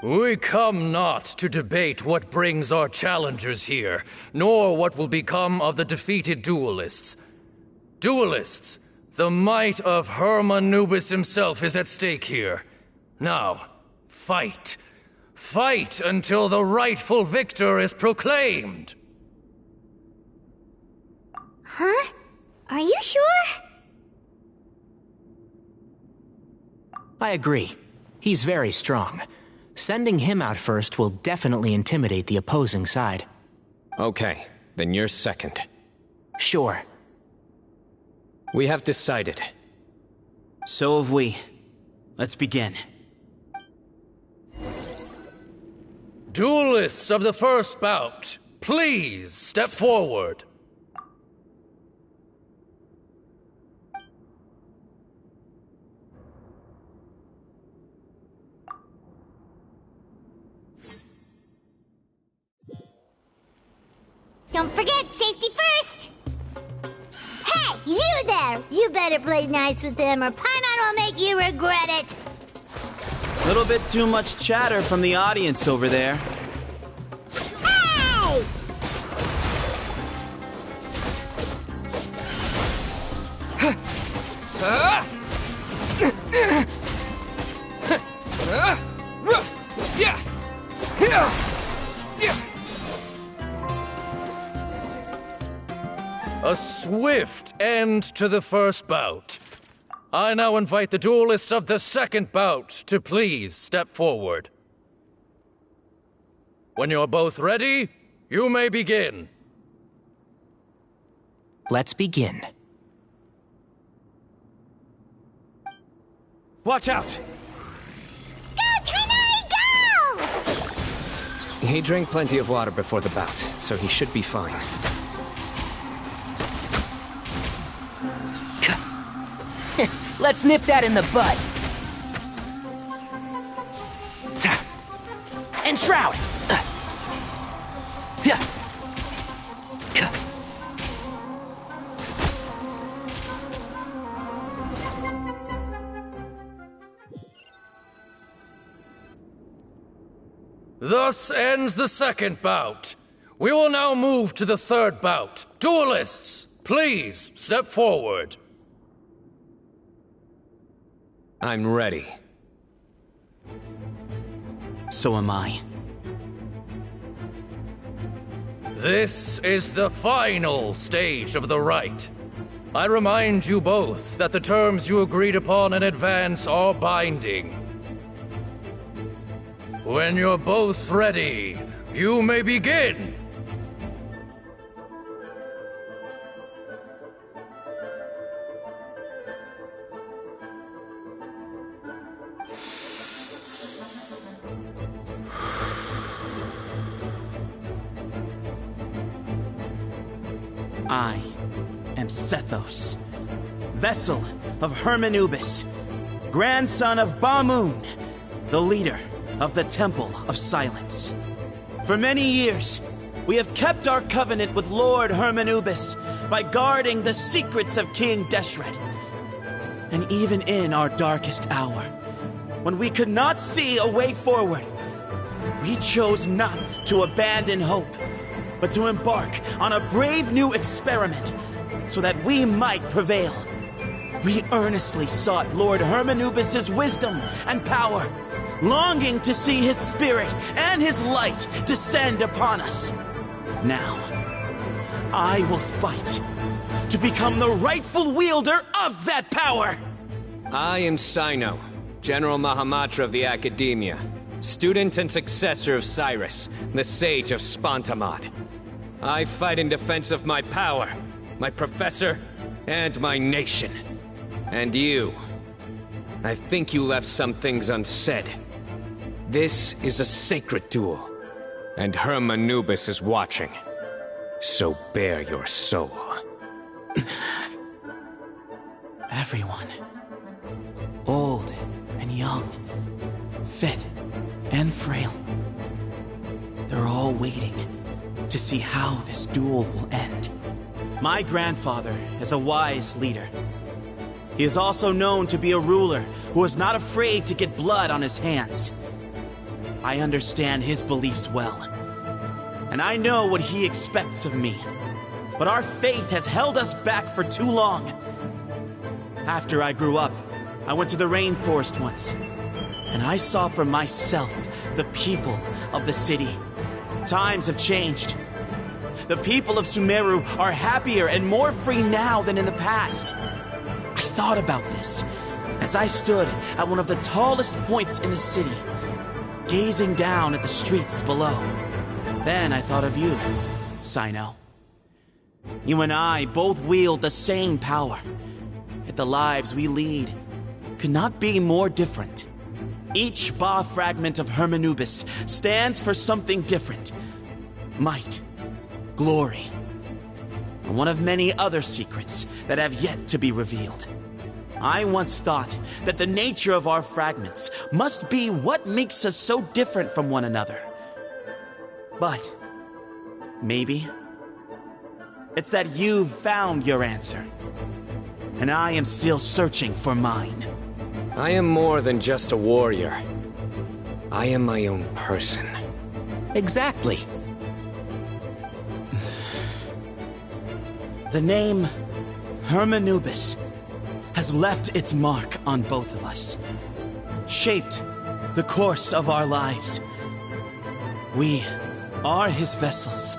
Speaker 1: We come not to debate what brings our challengers here, nor what will become of the defeated duelists. Duelists, the might of Hermanubis himself is at stake here. Now, fight. Fight until the rightful victor is proclaimed.
Speaker 6: Huh? Are you sure?
Speaker 12: I agree. He's very strong. Sending him out first will definitely intimidate the opposing side.
Speaker 9: Okay, then you're second.
Speaker 12: Sure.
Speaker 9: We have decided.
Speaker 19: So have we. Let's begin.
Speaker 1: Duelists of the first bout, please step forward.
Speaker 6: Don't forget, safety first! Hey, you You there! You better play nice with him or Paimon will make you regret it!
Speaker 19: Little bit too much chatter from the audience over there.
Speaker 6: Hey!
Speaker 1: A swift end to the first bout. I now invite the duelists of the second bout to please step forward. When you're both ready, you may begin.
Speaker 12: Let's begin.
Speaker 11: Watch out!
Speaker 6: Go, Tenai, go!
Speaker 9: He drank plenty of water before the bout, so he should be fine.
Speaker 12: Let's nip that in the bud. And shroud.
Speaker 1: Thus ends the second bout. We will now move to the third bout. Duelists, please step forward.
Speaker 9: I'm ready.
Speaker 19: So am I.
Speaker 1: This is the final stage of the rite. I remind you both that the terms you agreed upon in advance are binding. When you're both ready, you may begin.
Speaker 19: I am Sethos, vessel of Hermanubis, grandson of Bamoon, the leader of the Temple of Silence. For many years, we have kept our covenant with Lord Hermanubis by guarding the secrets of King Deshret. And even in our darkest hour, when we could not see a way forward, we chose not to abandon hope, but to embark on a brave new experiment so that we might prevail. We earnestly sought Lord Hermanubis' wisdom and power, longing to see his spirit and his light descend upon us. Now, I will fight to become the rightful wielder of that power!
Speaker 9: I am Cyno, General Mahamatra of the Academia, student and successor of Cyrus, the Sage of Spantamad. I fight in defense of my power, my professor, and my nation. And you. I think you left some things unsaid. This is a sacred duel, and Hermanubis is watching. So bare your soul.
Speaker 19: Everyone, old and young, fit and frail, they're all waiting to see how this duel will end. My grandfather is a wise leader. He is also known to be a ruler who is not afraid to get blood on his hands. I understand his beliefs well, and I know what he expects of me. But our faith has held us back for too long. After I grew up, I went to the rainforest once, and I saw for myself the people of the city. Times have changed. The people of Sumeru are happier and more free now than in the past. I thought about this as I stood at one of the tallest points in the city, gazing down at the streets below. Then I thought of you, Cyno. You and I both wield the same power, yet the lives we lead could not be more different. Each Ba fragment of Hermanubis stands for something different. Might, glory, and one of many other secrets that have yet to be revealed. I once thought that the nature of our fragments must be what makes us so different from one another. But maybe it's that you've found your answer. and I am still searching for mine.
Speaker 9: I am more than just a warrior. I am my own person.
Speaker 12: Exactly.
Speaker 19: The name Hermanubis has left its mark on both of us, shaped the course of our lives. We are his vessels,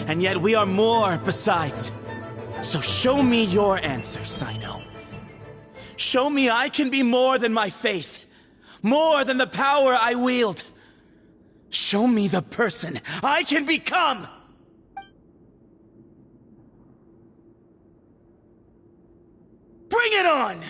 Speaker 19: and yet we are more besides. So show me your answer, Cyno. Show me I can be more than my faith, more than the power I wield. Show me the person I can become! Bring it on!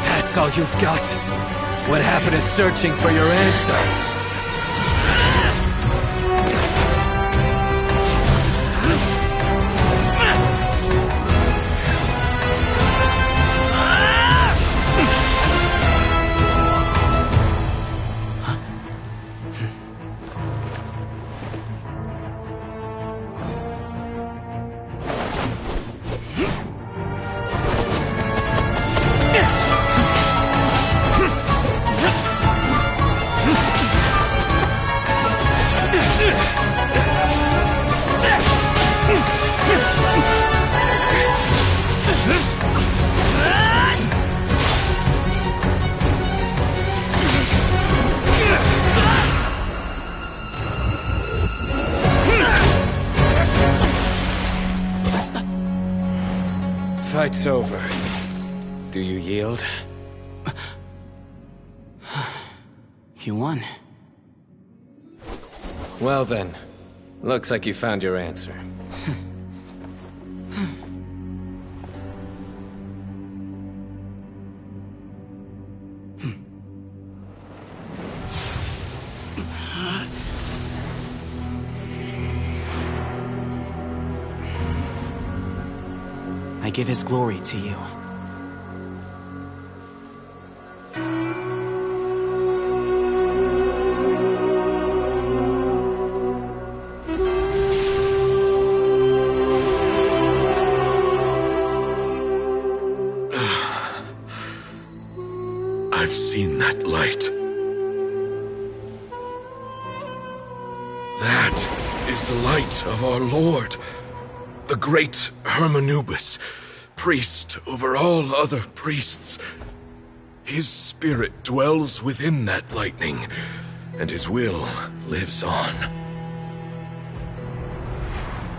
Speaker 1: That's all you've got? What happened is searching for your answer. Fight's over. Do you yield?
Speaker 19: You won.
Speaker 9: Well then, looks like you found your answer.
Speaker 19: I give his glory to you.
Speaker 21: I've seen that light. That is the light of our Lord, the great Hermanubis, priest over all other priests. His spirit dwells within that lightning, and his will lives on.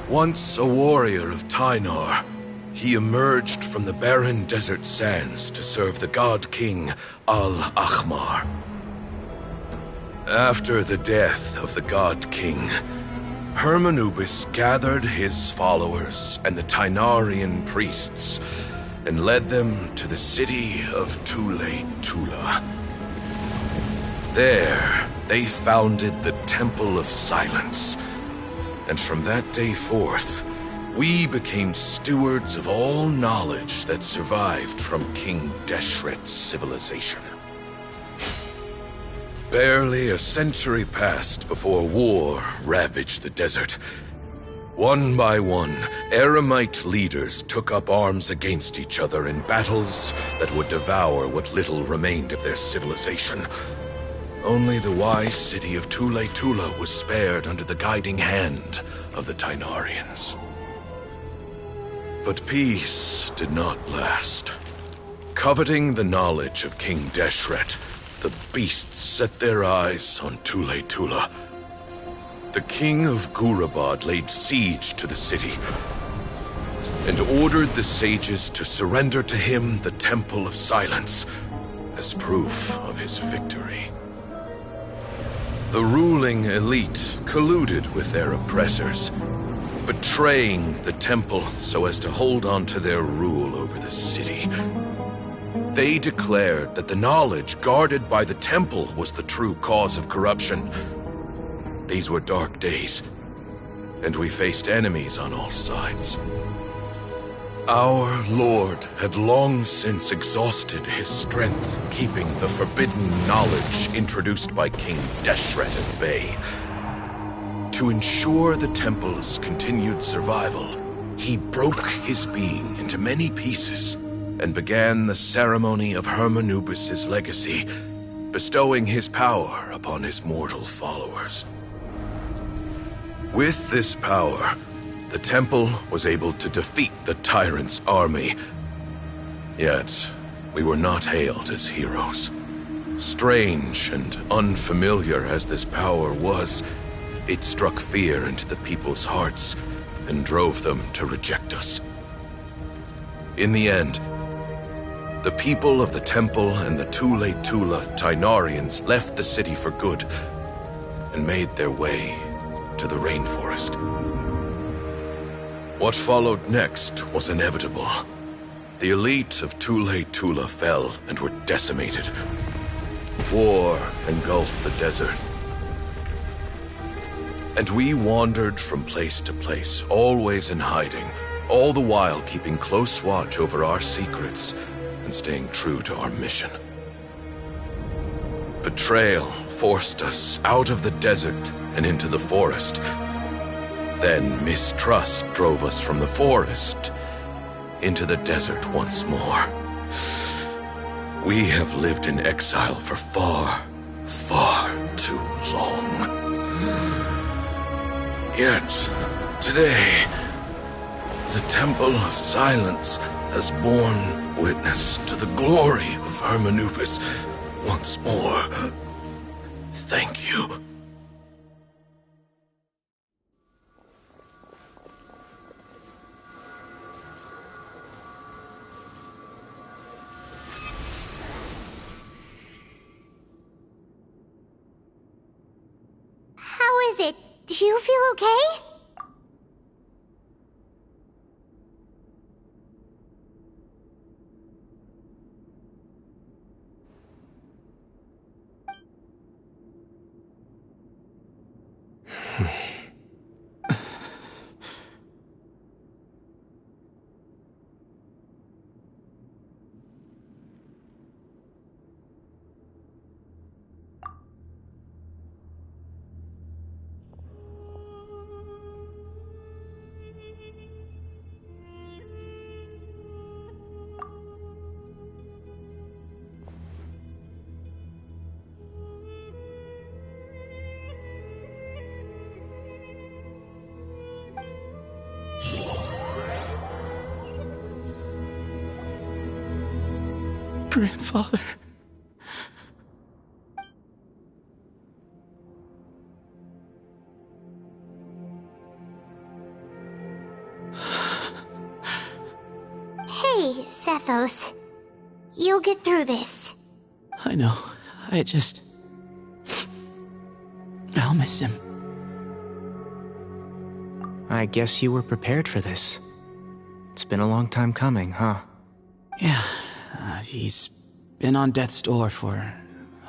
Speaker 21: Once a warrior of Tynar, he emerged from the barren desert sands to serve the god king Al-Ahmar. After the death of the god king, Hermanubis gathered his followers and the Tynarian priests and led them to the city of Tule-Tula. There, they founded the Temple of Silence, and from that day forth, we became stewards of all knowledge that survived from King Deshret's civilization. Barely a century passed before war ravaged the desert. One by one, Eremite leaders took up arms against each other in battles that would devour what little remained of their civilization. Only the wise city of Tule-Tula was spared under the guiding hand of the Tynarians. But peace did not last. Coveting the knowledge of King Deshret, the beasts set their eyes on Tule-Tula. The king of Gurabad laid siege to the city and ordered the sages to surrender to him the Temple of Silence, as proof of his victory. The ruling elite colluded with their oppressors, betraying the temple so as to hold on to their rule over the city. They declared that the knowledge guarded by the temple was the true cause of corruption. These were dark days, and we faced enemies on all sides. Our Lord had long since exhausted his strength, keeping the forbidden knowledge introduced by King Deshret at bay. To ensure the temple's continued survival, he broke his being into many pieces and began the ceremony of Hermanubis' legacy, bestowing his power upon his mortal followers. With this power, the temple was able to defeat the tyrant's army. Yet, we were not hailed as heroes. Strange and unfamiliar as this power was, it struck fear into the people's hearts and drove them to reject us. In the end, the people of the temple and the Tule Tula Tainarians left the city for good and made their way to the rainforest. What followed next was inevitable. The elite of Tule Tula fell and were decimated. War engulfed the desert. And we wandered from place to place, always in hiding, all the while keeping close watch over our secrets and staying true to our mission. Betrayal forced us out of the desert and into the forest. Then mistrust drove us from the forest into the desert once more. We have lived in exile for far, far too long. Yet, today, the Temple of Silence has borne witness to the glory of Hermanubis once more. Thank you.
Speaker 6: How is it? Do you feel okay?
Speaker 19: Grandfather.
Speaker 6: Hey, Sethos. You'll get through this.
Speaker 19: I know. I'll miss him.
Speaker 12: I guess you were prepared for this. It's been a long time coming, huh?
Speaker 19: Yeah. He's been on death's door for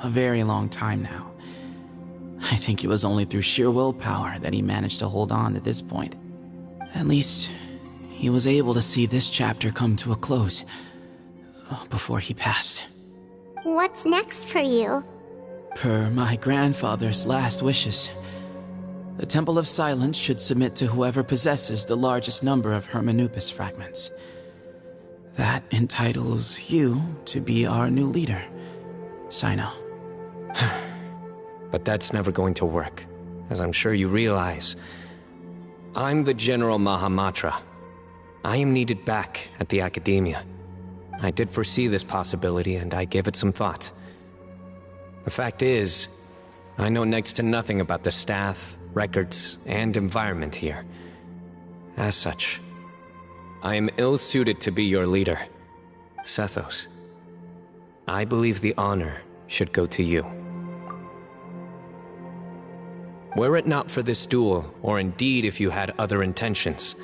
Speaker 19: a very long time now. I think it was only through sheer willpower that he managed to hold on to this point. At least, he was able to see this chapter come to a close before he passed.
Speaker 6: What's next for you?
Speaker 19: Per my grandfather's last wishes, the Temple of Silence should submit to whoever possesses the largest number of Hermanubis fragments. That entitles you to be our new leader, Cyno.
Speaker 9: But that's never going to work, as I'm sure you realize. I'm the General Mahamatra. I am needed back at the Academia. I did foresee this possibility, and I gave it some thought. The fact is, I know next to nothing about the staff, records, and environment here. As such, I am ill-suited to be your leader, Sethos. I believe the honor should go to you. Were it not for this duel, or indeed if you had other intentions,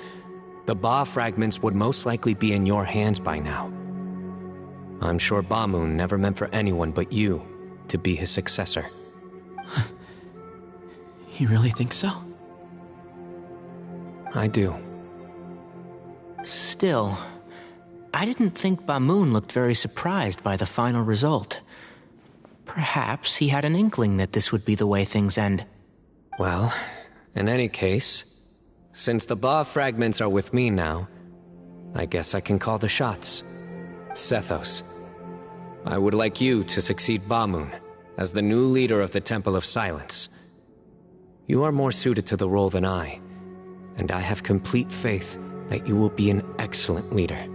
Speaker 9: the Ba fragments would most likely be in your hands by now. I'm sure Ba-moon never meant for anyone but you to be his successor.
Speaker 19: You really think so?
Speaker 9: I do.
Speaker 12: Still, I didn't think Ba-moon looked very surprised by the final result. Perhaps he had an inkling that this would be the way things end.
Speaker 9: Well, in any case, since the Ba fragments are with me now, I guess I can call the shots. Sethos, I would like you to succeed Ba-moon as the new leader of the Temple of Silence. You are more suited to the role than I, and I have complete faith that you will be an excellent leader.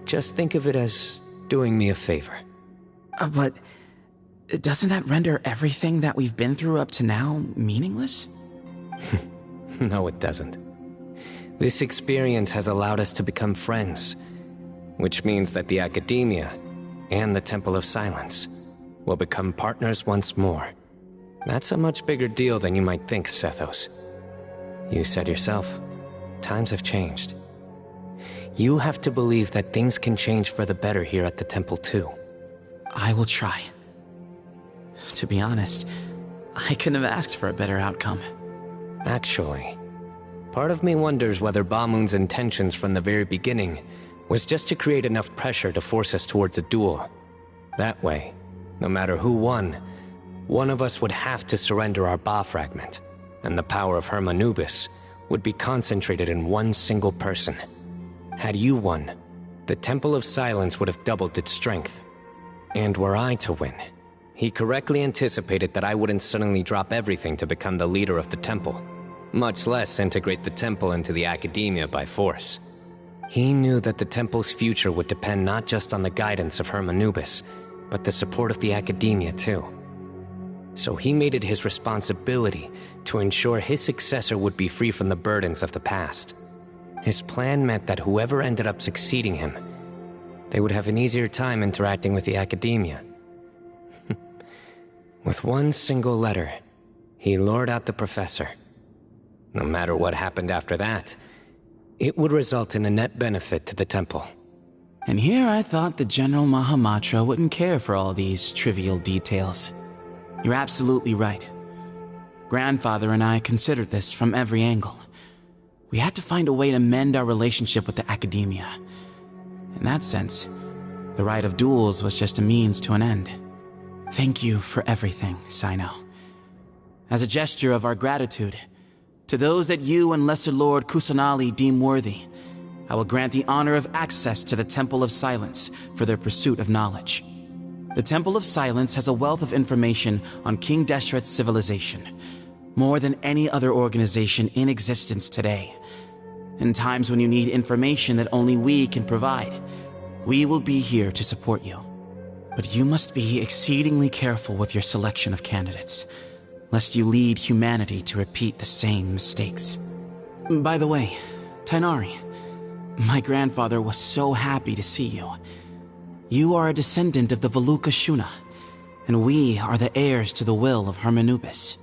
Speaker 9: Just think of it as doing me a favor.
Speaker 19: But doesn't that render everything that we've been through up to now meaningless?
Speaker 9: No, it doesn't. This experience has allowed us to become friends, which means that the Academia and the Temple of Silence will become partners once more. That's a much bigger deal than you might think, Sethos. You said yourself, times have changed. You have to believe that things can change for the better here at the temple too.
Speaker 19: I will try. To be honest, I couldn't have asked for a better outcome.
Speaker 9: Actually, part of me wonders whether Ba-moon's intentions from the very beginning was just to create enough pressure to force us towards a duel. That way, no matter who won, one of us would have to surrender our Ba fragment, and the power of Hermanubis would be concentrated in one single person. Had you won, the Temple of Silence would have doubled its strength. And were I to win, he correctly anticipated that I wouldn't suddenly drop everything to become the leader of the temple, much less integrate the temple into the Academia by force. He knew that the temple's future would depend not just on the guidance of Hermanubis, but the support of the Academia too. So he made it his responsibility to ensure his successor would be free from the burdens of the past. His plan meant that whoever ended up succeeding him, they would have an easier time interacting with the Academia. With one single letter, he lured out the professor. No matter what happened after that, it would result in a net benefit to the temple.
Speaker 19: And here I thought the General Mahamatra wouldn't care for all these trivial details. You're absolutely right. Grandfather and I considered this from every angle. We had to find a way to mend our relationship with the Academia. In that sense, the right of duels was just a means to an end. Thank you for everything, Cyno. As a gesture of our gratitude, to those that you and Lesser Lord Kusanali deem worthy, I will grant the honor of access to the Temple of Silence for their pursuit of knowledge. The Temple of Silence has a wealth of information on King Deshret's civilization, more than any other organization in existence today. In times when you need information that only we can provide, we will be here to support you. But you must be exceedingly careful with your selection of candidates, lest you lead humanity to repeat the same mistakes. By the way, Tainari, my grandfather was so happy to see you. You are a descendant of the Veluca Shuna, and we are the heirs to the will of Hermanubis.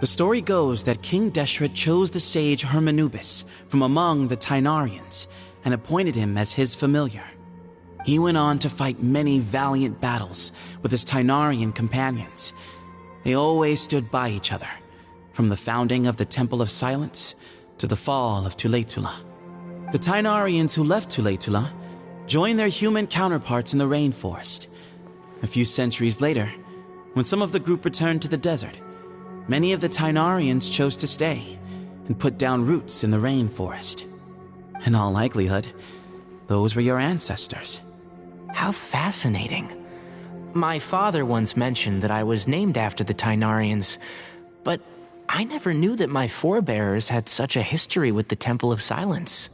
Speaker 19: The story goes that King Deshret chose the sage Hermanubis from among the Tainarians and appointed him as his familiar. He went on to fight many valiant battles with his Tainarian companions. They always stood by each other, from the founding of the Temple of Silence to the fall of Tuletula. The Tainarians who left Tuletula joined their human counterparts in the rainforest. A few centuries later, when some of the group returned to the desert, many of the Tainarians chose to stay and put down roots in the rainforest. In all likelihood, those were your ancestors.
Speaker 12: How fascinating. My father once mentioned that I was named after the Tainarians, but I never knew that my forebears had such a history with the Temple of Silence.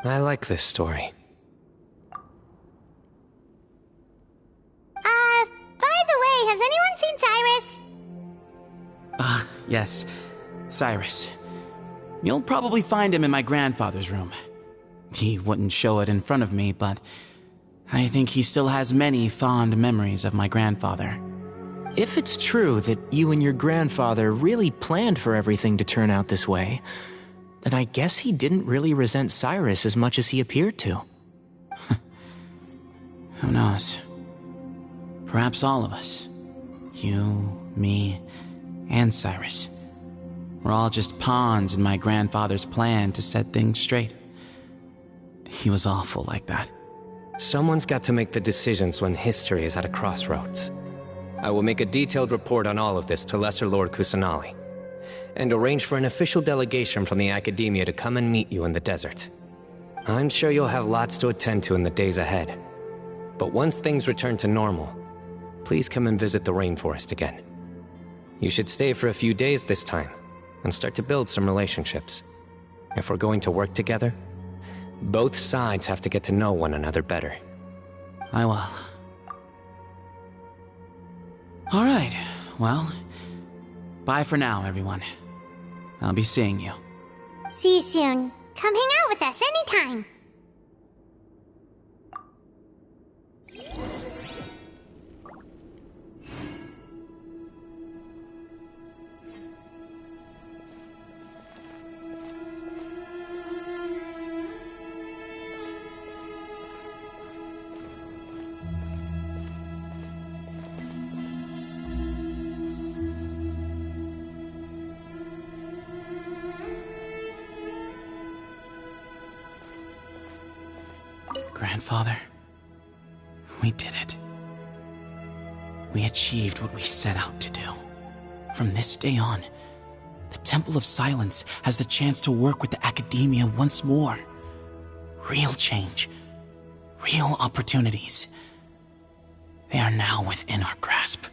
Speaker 9: I like this story.
Speaker 6: By the way, has anyone seen Cyrus?
Speaker 19: Yes, Cyrus. You'll probably find him in my grandfather's room. He wouldn't show it in front of me, but I think he still has many fond memories of my grandfather.
Speaker 12: If it's true that you and your grandfather really planned for everything to turn out this way, then I guess he didn't really resent Cyrus as much as he appeared to.
Speaker 19: Who knows? Perhaps all of us. You, me, and Cyrus. We're all just pawns in my grandfather's plan to set things straight. He was awful like that.
Speaker 9: Someone's got to make the decisions when history is at a crossroads. I will make a detailed report on all of this to Lesser Lord Kusanali, and arrange for an official delegation from the Academia to come and meet you in the desert. I'm sure you'll have lots to attend to in the days ahead. But once things return to normal, please come and visit the rainforest again. You should stay for a few days this time, and start to build some relationships. If we're going to work together, both sides have to get to know one another better.
Speaker 19: I will. All right, well, bye for now, everyone. I'll be seeing you.
Speaker 6: See you soon. Come hang out with us anytime.
Speaker 19: Grandfather, we did it. We achieved what we set out to do. From this day on, the Temple of Silence has the chance to work with the Academia once more. Real change, real opportunities. They are now within our grasp.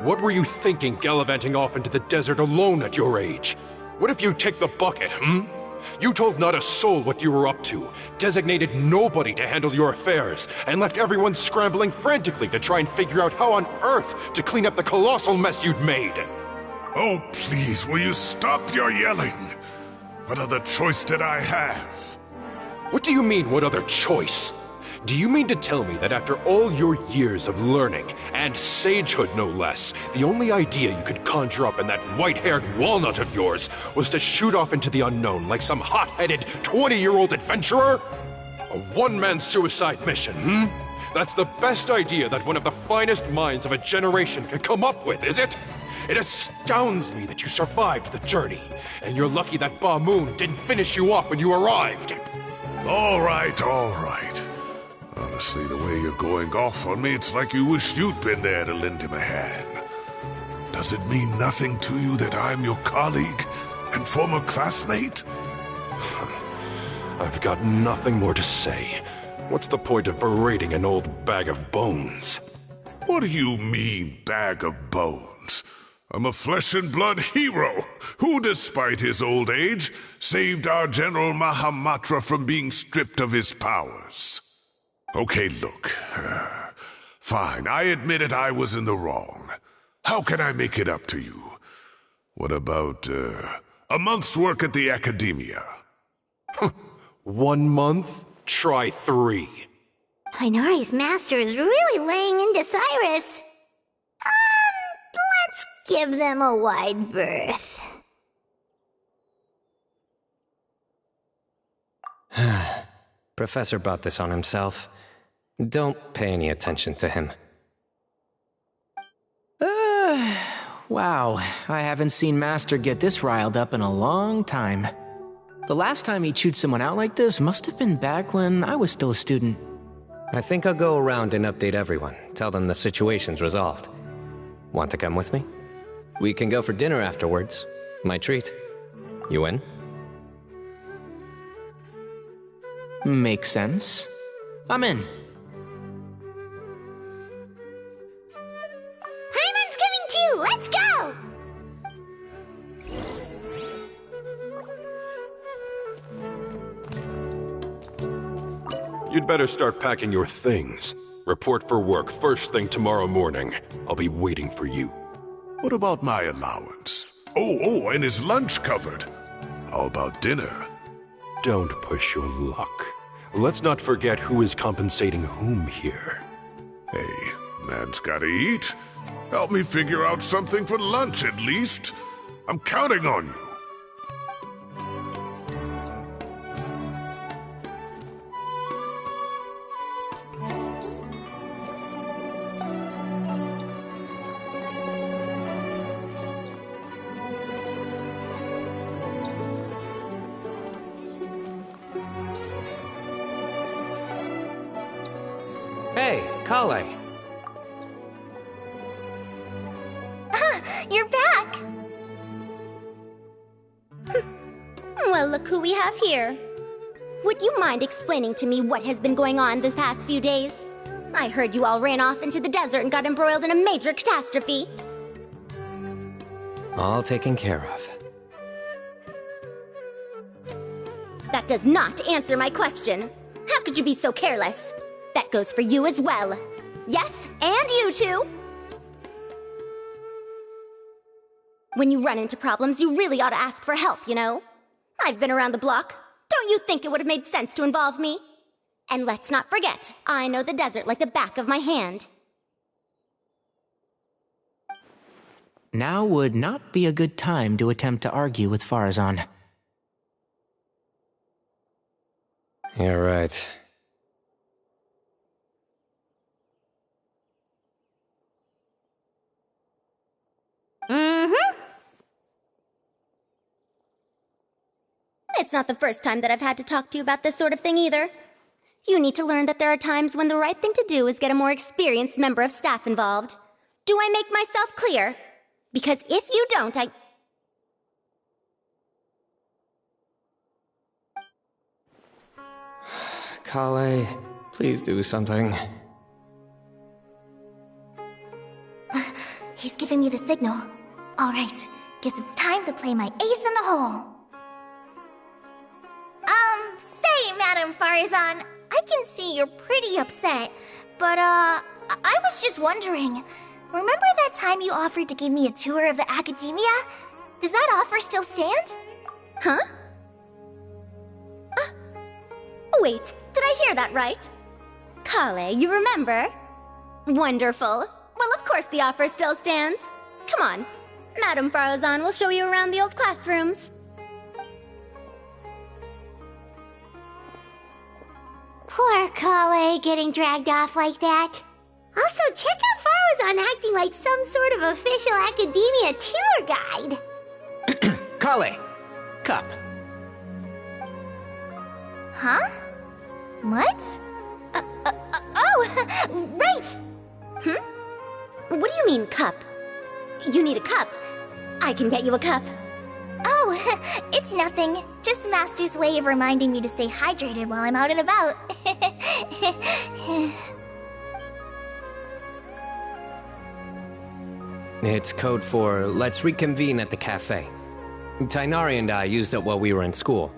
Speaker 16: What were you thinking gallivanting off into the desert alone at your age? What if you take the bucket, You told not a soul what you were up to, designated nobody to handle your affairs, and left everyone scrambling frantically to try and figure out how on earth to clean up the colossal mess you'd made.
Speaker 10: Oh, please, will you stop your yelling? What other choice did I have?
Speaker 16: What do you mean, what other choice? Do you mean to tell me that after all your years of learning, and sagehood no less, the only idea you could conjure up in that white-haired walnut of yours was to shoot off into the unknown like some hot-headed 20-year-old adventurer? A one-man suicide mission, That's the best idea that one of the finest minds of a generation could come up with, is it? It astounds me that you survived the journey, and you're lucky that Ba Moon didn't finish you off when you arrived.
Speaker 10: All right, all right. Honestly, the way you're going off on me, it's like you wished you'd been there to lend him a hand. Does it mean nothing to you that I'm your colleague and former classmate?
Speaker 16: I've got nothing more to say. What's the point of berating an old bag of bones?
Speaker 10: What do you mean, bag of bones? I'm a flesh-and-blood hero who, despite his old age, saved our General Mahamatra from being stripped of his powers. Okay, look. Fine, I admit it, I was in the wrong. How can I make it up to you? What about, a month's work at the academia?
Speaker 16: 1 month? Try 3.
Speaker 6: Inari's master is really laying into Cyrus. Let's give them a wide berth.
Speaker 9: Professor brought this on himself. Don't pay any attention to him.
Speaker 12: Wow, I haven't seen Master get this riled up in a long time. The last time he chewed someone out like this must have been back when I was still a student.
Speaker 9: I think I'll go around and update everyone. Tell them the situation's resolved. Want to come with me? We can go for dinner afterwards. My treat. You in?
Speaker 12: Makes sense. I'm in.
Speaker 6: Paimon's coming too! Let's go!
Speaker 16: You'd better start packing your things. Report for work first thing tomorrow morning. I'll be waiting for you.
Speaker 10: What about my allowance? Oh, and is lunch covered? How about dinner?
Speaker 16: Don't push your luck. Let's not forget who is compensating whom here.
Speaker 10: Hey, man's gotta eat. Help me figure out something for lunch at least. I'm counting on you.
Speaker 9: Hey, Kale.
Speaker 13: You're back! Well, look who we have here. Would you mind explaining to me what has been going on this past few days? I heard you all ran off into the desert and got embroiled in a major catastrophe.
Speaker 9: All taken care of.
Speaker 13: That does not answer my question. How could you be so careless? That goes for you as well. Yes, and you too. When you run into problems, you really ought to ask for help, you know? I've been around the block. Don't you think it would have made sense to involve me? And let's not forget, I know the desert like the back of my hand.
Speaker 12: Now would not be a good time to attempt to argue with Farazan.
Speaker 9: You're right.
Speaker 13: It's not the first time that I've had to talk to you about this sort of thing either. You need to learn that there are times when the right thing to do is get a more experienced member of staff involved. Do I make myself clear? Because if you don't,
Speaker 9: Kale, please do something.
Speaker 13: He's giving me the signal. All right, guess it's time to play my ace in the hole. Say, Madam Farazan, I can see you're pretty upset, but, I was just wondering, remember that time you offered to give me a tour of the academia? Does that offer still stand? Huh? Wait, did I hear that right? Kale, you remember? Wonderful. Well, of course the offer still stands. Come on, Madam Farazan will show you around the old classrooms.
Speaker 6: Poor Kale getting dragged off like that. Also, check out Farazan acting like some sort of official academia tour guide.
Speaker 12: Kale! Cup.
Speaker 13: Huh? What? Oh, right! What do you mean, cup? You need a cup. I can get you a cup. Oh, it's nothing. Just Master's way of reminding me to stay hydrated while I'm out and about.
Speaker 9: It's code for let's reconvene at the cafe. Tighnari and I used it while we were in school,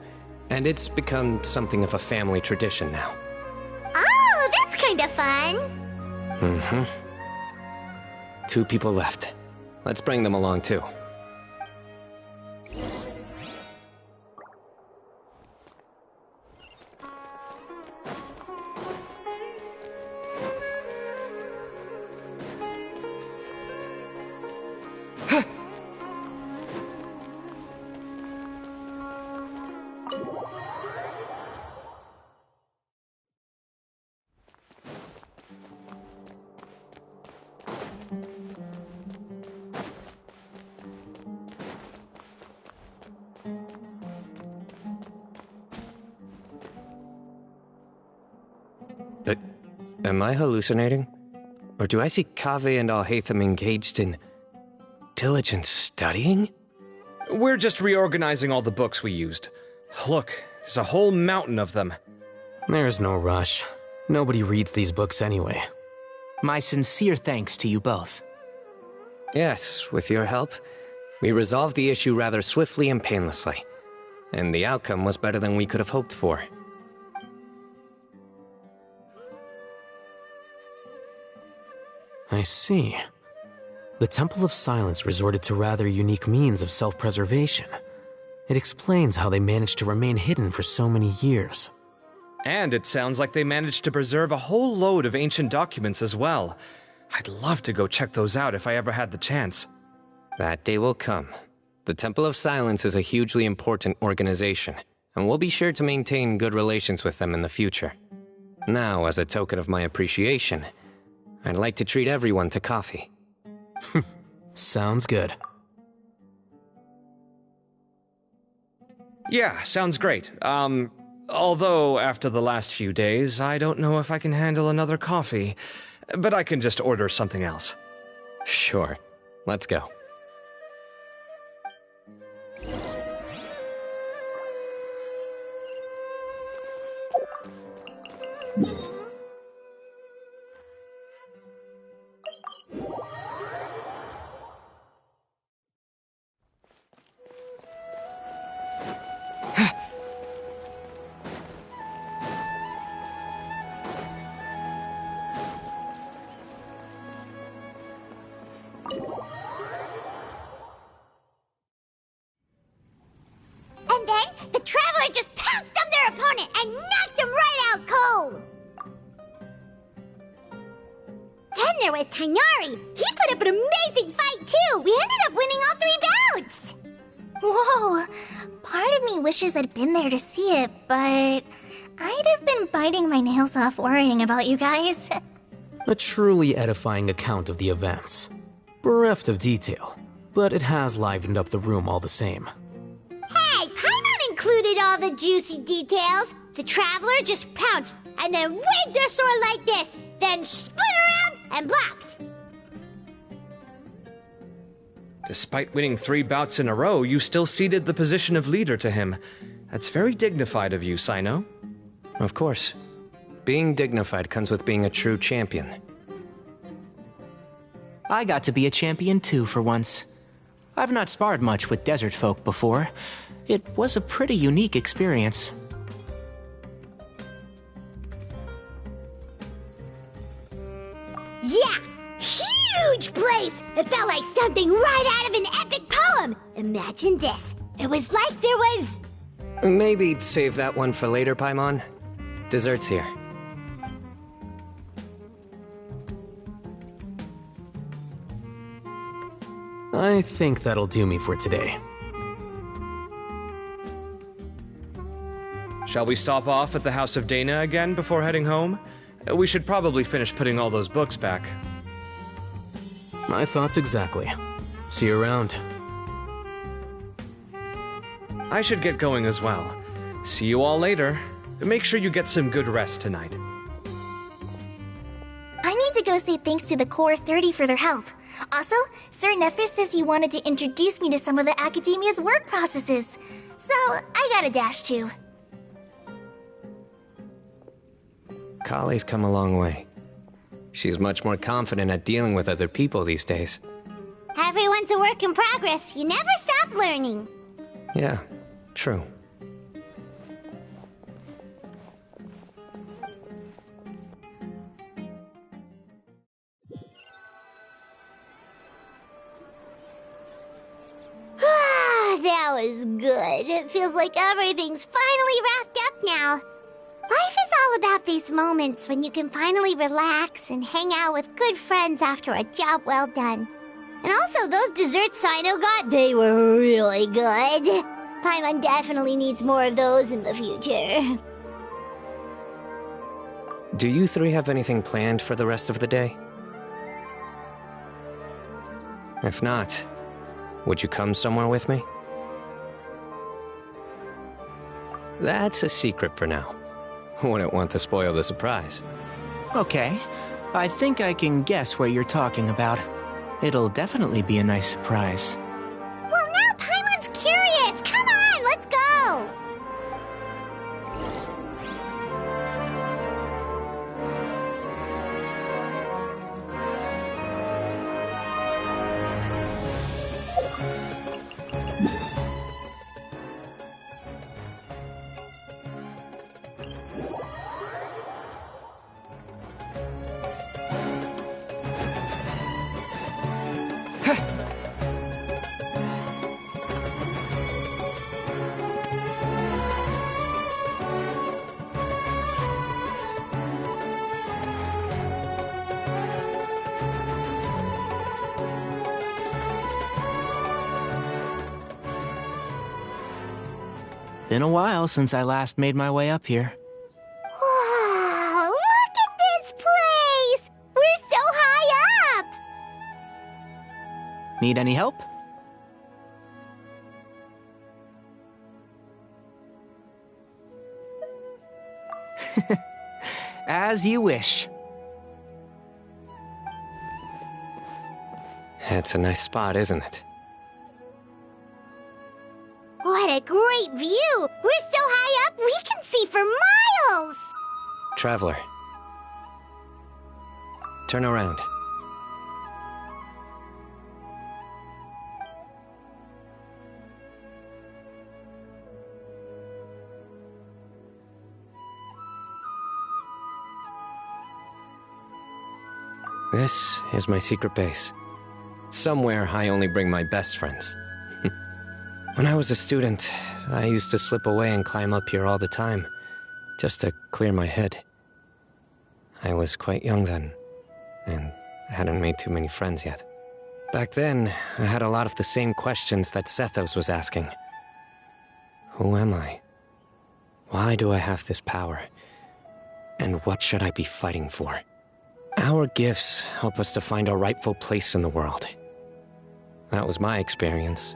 Speaker 9: and it's become something of a family tradition now.
Speaker 6: Oh, that's kinda fun.
Speaker 9: Mm-hmm. 2 people left. Let's bring them along, too. Am I hallucinating? Or do I see Kaveh and Alhaitham engaged in diligent studying?
Speaker 11: We're just reorganizing all the books we used. Look, there's a whole mountain of them.
Speaker 14: There's no rush. Nobody reads these books anyway.
Speaker 12: My sincere thanks to you both.
Speaker 9: Yes, with your help, we resolved the issue rather swiftly and painlessly. And the outcome was better than we could have hoped for.
Speaker 14: I see. The Temple of Silence resorted to rather unique means of self-preservation. It explains how they managed to remain hidden for so many years.
Speaker 11: And it sounds like they managed to preserve a whole load of ancient documents as well. I'd love to go check those out if I ever had the chance.
Speaker 9: That day will come. The Temple of Silence is a hugely important organization, and we'll be sure to maintain good relations with them in the future. Now, as a token of my appreciation, I'd like to treat everyone to coffee.
Speaker 14: Sounds good.
Speaker 11: Yeah, sounds great. Although after the last few days, I don't know if I can handle another coffee. But I can just order something else.
Speaker 9: Sure. Let's go.
Speaker 6: And then the Traveler just pounced on their opponent and knocked him right out cold. Then there was Tighnari. He put up an amazing fight too. We ended up winning all 3 bouts.
Speaker 13: Whoa! Part of me wishes I'd been there to see it, but I'd have been biting my nails off worrying about you guys.
Speaker 14: A truly edifying account of the events. Bereft of detail, but it has livened up the room all the same.
Speaker 6: Hey, Paimon included all the juicy details. The Traveler just pounced and then waved their sword like this, then spun around and blocked.
Speaker 11: Despite winning 3 bouts in a row, you still ceded the position of leader to him. That's very dignified of you, Cyno.
Speaker 9: Of course. Being dignified comes with being a true champion.
Speaker 12: I got to be a champion too for once. I've not sparred much with desert folk before. It was a pretty unique experience.
Speaker 6: Yeah, huge place! It felt like something right out of an epic poem. Imagine this. It was like there was...
Speaker 9: Maybe save that one for later, Paimon. Dessert's here.
Speaker 14: I think that'll do me for today.
Speaker 11: Shall we stop off at the House of Dana again before heading home? We should probably finish putting all those books back.
Speaker 14: My thoughts exactly. See you around.
Speaker 11: I should get going as well. See you all later. Make sure you get some good rest tonight.
Speaker 13: I need to go say thanks to the Core 30 for their help. Also, Sir Nephis says he wanted to introduce me to some of the Academia's work processes. So, I gotta dash too.
Speaker 9: Kale's come a long way. She's much more confident at dealing with other people these days.
Speaker 6: Everyone's a work in progress. You never stop learning.
Speaker 9: Yeah, true.
Speaker 6: was good. It feels like everything's finally wrapped up now. Life is all about these moments when you can finally relax and hang out with good friends after a job well done. And also, those desserts Cyno got, they were really good. Paimon definitely needs more of those in the future.
Speaker 9: Do you three have anything planned for the rest of the day? If not, would you come somewhere with me? That's a secret for now. Wouldn't want to spoil the surprise.
Speaker 12: Okay, I think I can guess what you're talking about. It'll definitely be a nice surprise.
Speaker 6: Well, now Paimon's curious. Come on, let's go.
Speaker 12: Been a while since I last made my way up here.
Speaker 6: Wow, look at this place! We're so high up!
Speaker 12: Need any help? As you wish.
Speaker 9: It's a nice spot, isn't it?
Speaker 6: What a great view! We're so high up, we can see for miles!
Speaker 9: Traveler. Turn around. This is my secret base. Somewhere I only bring my best friends. When I was a student, I used to slip away and climb up here all the time, just to clear my head. I was quite young then, and hadn't made too many friends yet. Back then, I had a lot of the same questions that Zethos was asking. Who am I? Why do I have this power? And what should I be fighting for? Our gifts help us to find our rightful place in the world. That was my experience.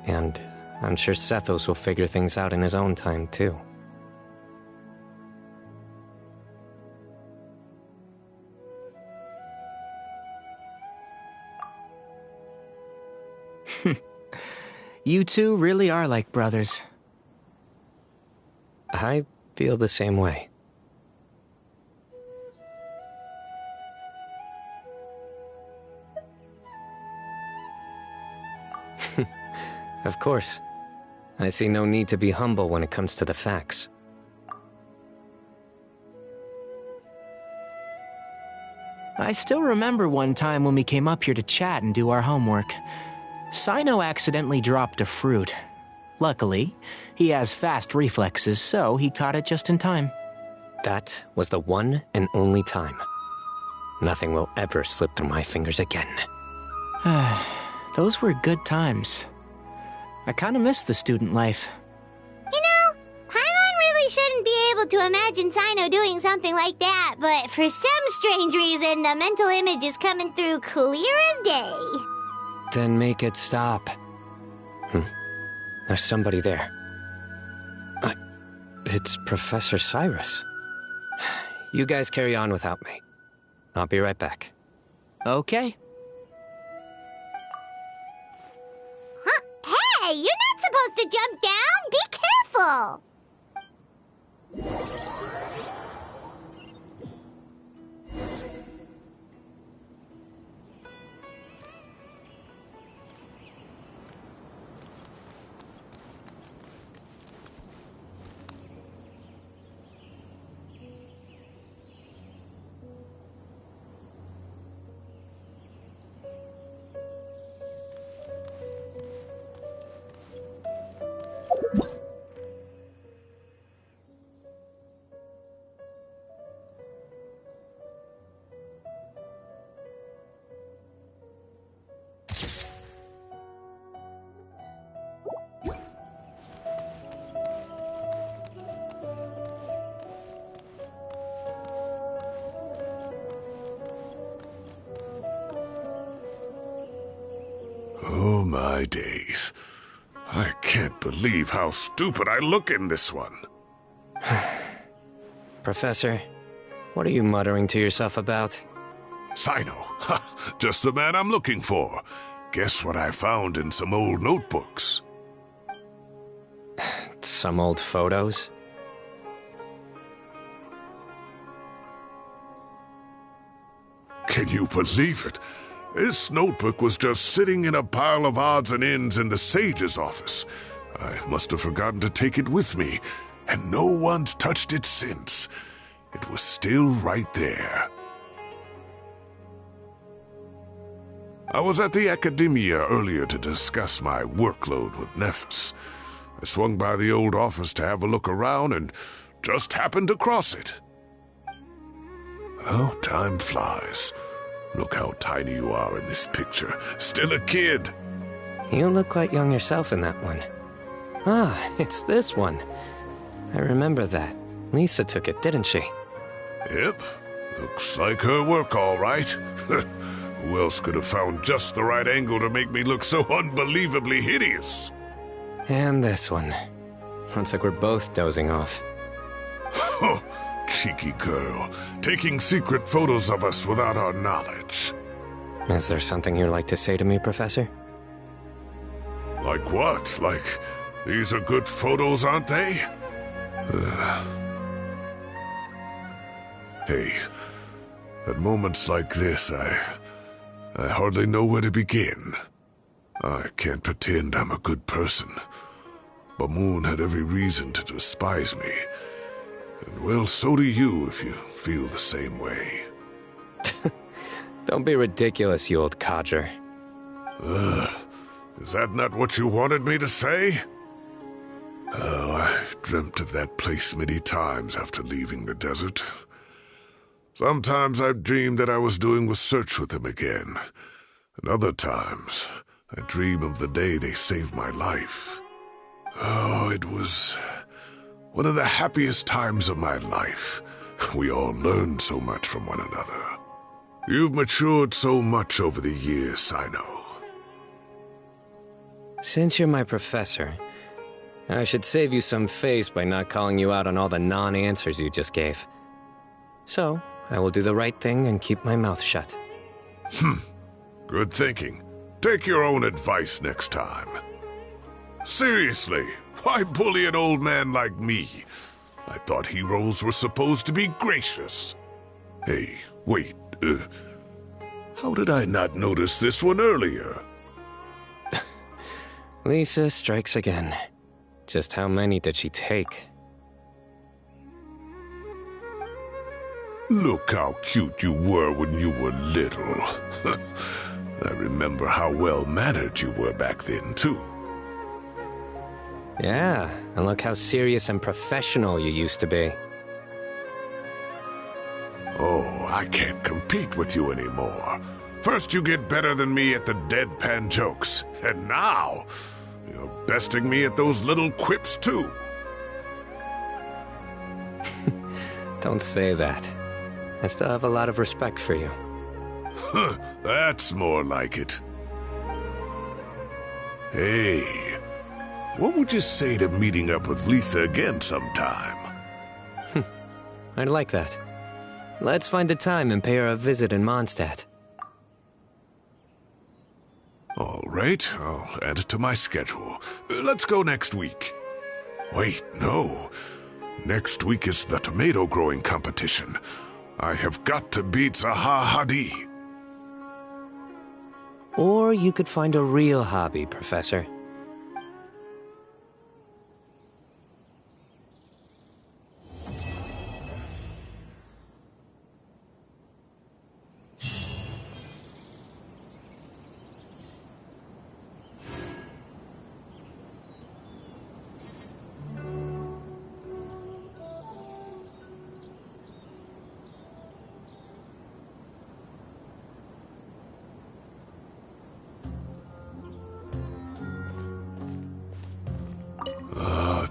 Speaker 9: And I'm sure Zethos will figure things out in his own time, too.
Speaker 12: You two really are like brothers.
Speaker 9: I feel the same way. Of course. I see no need to be humble when it comes to the facts.
Speaker 12: I still remember one time when we came up here to chat and do our homework. Cyno accidentally dropped a fruit. Luckily, he has fast reflexes, so he caught it just in time.
Speaker 9: That was the one and only time. Nothing will ever slip through my fingers again.
Speaker 12: Those were good times. I kinda miss the student life.
Speaker 6: You know, Paimon really shouldn't be able to imagine Cyno doing something like that, but for some strange reason, the mental image is coming through clear as day.
Speaker 9: Then make it stop. There's somebody there. It's Professor Cyrus. You guys carry on without me. I'll be right back.
Speaker 12: Okay.
Speaker 6: Hey, you're not supposed to jump down! Be careful!
Speaker 10: Oh my days. I can't believe how stupid I look in this one.
Speaker 9: Professor, what are you muttering to yourself about?
Speaker 10: Cyno. Just the man I'm looking for. Guess what I found in some old notebooks?
Speaker 9: Some old photos?
Speaker 10: Can you believe it? This notebook was just sitting in a pile of odds and ends in the sage's office. I must have forgotten to take it with me, and no one's touched it since. It was still right there. I was at the Academia earlier to discuss my workload with Nephis. I swung by the old office to have a look around and just happened to cross it. Oh, time flies. Look how tiny you are in this picture. Still a kid.
Speaker 9: You look quite young yourself in that one. Ah, it's this one. I remember that. Lisa took it, didn't she?
Speaker 10: Yep. Looks like her work, all right. Who else could have found just the right angle to make me look so unbelievably hideous?
Speaker 9: And this one. Looks like we're both dozing off.
Speaker 10: Cheeky girl, taking secret photos of us without our knowledge.
Speaker 9: Is there something you'd like to say to me, Professor?
Speaker 10: Like what? Like, these are good photos, aren't they? Hey, at moments like this, I hardly know where to begin. I can't pretend I'm a good person. Bamoon had every reason to despise me. And well, so do you if you feel the same way.
Speaker 9: Don't be ridiculous, you old codger.
Speaker 10: Is that not what you wanted me to say? Oh, I've dreamt of that place many times after leaving the desert. Sometimes I've dreamed that I was doing research with them again. And other times, I dream of the day they saved my life. Oh, it was one of the happiest times of my life. We all learned so much from one another. You've matured so much over the years, Cyno.
Speaker 9: Since you're my professor, I should save you some face by not calling you out on all the non-answers you just gave. So, I will do the right thing and keep my mouth shut.
Speaker 10: Good thinking. Take your own advice next time. Seriously, why bully an old man like me? I thought heroes were supposed to be gracious. Hey, wait, how did I not notice this one earlier?
Speaker 9: Lisa strikes again. Just how many did she take?
Speaker 10: Look how cute you were when you were little. I remember how well-mannered you were back then, too.
Speaker 9: Yeah, and look how serious and professional you used to be.
Speaker 10: Oh, I can't compete with you anymore. First you get better than me at the deadpan jokes, and now you're besting me at those little quips, too.
Speaker 9: Don't say that. I still have a lot of respect for you.
Speaker 10: That's more like it. Hey, what would you say to meeting up with Lisa again sometime?
Speaker 9: I'd like that. Let's find a time and pay her a visit in Mondstadt.
Speaker 10: All right, I'll add it to my schedule. Let's go next week. Wait, no. Next week is the tomato growing competition. I have got to beat Zaha Hadi.
Speaker 9: Or you could find a real hobby, Professor.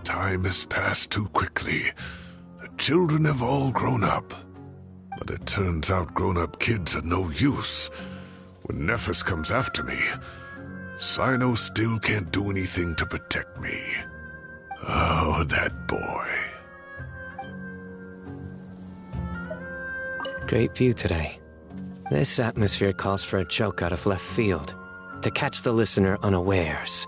Speaker 10: Time has passed too quickly. The children have all grown up. But it turns out grown-up kids are no use. When Nephis comes after me, Cyno still can't do anything to protect me. Oh, that boy.
Speaker 9: Great view today. This atmosphere calls for a joke out of left field, to catch the listener unawares.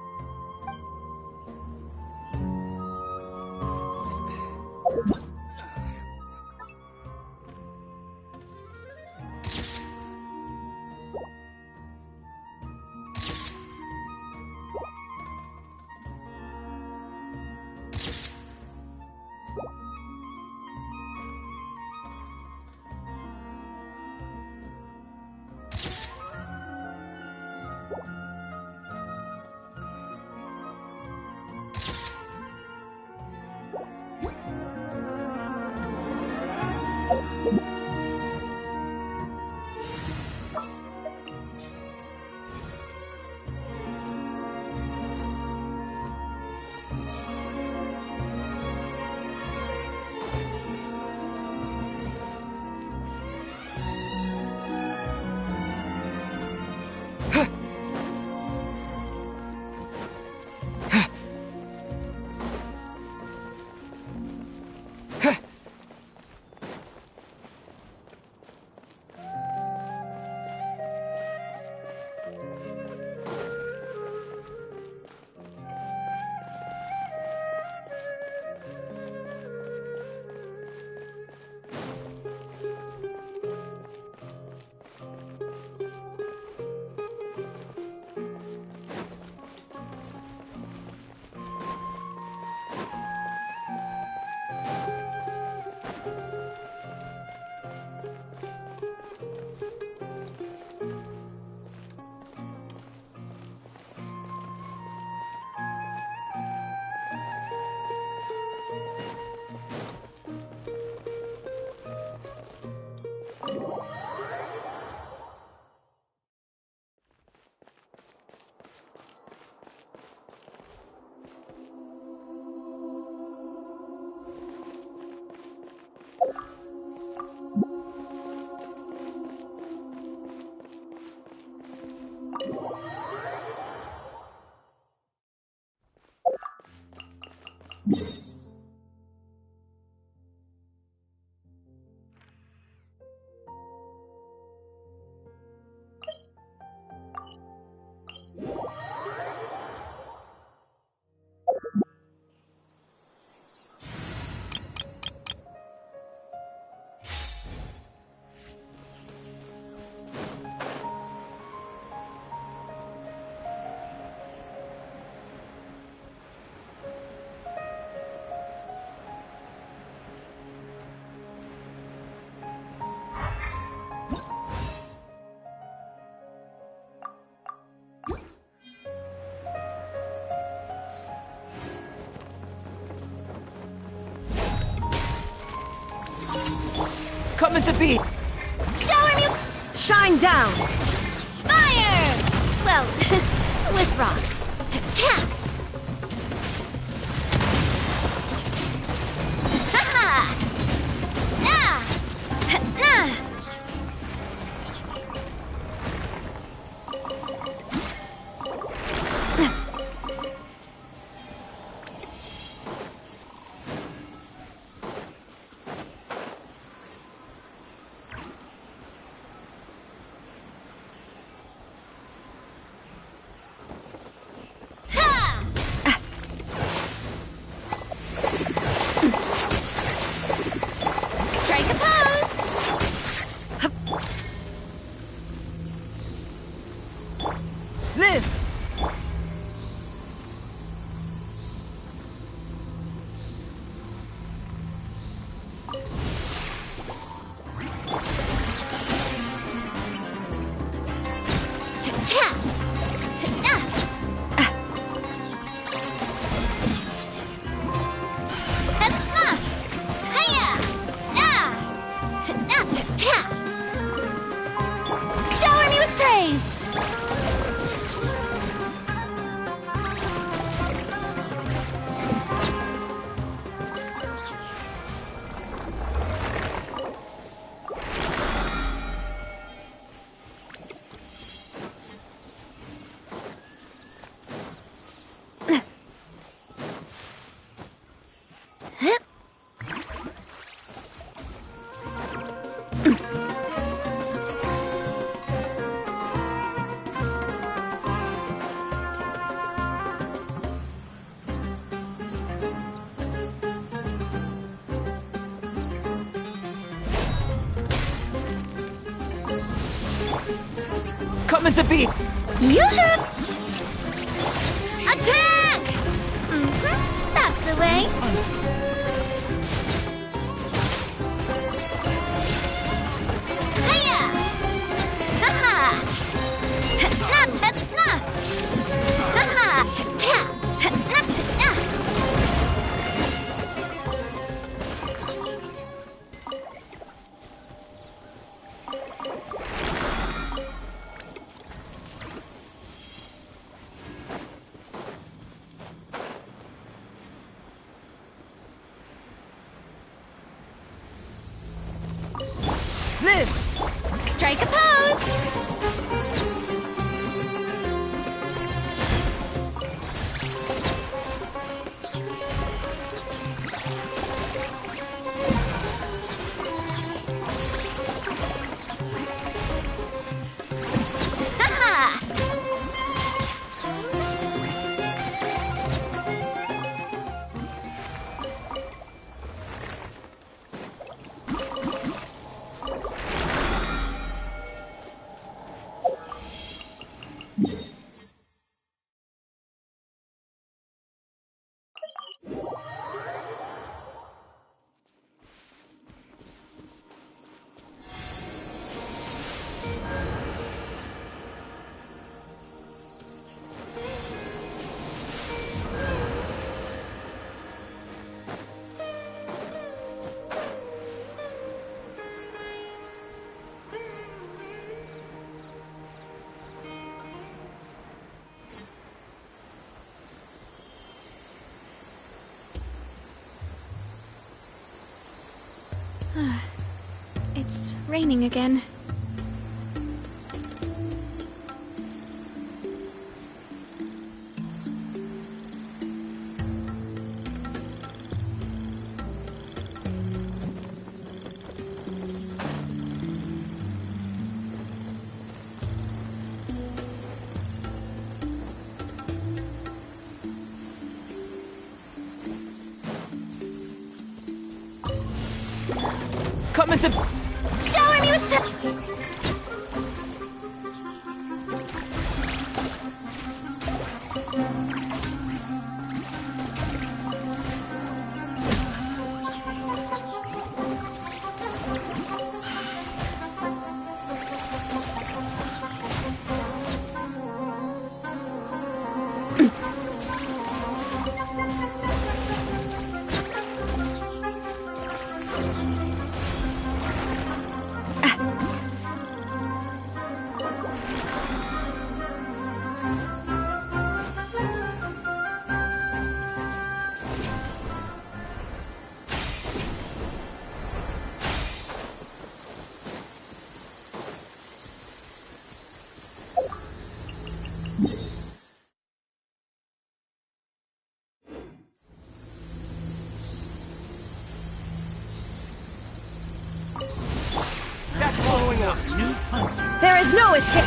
Speaker 3: Coming to be!
Speaker 13: Show him you...
Speaker 8: Shine down!
Speaker 13: Fire! Well, with rocks. Cha! Ha-ha! Nah! Nah!
Speaker 3: coming to beat.
Speaker 13: Yoo-hoo! Attack! That's the way. Hiya! Ha-ha! Ha-ha! Cha! Strike a pose! Ha-ha!
Speaker 8: It's raining again.
Speaker 3: Coming to
Speaker 13: shower me with the...
Speaker 8: There is no escape.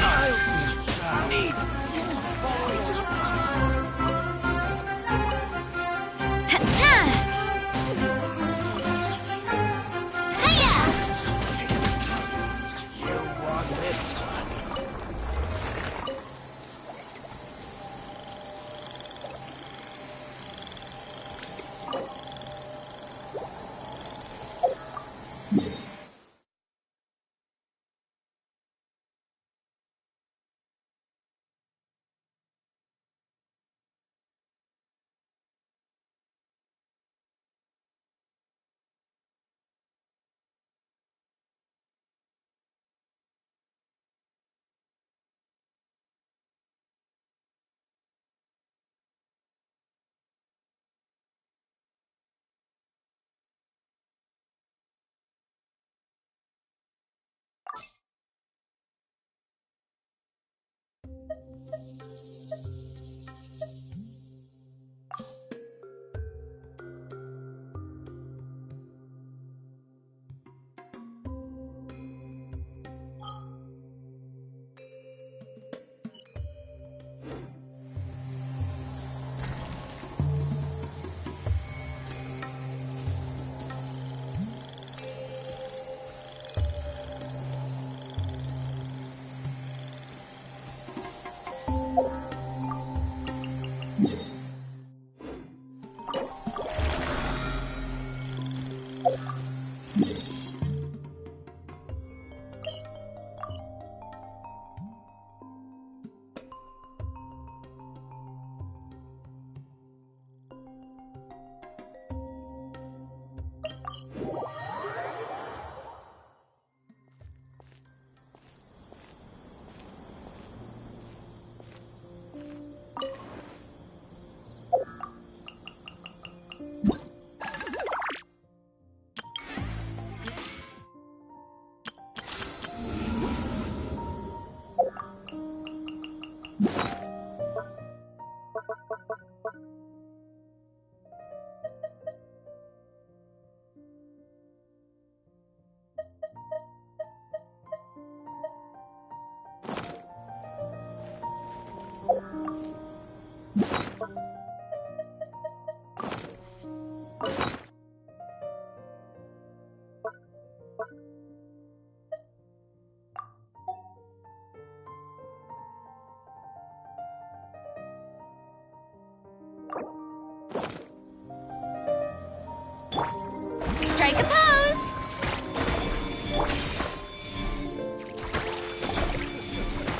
Speaker 8: Strike a pose!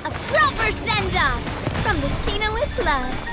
Speaker 8: A proper send-off from the Cyno with love.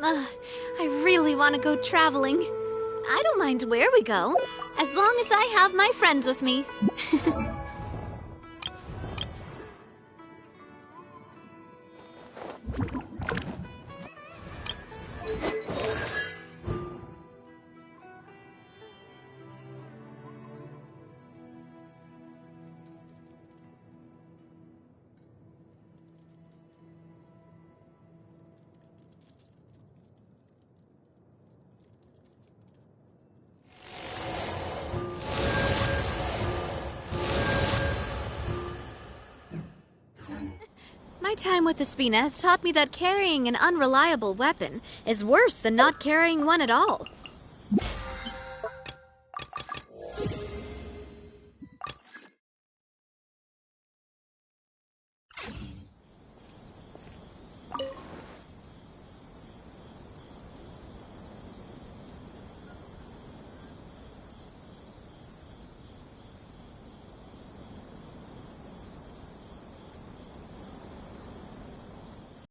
Speaker 8: I really want to go traveling. I don't mind where we go, as long as I have my friends with me. My time with the Spina has taught me that carrying an unreliable weapon is worse than not carrying one at all.